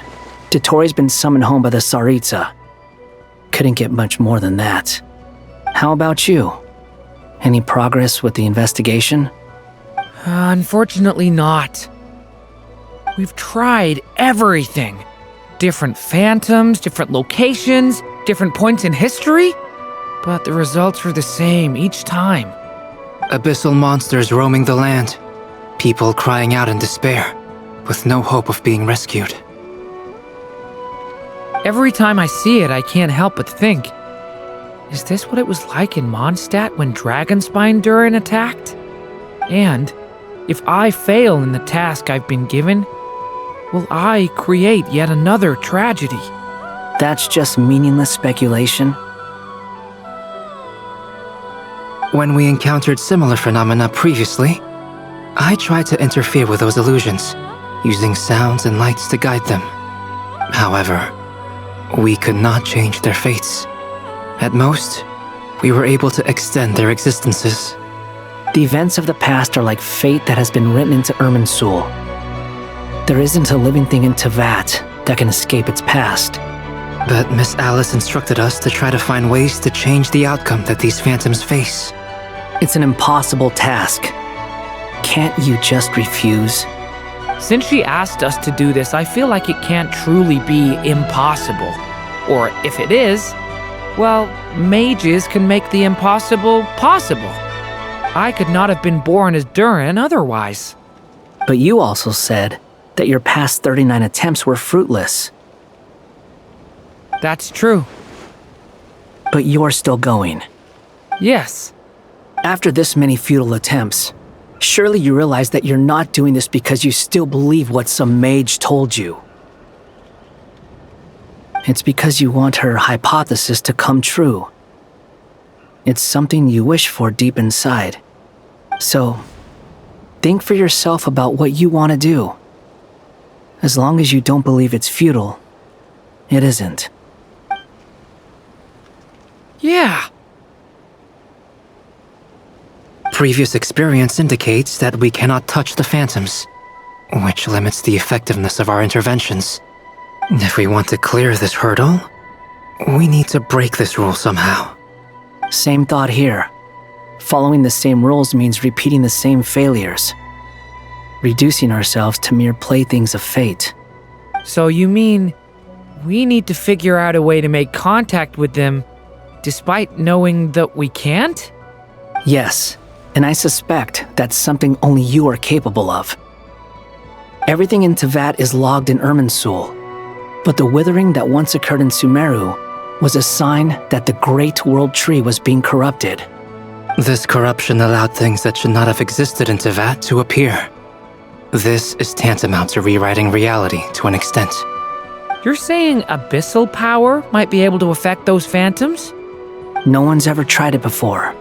Speaker 19: Dotori's been summoned home by the Tsaritsa. Couldn't get much more than that. How about you? Any progress with the investigation?
Speaker 7: Unfortunately not. We've tried everything. Different phantoms, different locations, different points in history. But the results were the same each time.
Speaker 8: Abyssal monsters roaming the land. People crying out in despair, with no hope of being rescued.
Speaker 7: Every time I see it, I can't help but think, is this what it was like in Mondstadt when Dragonspine Durin attacked? And if I fail in the task I've been given, will I create yet another tragedy?
Speaker 19: That's just meaningless speculation.
Speaker 8: When we encountered similar phenomena previously, I tried to interfere with those illusions, using sounds and lights to guide them. However, we could not change their fates. At most, we were able to extend their existences.
Speaker 19: The events of the past are like fate that has been written into Irminsul. There isn't a living thing in Teyvat that can escape its past.
Speaker 8: But Miss Alice instructed us to try to find ways to change the outcome that these phantoms face.
Speaker 19: It's an impossible task. Can't you just refuse?
Speaker 7: Since she asked us to do this, I feel like it can't truly be impossible. Or if it is, well, mages can make the impossible possible. I could not have been born as Durin otherwise.
Speaker 19: But you also said that your past 39 attempts were fruitless.
Speaker 7: That's true.
Speaker 19: But you're still going.
Speaker 7: Yes.
Speaker 19: After this many futile attempts, surely you realize that you're not doing this because you still believe what some mage told you. It's because you want her hypothesis to come true. It's something you wish for deep inside. So, think for yourself about what you want to do. As long as you don't believe it's futile, it isn't.
Speaker 7: Yeah.
Speaker 8: Previous experience indicates that we cannot touch the phantoms, which limits the effectiveness of our interventions. If we want to clear this hurdle, we need to break this rule somehow.
Speaker 19: Same thought here. Following the same rules means repeating the same failures. reducing ourselves to mere playthings of fate.
Speaker 7: So you mean we need to figure out a way to make contact with them despite knowing that we can't?
Speaker 19: Yes, and I suspect that's something only you are capable of. Everything in Teyvat is logged in Irminsul, but the withering that once occurred in Sumeru was a sign that the great world tree was being corrupted.
Speaker 8: This corruption allowed things that should not have existed in Teyvat to appear. This is tantamount to rewriting reality to an extent.
Speaker 7: You're saying abyssal power might be able to affect those phantoms?
Speaker 19: No one's ever tried it before.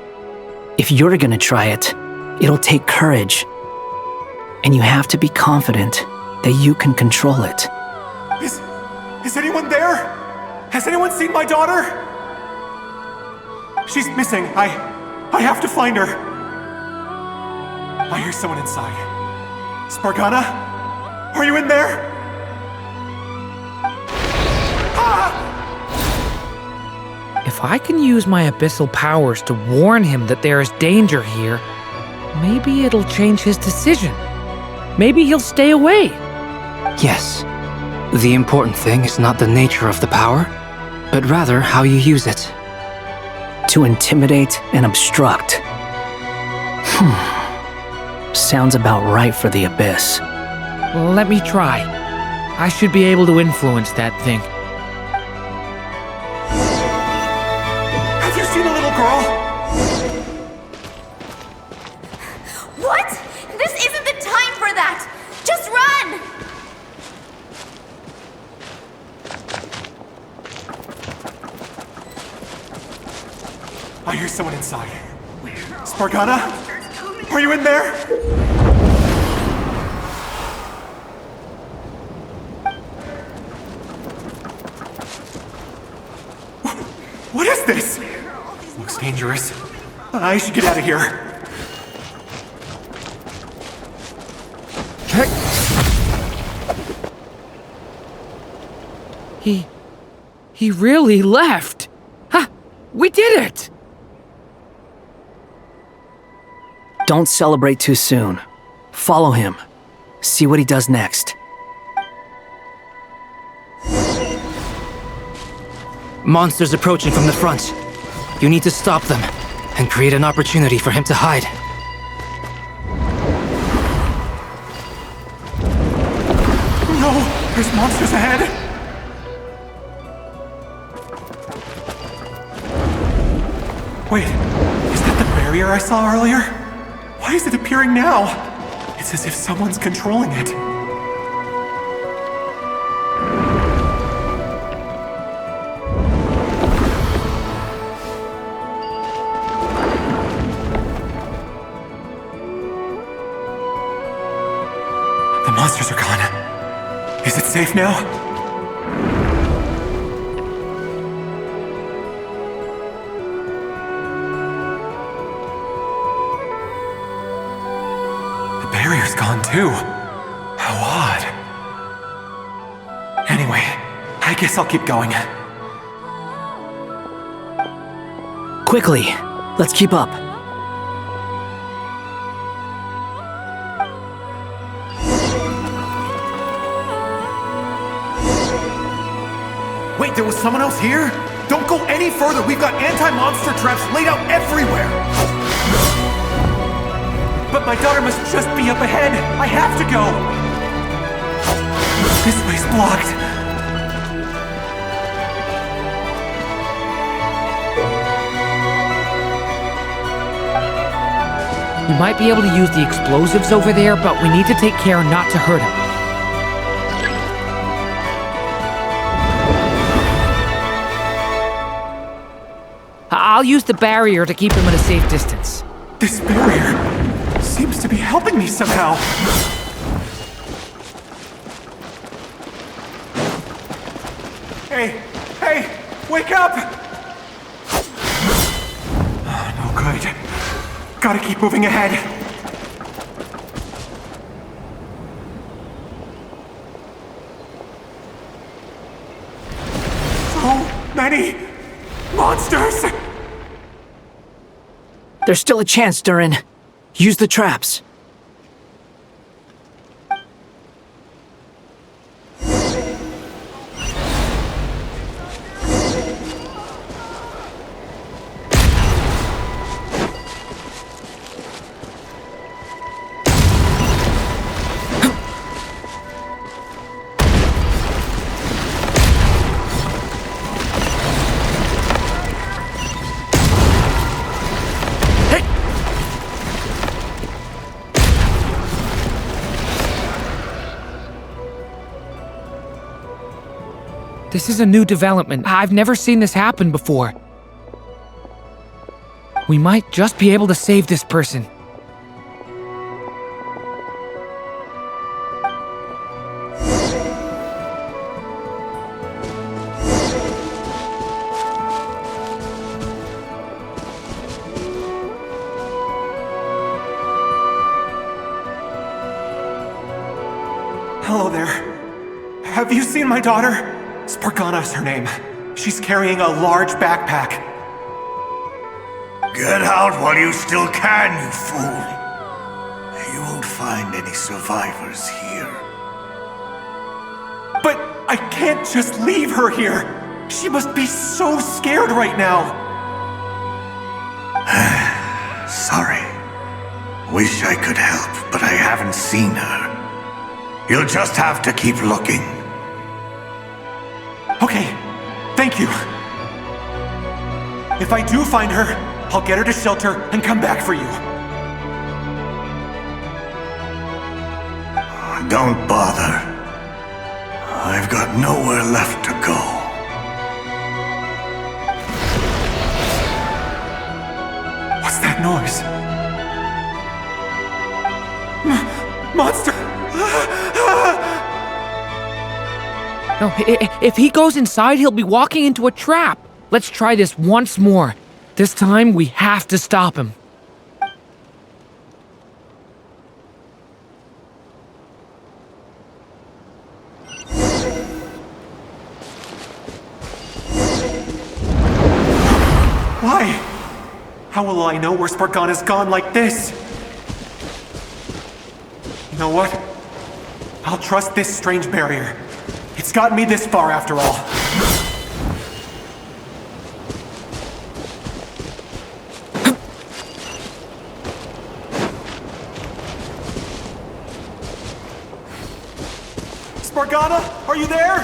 Speaker 19: If you're gonna try it, it'll take courage. And you have to be confident that you can control it.
Speaker 21: Is anyone there? Has anyone seen my daughter? She's missing. I have to find her. I hear someone inside. Spargana? Are you in there?
Speaker 7: If I can use my abyssal powers to warn him that there is danger here, maybe it'll change his decision. Maybe he'll stay away.
Speaker 8: Yes. The important thing is not the nature of the power, but rather how you use it.
Speaker 19: To intimidate and obstruct. Sounds about right for the Abyss.
Speaker 7: Let me try. I should be able to influence that thing.
Speaker 21: Have you seen a little girl?
Speaker 11: What? This isn't the time for that! Just run!
Speaker 21: I hear someone inside. Spargana? Are you in there? What is this? Looks dangerous. I should get out of here.
Speaker 7: He really left. Ha! We did it!
Speaker 19: Don't celebrate too soon. Follow him. See what he does next.
Speaker 8: Monsters approaching from the front. You need to stop them and create an opportunity for him to hide.
Speaker 21: No! There's monsters ahead! Wait, is that the barrier I saw earlier? Why is it appearing now? It's as if someone's controlling it. The monsters are gone. Is it safe now? Barrier's gone too. How odd. Anyway, I guess I'll keep going.
Speaker 19: Quickly, let's keep up.
Speaker 21: Wait, there was someone else here? Don't go any further. We've got anti-monster traps laid out everywhere. But my daughter must just be up ahead. I have to go. This way's blocked.
Speaker 7: We might be able to use the explosives over there, but we need to take care not to hurt him. I'll use the barrier to keep him at a safe distance.
Speaker 21: This barrier seems to be helping me somehow. Hey, wake up! Oh, no good. Gotta keep moving ahead. So many monsters!
Speaker 19: There's still a chance, Durin. Use the traps.
Speaker 7: This is a new development. I've never seen this happen before. We might just be able to save this person.
Speaker 21: Hello there. Have you seen my daughter? Spargana is her name. She's carrying a large backpack.
Speaker 12: Get out while you still can, you fool. You won't find any survivors here.
Speaker 21: But I can't just leave her here. She must be so scared right now.
Speaker 12: Sorry. Wish I could help, but I haven't seen her. You'll just have to keep looking.
Speaker 21: Okay, thank you. If I do find her, I'll get her to shelter and come back for you.
Speaker 12: Don't bother. I've got nowhere left to go.
Speaker 21: What's that noise? Monster!
Speaker 7: No, if he goes inside, he'll be walking into a trap. Let's try this once more. This time, we have to stop him.
Speaker 21: Why? How will I know where Spargana's gone like this? You know what? I'll trust this strange barrier. It's gotten me this far after all. Spargana, are you there?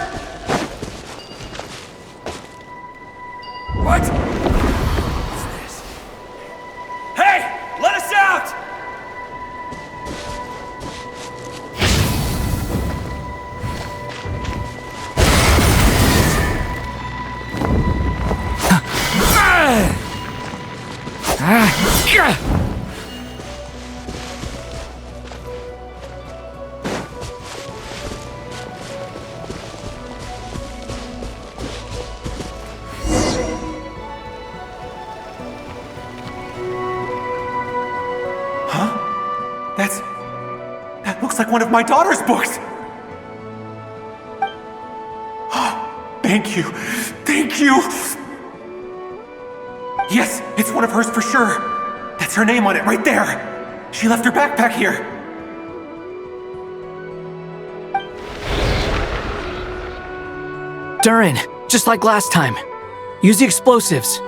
Speaker 17: What? What's this? Hey! Let us out!
Speaker 21: That looks like one of my daughter's books! Thank you! Thank you! Yes, it's one of hers for sure! That's her name on it right there! She left her backpack here!
Speaker 19: Durin, just like last time. Use the explosives.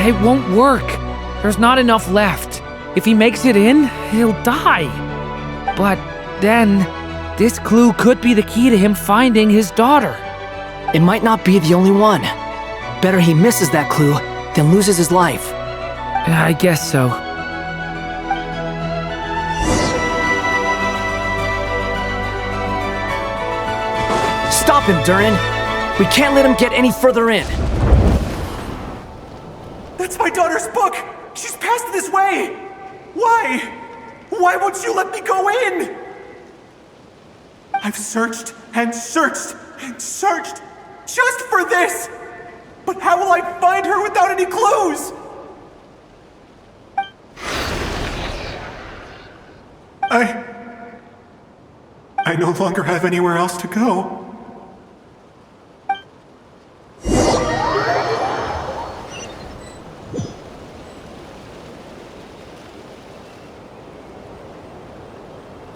Speaker 7: It won't work. There's not enough left. If he makes it in, he'll die. But then, this clue could be the key to him finding his daughter.
Speaker 19: It might not be the only one. Better he misses that clue than loses his life.
Speaker 7: I guess so.
Speaker 19: Stop him, Durin! We can't let him get any further in.
Speaker 21: That's my daughter's book! She's passed this way! Why? Why won't you let me go in? I've searched and searched and searched just for this! But how will I find her without any clues? I no longer have anywhere else to go.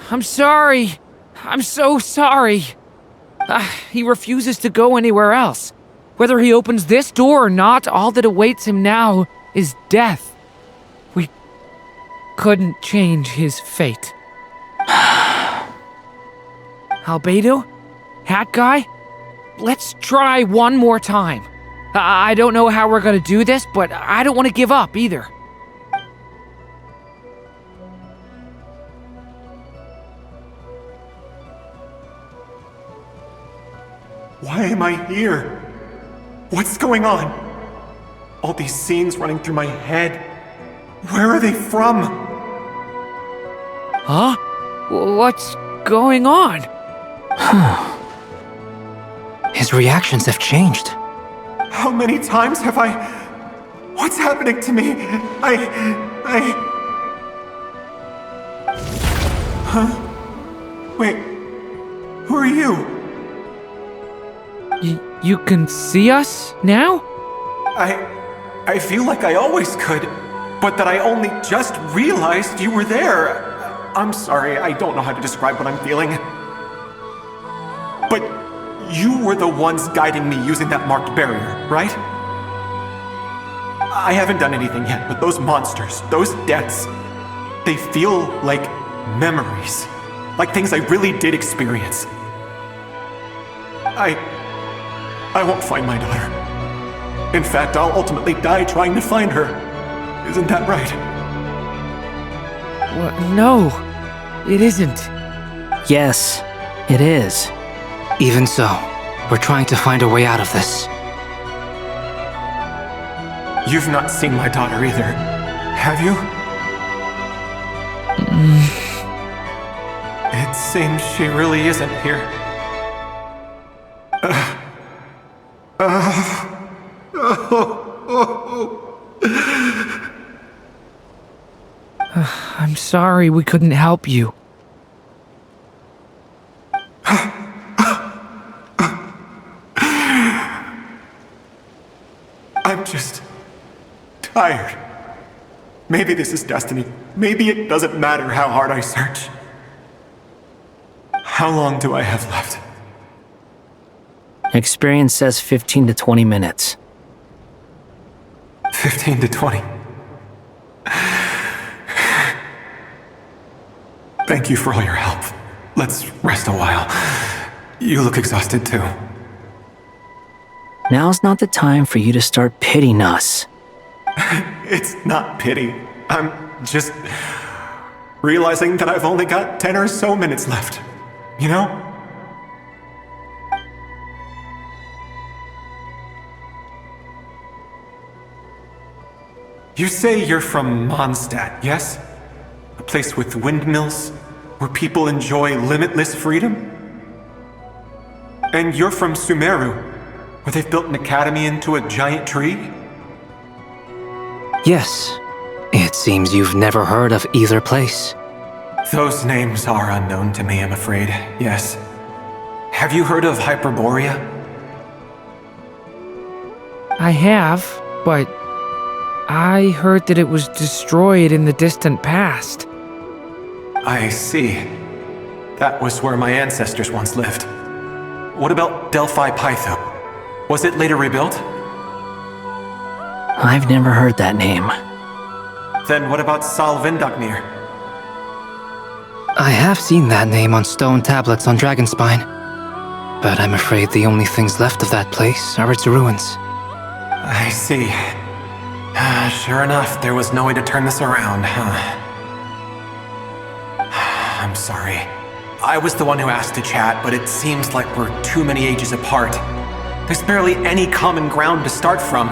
Speaker 7: I'm sorry. I'm so sorry. He refuses to go anywhere else. Whether he opens this door or not, all that awaits him now is death. We couldn't change his fate. Albedo? Hat guy? Let's try one more time. I don't know how we're gonna do this, but I don't want to give up either.
Speaker 21: Why am I here? What's going on? All these scenes running through my head. Where are they from?
Speaker 7: Huh? What's going on?
Speaker 8: His reactions have changed.
Speaker 21: How many times have I... What's happening to me? Huh? Wait. Who are you?
Speaker 7: You can see us now?
Speaker 21: I feel like I always could, but that I only just realized you were there. I'm sorry, I don't know how to describe what I'm feeling. But you were the ones guiding me using that marked barrier, right? I haven't done anything yet, but those monsters, those deaths, they feel like memories. Like things I really did experience. I won't find my daughter. In fact, I'll ultimately die trying to find her. Isn't that right?
Speaker 7: No, it isn't.
Speaker 8: Yes, it is. Even so, we're trying to find a way out of this.
Speaker 21: You've not seen my daughter either, have you? It seems she really isn't here.
Speaker 7: I'm sorry we couldn't help you.
Speaker 21: I'm just tired. Maybe this is destiny. Maybe it doesn't matter how hard I search. How long do I have left?
Speaker 19: Experience says 15 to 20 minutes.
Speaker 21: 15 to 20. Thank you for all your help. Let's rest a while. You look exhausted too.
Speaker 19: Now's not the time for you to start pitying us.
Speaker 21: It's not pity. I'm just realizing that I've only got 10 or so minutes left. You know? You say you're from Mondstadt, yes? A place with windmills, where people enjoy limitless freedom? And you're from Sumeru, where they've built an academy into a giant tree?
Speaker 8: Yes. It seems you've never heard of either place.
Speaker 21: Those names are unknown to me, I'm afraid, yes. Have you heard of Hyperborea?
Speaker 7: I have, but I heard that it was destroyed in the distant past.
Speaker 21: I see. That was where my ancestors once lived. What about Delphi Pytho? Was it later rebuilt?
Speaker 19: I've never heard that name.
Speaker 21: Then what about Sal Vindagnir?
Speaker 8: I have seen that name on stone tablets on Dragonspine. But I'm afraid the only things left of that place are its ruins.
Speaker 21: I see. Sure enough, there was no way to turn this around, huh? I'm sorry. I was the one who asked to chat, but it seems like we're too many ages apart. There's barely any common ground to start from.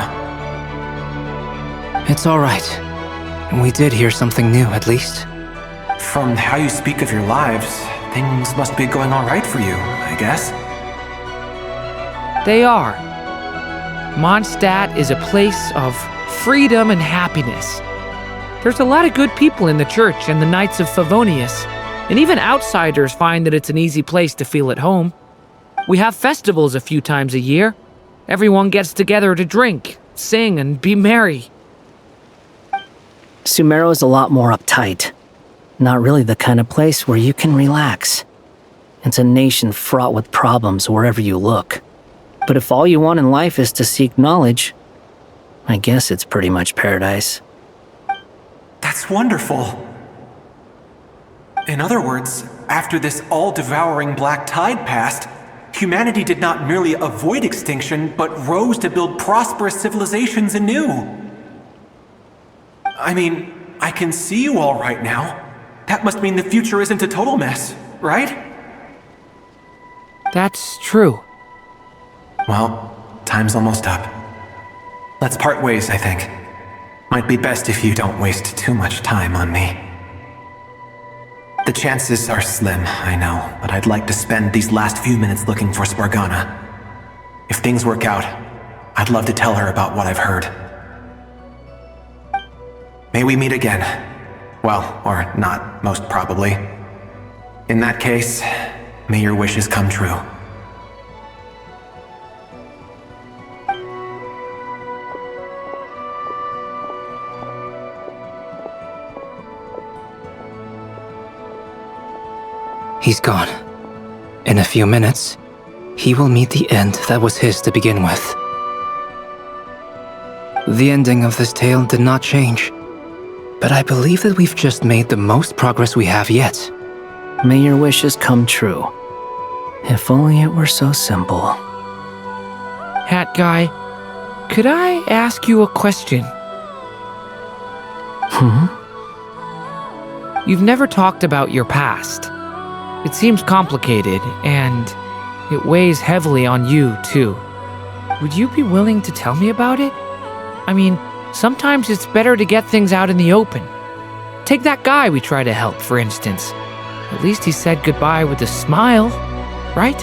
Speaker 8: It's alright. We did hear something new, at least.
Speaker 21: From how you speak of your lives, things must be going alright for you, I guess.
Speaker 7: They are. Mondstadt is a place of freedom and happiness. There's a lot of good people in the church and the Knights of Favonius, and even outsiders find that it's an easy place to feel at home. We have festivals a few times a year. Everyone gets together to drink, sing, and be merry.
Speaker 19: Sumeru is a lot more uptight. Not really the kind of place where you can relax. It's a nation fraught with problems wherever you look. But if all you want in life is to seek knowledge, I guess it's pretty much paradise.
Speaker 21: That's wonderful. In other words, after this all-devouring black tide passed, humanity did not merely avoid extinction, but rose to build prosperous civilizations anew. I mean, I can see you all right now. That must mean the future isn't a total mess, right?
Speaker 7: That's true.
Speaker 21: Well, time's almost up. Let's part ways, I think. Might be best if you don't waste too much time on me. The chances are slim, I know, but I'd like to spend these last few minutes looking for Spargana. If things work out, I'd love to tell her about what I've heard. May we meet again. Well, or not, most probably. In that case, may your wishes come true.
Speaker 8: He's gone. In a few minutes, he will meet the end that was his to begin with. The ending of this tale did not change, but I believe that we've just made the most progress we have yet.
Speaker 19: May your wishes come true. If only it were so simple.
Speaker 7: Hat guy, could I ask you a question? You've never talked about your past. It seems complicated, and it weighs heavily on you, too. Would you be willing to tell me about it? I mean, sometimes it's better to get things out in the open. Take that guy we try to help, for instance. At least he said goodbye with a smile, right?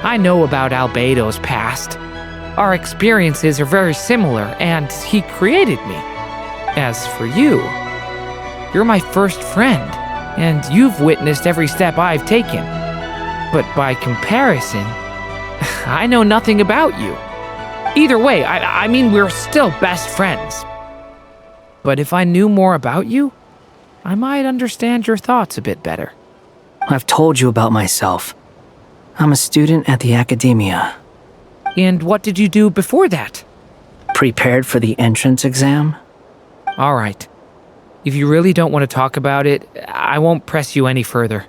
Speaker 7: I know about Albedo's past. Our experiences are very similar, and he created me. As for you, you're my first friend, and you've witnessed every step I've taken. But by comparison, I know nothing about you. Either way, I mean, we're still best friends. But if I knew more about you, I might understand your thoughts a bit better.
Speaker 19: I've told you about myself. I'm a student at the academia.
Speaker 7: And what did you do before that?
Speaker 19: Prepared for the entrance exam?
Speaker 7: All right. If you really don't want to talk about it, I won't press you any further.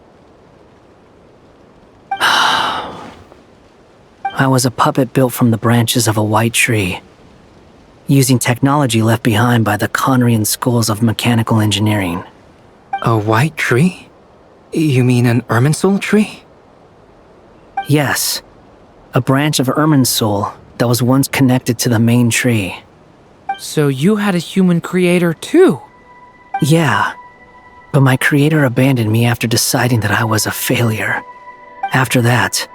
Speaker 19: I was a puppet built from the branches of a white tree, using technology left behind by the Conrian schools of mechanical engineering.
Speaker 8: A white tree? You mean an Irminsul tree?
Speaker 19: Yes, a branch of Irminsul that was once connected to the main tree.
Speaker 7: So you had a human creator too?
Speaker 19: Yeah, but my creator abandoned me after deciding that I was a failure. After that,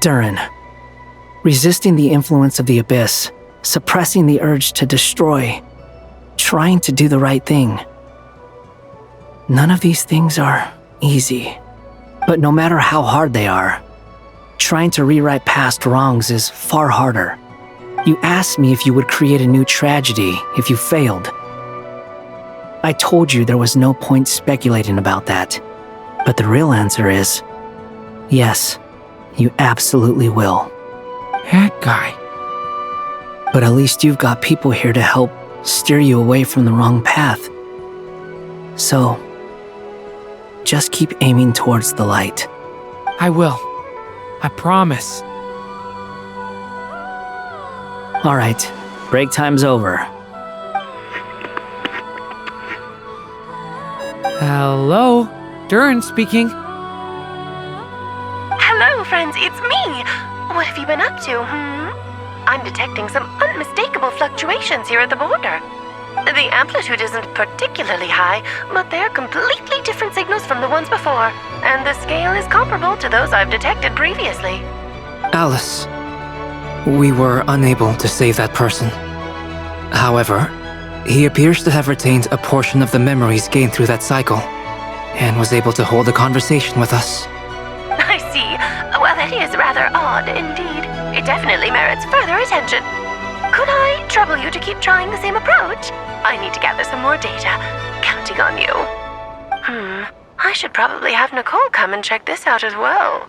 Speaker 19: Durin, resisting the influence of the abyss, suppressing the urge to destroy, trying to do the right thing. None of these things are easy, but no matter how hard they are, trying to rewrite past wrongs is far harder. You asked me if you would create a new tragedy if you failed. I told you there was no point speculating about that, but the real answer is, yes, you absolutely will.
Speaker 7: That guy.
Speaker 19: But at least you've got people here to help steer you away from the wrong path. So, just keep aiming towards the light.
Speaker 7: I will. I promise.
Speaker 19: All right, break time's over.
Speaker 7: Hello, Durin speaking.
Speaker 13: Hello, friends, it's me. What have you been up to, I'm detecting some unmistakable fluctuations here at the border. The amplitude isn't particularly high, but they're completely different signals from the ones before, and the scale is comparable to those I've detected previously.
Speaker 8: Alice, we were unable to save that person. However, he appears to have retained a portion of the memories gained through that cycle, and was able to hold a conversation with us.
Speaker 13: I see. Well, that is rather odd indeed. It definitely merits further attention. Could I trouble you to keep trying the same approach? I need to gather some more data. Counting on you. I should probably have Nicole come and check this out as well.